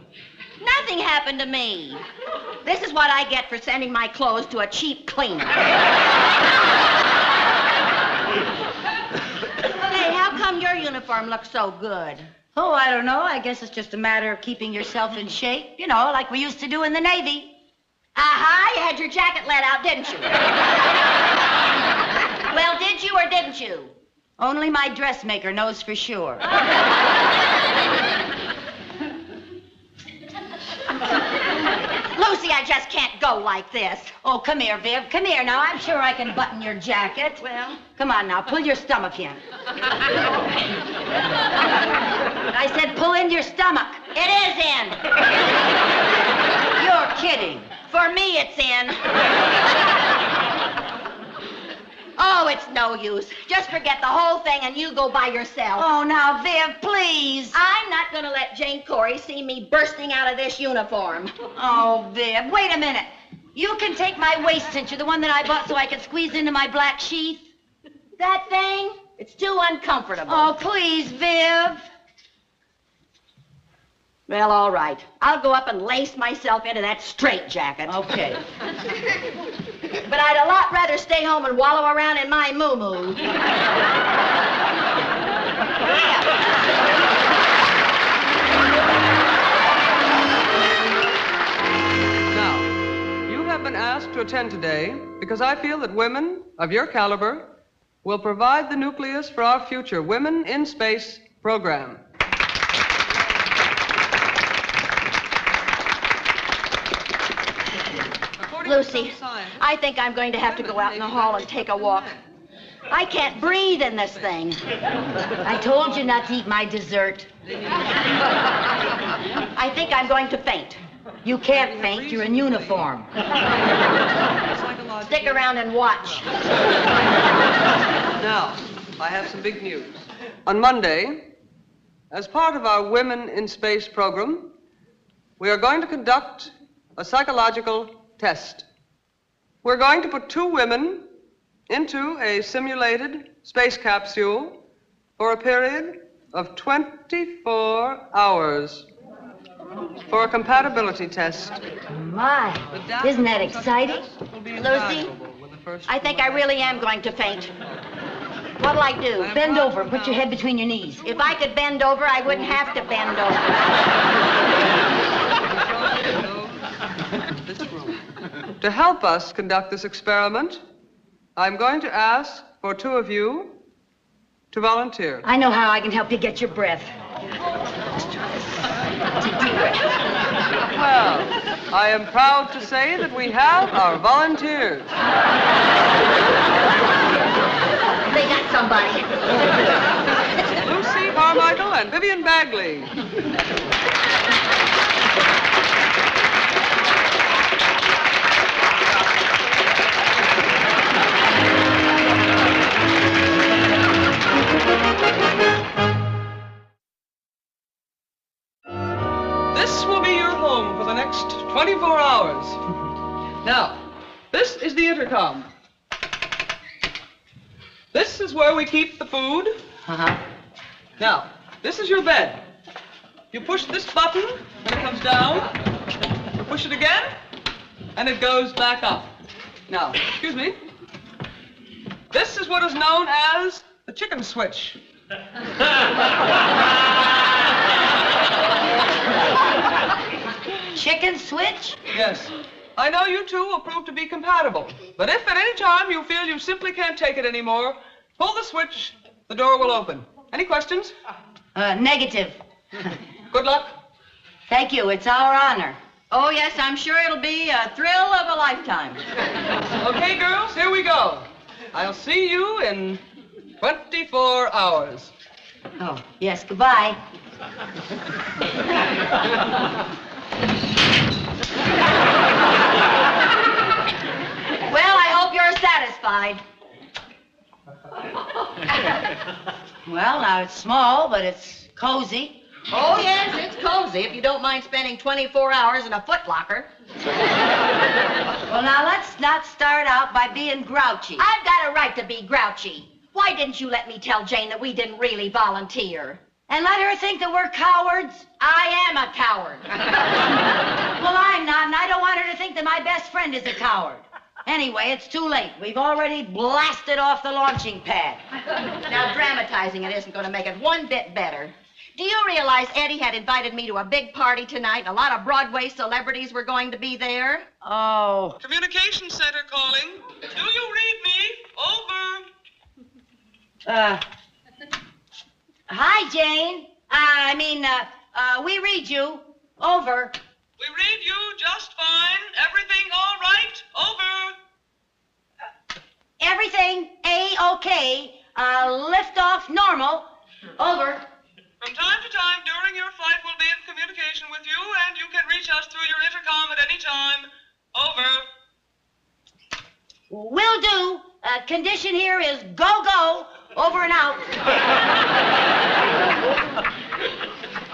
Nothing happened to me. This is what I get for sending my clothes to a cheap cleaner. Hey, how come your uniform looks so good? Oh, I don't know. I guess it's just a matter of keeping yourself in shape. You know, like we used to do in the Navy. Aha, you had your jacket let out, didn't you? Well, did you or didn't you? Only my dressmaker knows for sure. Lucy, I just can't go like this. Oh, come here, Viv. Come here now. I'm sure I can button your jacket. Well? Come on now. Pull your stomach in. I said pull in your stomach. It is in. You're kidding. For me, it's in. Oh, it's no use. Just forget the whole thing and you go by yourself. Oh, now, Viv, please. I'm not going to let Jane Corey see me bursting out of this uniform. Oh, Viv, wait a minute. You can take my waist cincher, the one that I bought so I could squeeze into my black sheath. That thing? It's too uncomfortable. Oh, please, Viv. Well, all right. I'll go up and lace myself into that straitjacket. Okay. But I'd a lot rather stay home and wallow around in my moo-moo. Now, you have been asked to attend today because I feel that women of your caliber will provide the nucleus for our future Women in Space program. Lucy, I think I'm going to have to go out in the hall and take a walk. I can't breathe in this thing. I told you not to eat my dessert. I think I'm going to faint. You can't faint. You're in uniform. Stick around and watch. Now, I have some big news. On Monday, as part of our Women in Space program, we are going to conduct a psychological test. We're going to put 2 women into a simulated space capsule for a period of 24 hours for a compatibility test. My, isn't that exciting? Lucy, I think I really am going to faint. What'll I do? Bend over and put your head between your knees. If I could bend over, I wouldn't have to bend over. To help us conduct this experiment, I'm going to ask for 2 of you to volunteer. I know how I can help you get your breath. Well, I am proud to say that we have our volunteers. They got somebody. Lucy Carmichael and Vivian Bagley. This will be your home for the next 24 hours. Now, this is the intercom. This is where we keep the food. Uh-huh. Now, this is your bed. You push this button, and it comes down. You push it again, and it goes back up. Now, excuse me. This is what is known as the chicken switch. Chicken switch? Yes. I know you two will prove to be compatible, but if at any time you feel you simply can't take it anymore, pull the switch, the door will open. Any questions? Negative. Good luck. Thank you. It's our honor. Oh, yes, I'm sure it'll be a thrill of a lifetime. Okay, girls, here we go. I'll see you in 24 hours. Oh, yes, goodbye. Well, I hope you're satisfied. Well, now it's small, but it's cozy. Oh, yes, it's cozy if you don't mind spending 24 hours in a footlocker. Well, now let's not start out by being grouchy. I've got a right to be grouchy. Why didn't you let me tell Jane that we didn't really volunteer? And let her think that we're cowards? I am a coward. Well, I'm not, and I don't want her to think that my best friend is a coward. Anyway, it's too late. We've already blasted off the launching pad. Now, dramatizing it isn't going to make it one bit better. Do you realize Eddie had invited me to a big party tonight, and a lot of Broadway celebrities were going to be there? Oh. Communication center calling. Do you read me? Over. Hi, Jane. We read you. Over. We read you just fine. Everything all right? Over. Everything A-OK. Lift off normal. Over. From time to time during your flight, we'll be in communication with you, and you can reach us through your intercom at any time. Over. Will do. Condition here is go-go. Over and out.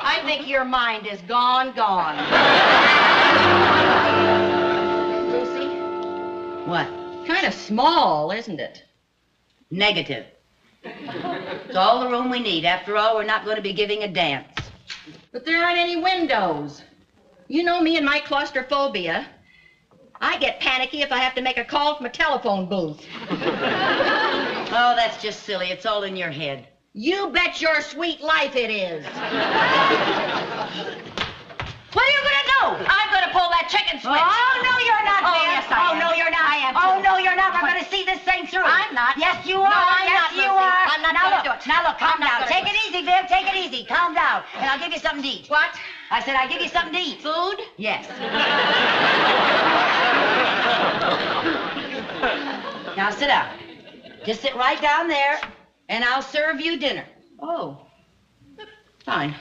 I think your mind is gone. Lucy? What? Kind of small, isn't it? Negative. It's all the room we need. After all, we're not going to be giving a dance. But there aren't any windows. You know me and my claustrophobia. I get panicky if I have to make a call from a telephone booth. Oh, that's just silly. It's all in your head. You bet your sweet life it is. What are you going to do? I'm going to pull that chicken switch. Oh, no, you're not, Oh, Viv. yes, I am. Oh, no, you're not. I am, Oh, too. no, you're not. We're going to see this thing through. I'm not. Yes, you No, are. I'm yes, not, you Lucy. are. I'm not now gonna look, do it. Now, look, calm I'm not down. gonna Take do it easy, Viv. Take it easy. Calm down. And I'll give you something to eat. What? I said I give you something to eat. Food? Yes. Now sit down. Just sit right down there, and I'll serve you dinner. Oh. Fine.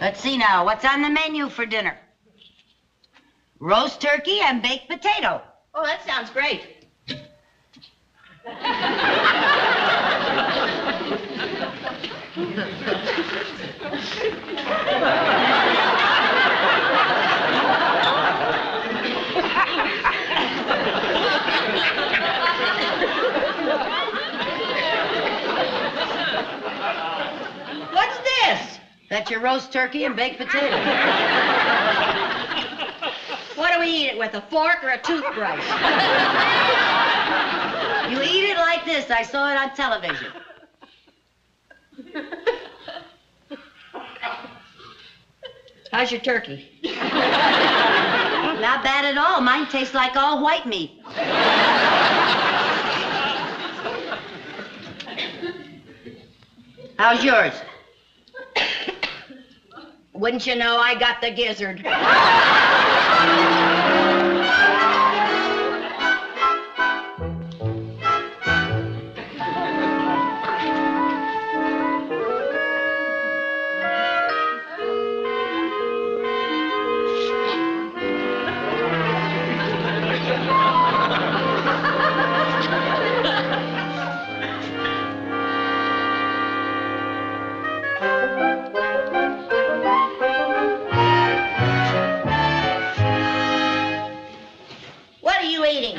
Let's see now. What's on the menu for dinner? Roast turkey and baked potato. Oh, that sounds great. What's this? That's your roast turkey and baked potato. What do we eat it with, a fork or a toothbrush? You eat it like this. I saw it on television. How's your turkey? Not bad at all. Mine tastes like all white meat. How's yours? Wouldn't you know I got the gizzard? What are you eating?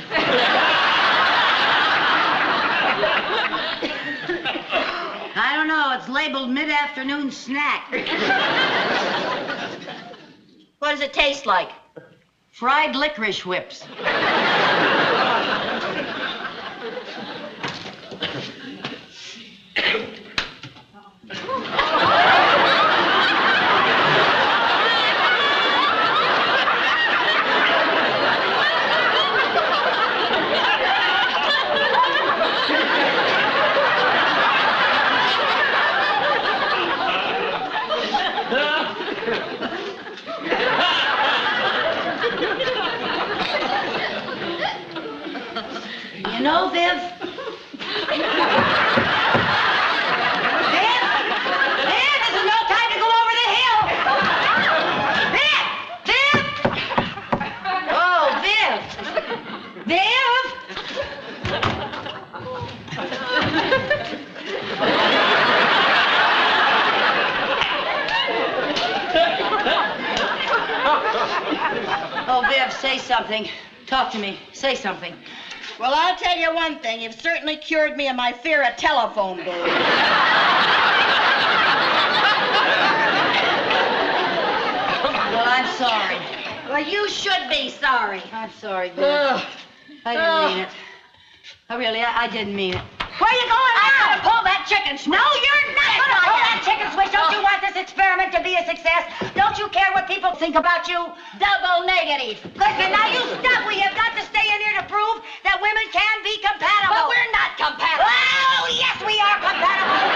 I don't know. It's labeled mid-afternoon snack. What does it taste like? Fried licorice whips. You know, Viv? Viv, this is no time to go over the hill. Viv! Oh, Viv! Oh, Viv, say something. Talk to me. Say something. Well, I'll tell you one thing. You've certainly cured me of my fear of telephone booths. Well, I'm sorry. Well, you should be sorry. I'm sorry, Viv. I didn't mean it. I didn't mean it. Where are you going now? I'm gonna pull that chicken switch. No, you're not going to pull that chicken switch. Don't you want this experiment to be a success? Don't you care what people think about you? Double negative. Listen, now you stop. We have got to stay in here to prove that women can be compatible. But we're not compatible. Oh, yes, we are compatible.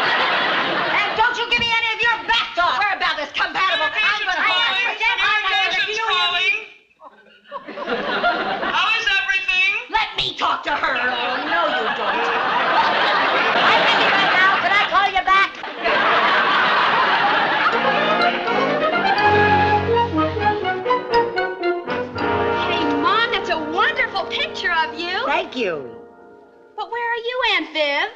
And don't you give me any of your back talk. We're about as compatible. I'm gonna pull that switch. How is everything? Let me talk to her. Oh, no, you don't. I'm busy right now. Can I call you back? Hey, Mom, that's a wonderful picture of you. Thank you. But where are you, Aunt Viv?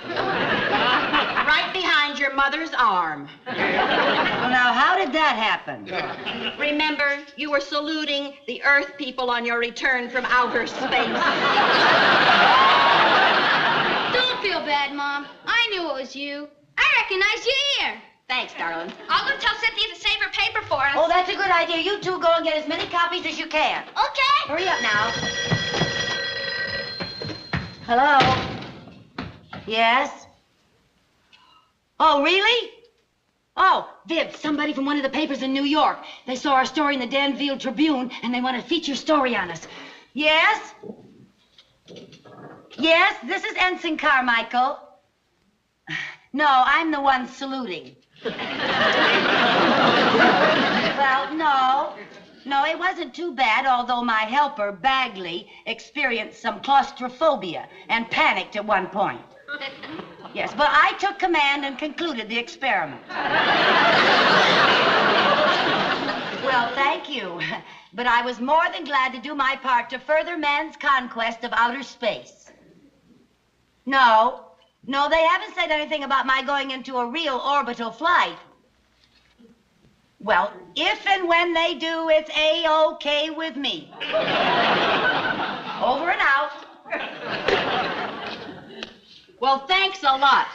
Right behind your mother's arm. Well, now, how did that happen? Remember, you were saluting the Earth people on your return from outer space. Don't feel bad, Mom. I knew it was you. I recognize your ear. Thanks, darling. I'll go tell Cynthia to save her paper for us. Oh, that's a good idea. You two go and get as many copies as you can. Okay. Hurry up now. Hello? Yes? Oh, really? Oh, Viv, somebody from one of the papers in New York. They saw our story in the Danville Tribune, and they want a feature story on us. Yes? Yes, this is Ensign Carmichael. No, I'm the one saluting. Well, no. No, it wasn't too bad, although my helper, Bagley, experienced some claustrophobia and panicked at one point. Yes, but I took command and concluded the experiment. Well, thank you. But I was more than glad to do my part to further man's conquest of outer space. No, they haven't said anything about my going into a real orbital flight. Well, if and when they do, it's A-OK with me. Over and out. Well, thanks a lot.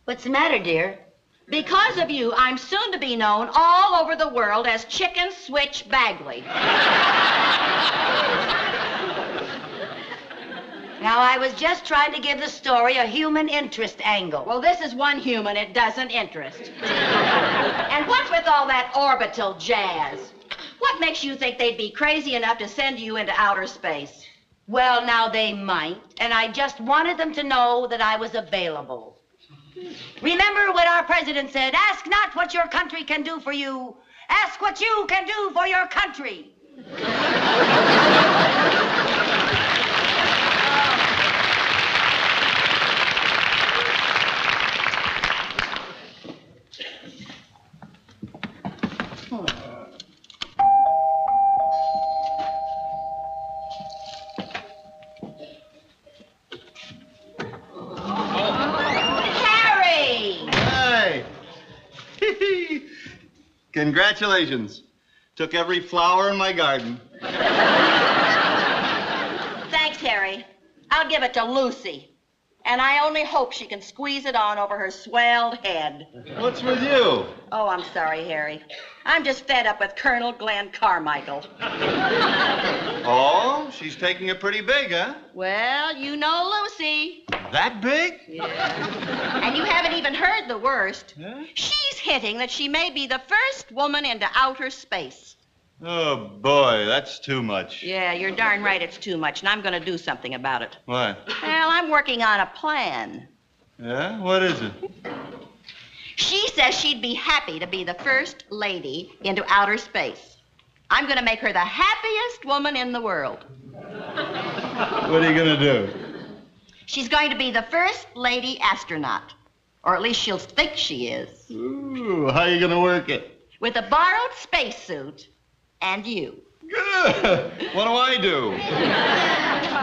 What's the matter, dear? Because of you, I'm soon to be known all over the world as Chicken Switch Bagley. Now, I was just trying to give the story a human interest angle. Well, this is one human it doesn't interest. And what's with all that orbital jazz? What makes you think they'd be crazy enough to send you into outer space? Well, now they might, and I just wanted them to know that I was available. Remember what our president said, ask not what your country can do for you, ask what you can do for your country. Congratulations. Took every flower in my garden. Thanks, Harry. I'll give it to Lucy. And I only hope she can squeeze it on over her swelled head. What's with you? Oh, I'm sorry, Harry. I'm just fed up with Colonel Glenn Carmichael. Oh, she's taking it pretty big, huh? Well, you know Lucy. That big? Yeah. And you haven't even heard the worst. Huh? She's hinting that she may be the first woman into outer space. Oh, boy, that's too much. Yeah, you're darn right it's too much, and I'm going to do something about it. What? Well, I'm working on a plan. Yeah? What is it? She says she'd be happy to be the first lady into outer space. I'm going to make her the happiest woman in the world. What are you going to do? She's going to be the first lady astronaut. Or at least she'll think she is. Ooh, how are you going to work it? With a borrowed spacesuit and you. Good. What do I do?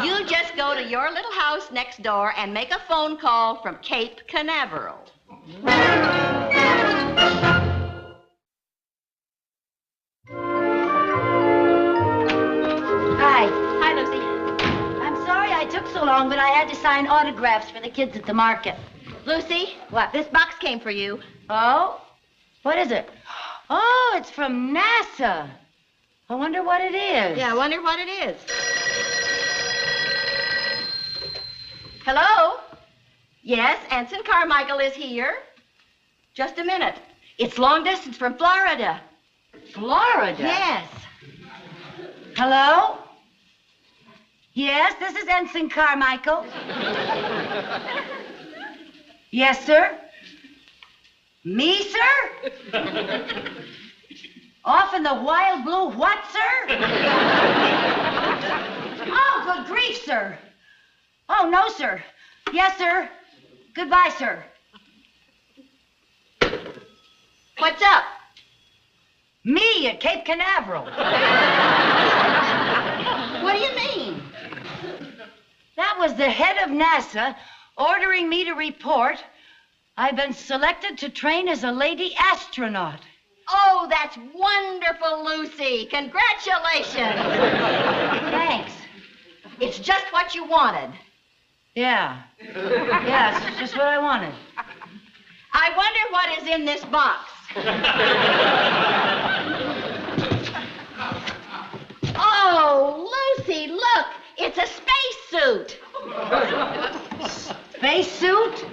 You just go to your little house next door and make a phone call from Cape Canaveral. Hi. Hi, Lucy. I'm sorry I took so long, but I had to sign autographs for the kids at the market. Lucy? What? This box came for you. Oh? What is it? Oh, it's from NASA. I wonder what it is. Yeah, I wonder what it is. Hello? Yes, Ensign Carmichael is here. Just a minute. It's long distance from Florida. Florida? Yes. Hello? Yes, this is Ensign Carmichael. Yes, sir? Me, sir? Off in the wild blue what, sir? Oh, good grief, sir. Oh, no, sir. Yes, sir. Goodbye, sir. What's up? Me at Cape Canaveral. What do you mean? That was the head of NASA ordering me to report I've been selected to train as a lady astronaut. Oh, that's wonderful, Lucy. Congratulations. Thanks. It's just what you wanted. Yeah. Yeah, it's just what I wanted. I wonder what is in this box. Oh, Lucy, look. It's a spacesuit. Spacesuit?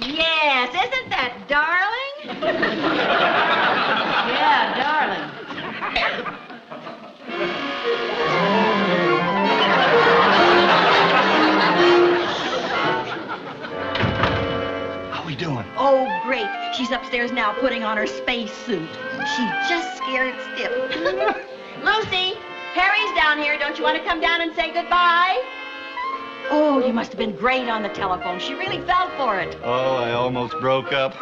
Yes, isn't that darling? Yeah, darling. How we doing? she's upstairs now putting on her space suit. She's just scared stiff. Lucy, Harry's down here. Don't you want to come down and say goodbye? Oh, you must have been great on the telephone. She really fell for it. Oh, I almost broke up.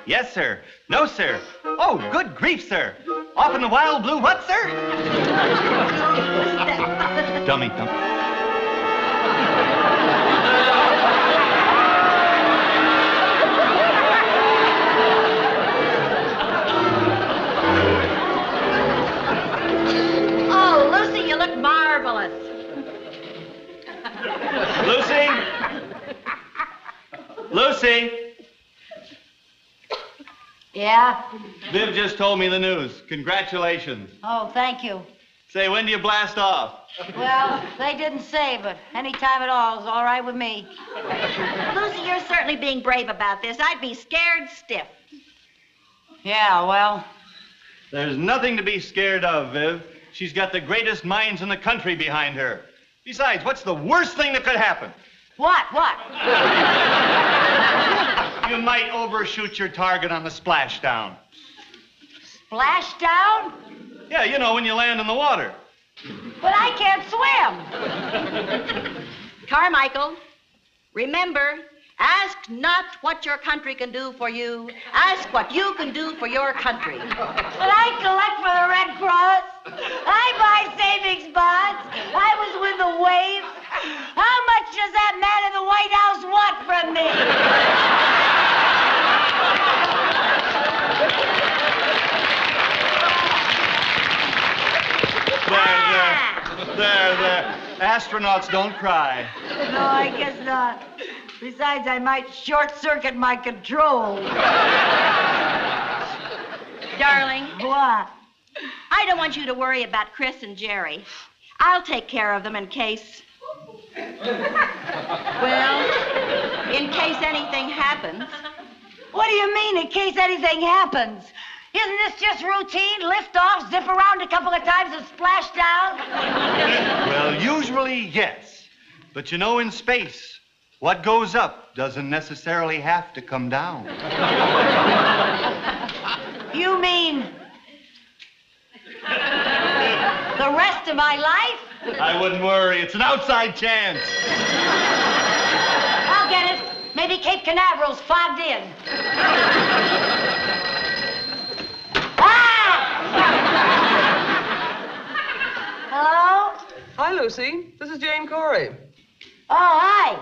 Yes, sir. No, sir. Oh, good grief, sir. Off in the wild blue what, sir? Dummy thump. Oh, Lucy, you look marvelous. Lucy? Lucy? Yeah? Viv just told me the news. Congratulations. Oh, thank you. Say, when do you blast off? Well, they didn't say, but any time at all is all right with me. Lucy, you're certainly being brave about this. I'd be scared stiff. Yeah, well... There's nothing to be scared of, Viv. She's got the greatest minds in the country behind her. Besides, what's the worst thing that could happen? What? You might overshoot your target on the splashdown. Splashdown? Yeah, you know, when you land in the water. But I can't swim. Carmichael, remember, ask not what your country can do for you. Ask what you can do for your country. But I collect for the Red Cross. I buy savings bonds. I was with the Waves. How much does that man in the White House want from me? There. Astronauts don't cry. No, I guess not. Besides, I might short-circuit my control. Darling. What? I don't want you to worry about Chris and Jerry. I'll take care of them in case... Well, in case anything happens. What do you mean, in case anything happens? Isn't this just routine? Lift off, zip around a couple of times, and splash down? Well, usually, yes. But you know, in space, what goes up doesn't necessarily have to come down. You mean... the rest of my life? I wouldn't worry. It's an outside chance. I'll get it. Maybe Cape Canaveral's fogged in. Hello? Hi, Lucy. This is Jane Corey. Oh, hi.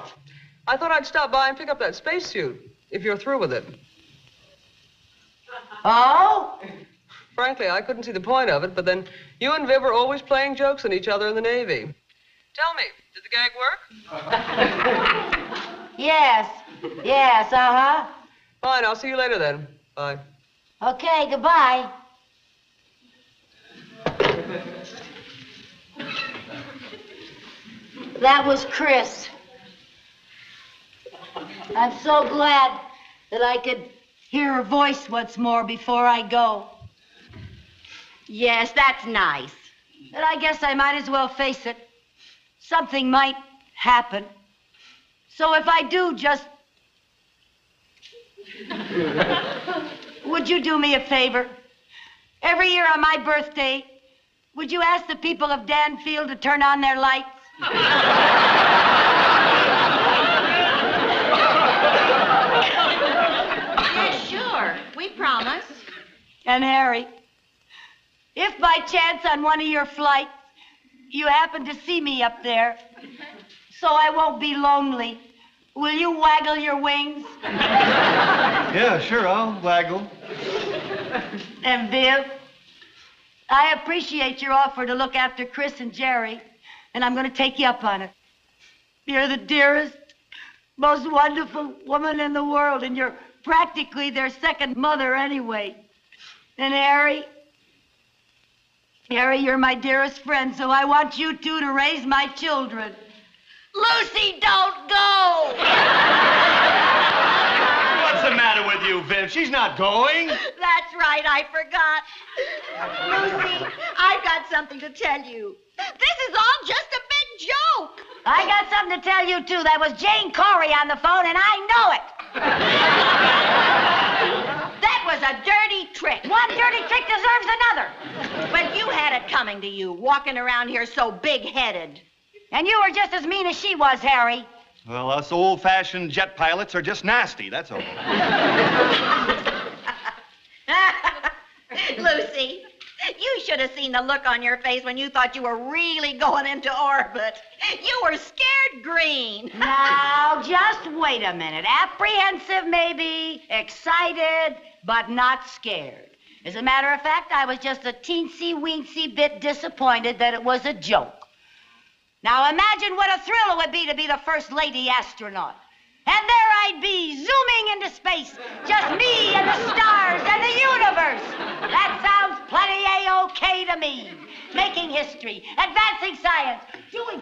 I thought I'd stop by and pick up that spacesuit, if you're through with it. Oh? Frankly, I couldn't see the point of it, but then you and Viv are always playing jokes on each other in the Navy. Tell me, did the gag work? Yes, uh-huh. Fine, I'll see you later then. Bye. Okay, goodbye. That was Chris. I'm so glad that I could hear her voice once more before I go. Yes, that's nice. But I guess I might as well face it. Something might happen. So if I do, just... Would you do me a favor? Every year on my birthday, would you ask the people of Danfield to turn on their lights? Yeah, sure. We promise. And Harry, if by chance on one of your flights you happen to see me up there, so I won't be lonely, will you waggle your wings? Yeah, sure, I'll waggle. And Viv, I appreciate your offer to look after Chris and Jerry, and I'm going to take you up on it. You're the dearest, most wonderful woman in the world, and you're practically their second mother anyway. And Harry, you're my dearest friend, so I want you two to raise my children. Lucy, don't go! What's the matter with you, Viv? She's not going. That's right, I forgot. Lucy, I've got something to tell you. This is all just a big joke. I got something to tell you, too. That was Jane Corey on the phone, and I know it. That was a dirty trick. One dirty trick deserves another. But you had it coming to you, walking around here so big-headed. And you were just as mean as she was, Harry. Well, us old-fashioned jet pilots are just nasty, that's all. Lucy, you should have seen the look on your face when you thought you were really going into orbit. You were scared green. Now, just wait a minute. Apprehensive, maybe, excited, but not scared. As a matter of fact, I was just a teensy-weensy bit disappointed that it was a joke. Now, imagine what a thrill it would be to be the first lady astronaut. And there I'd be, zooming into space. Just me and the stars and the universe. That sounds plenty A-OK to me. Making history, advancing science, doing...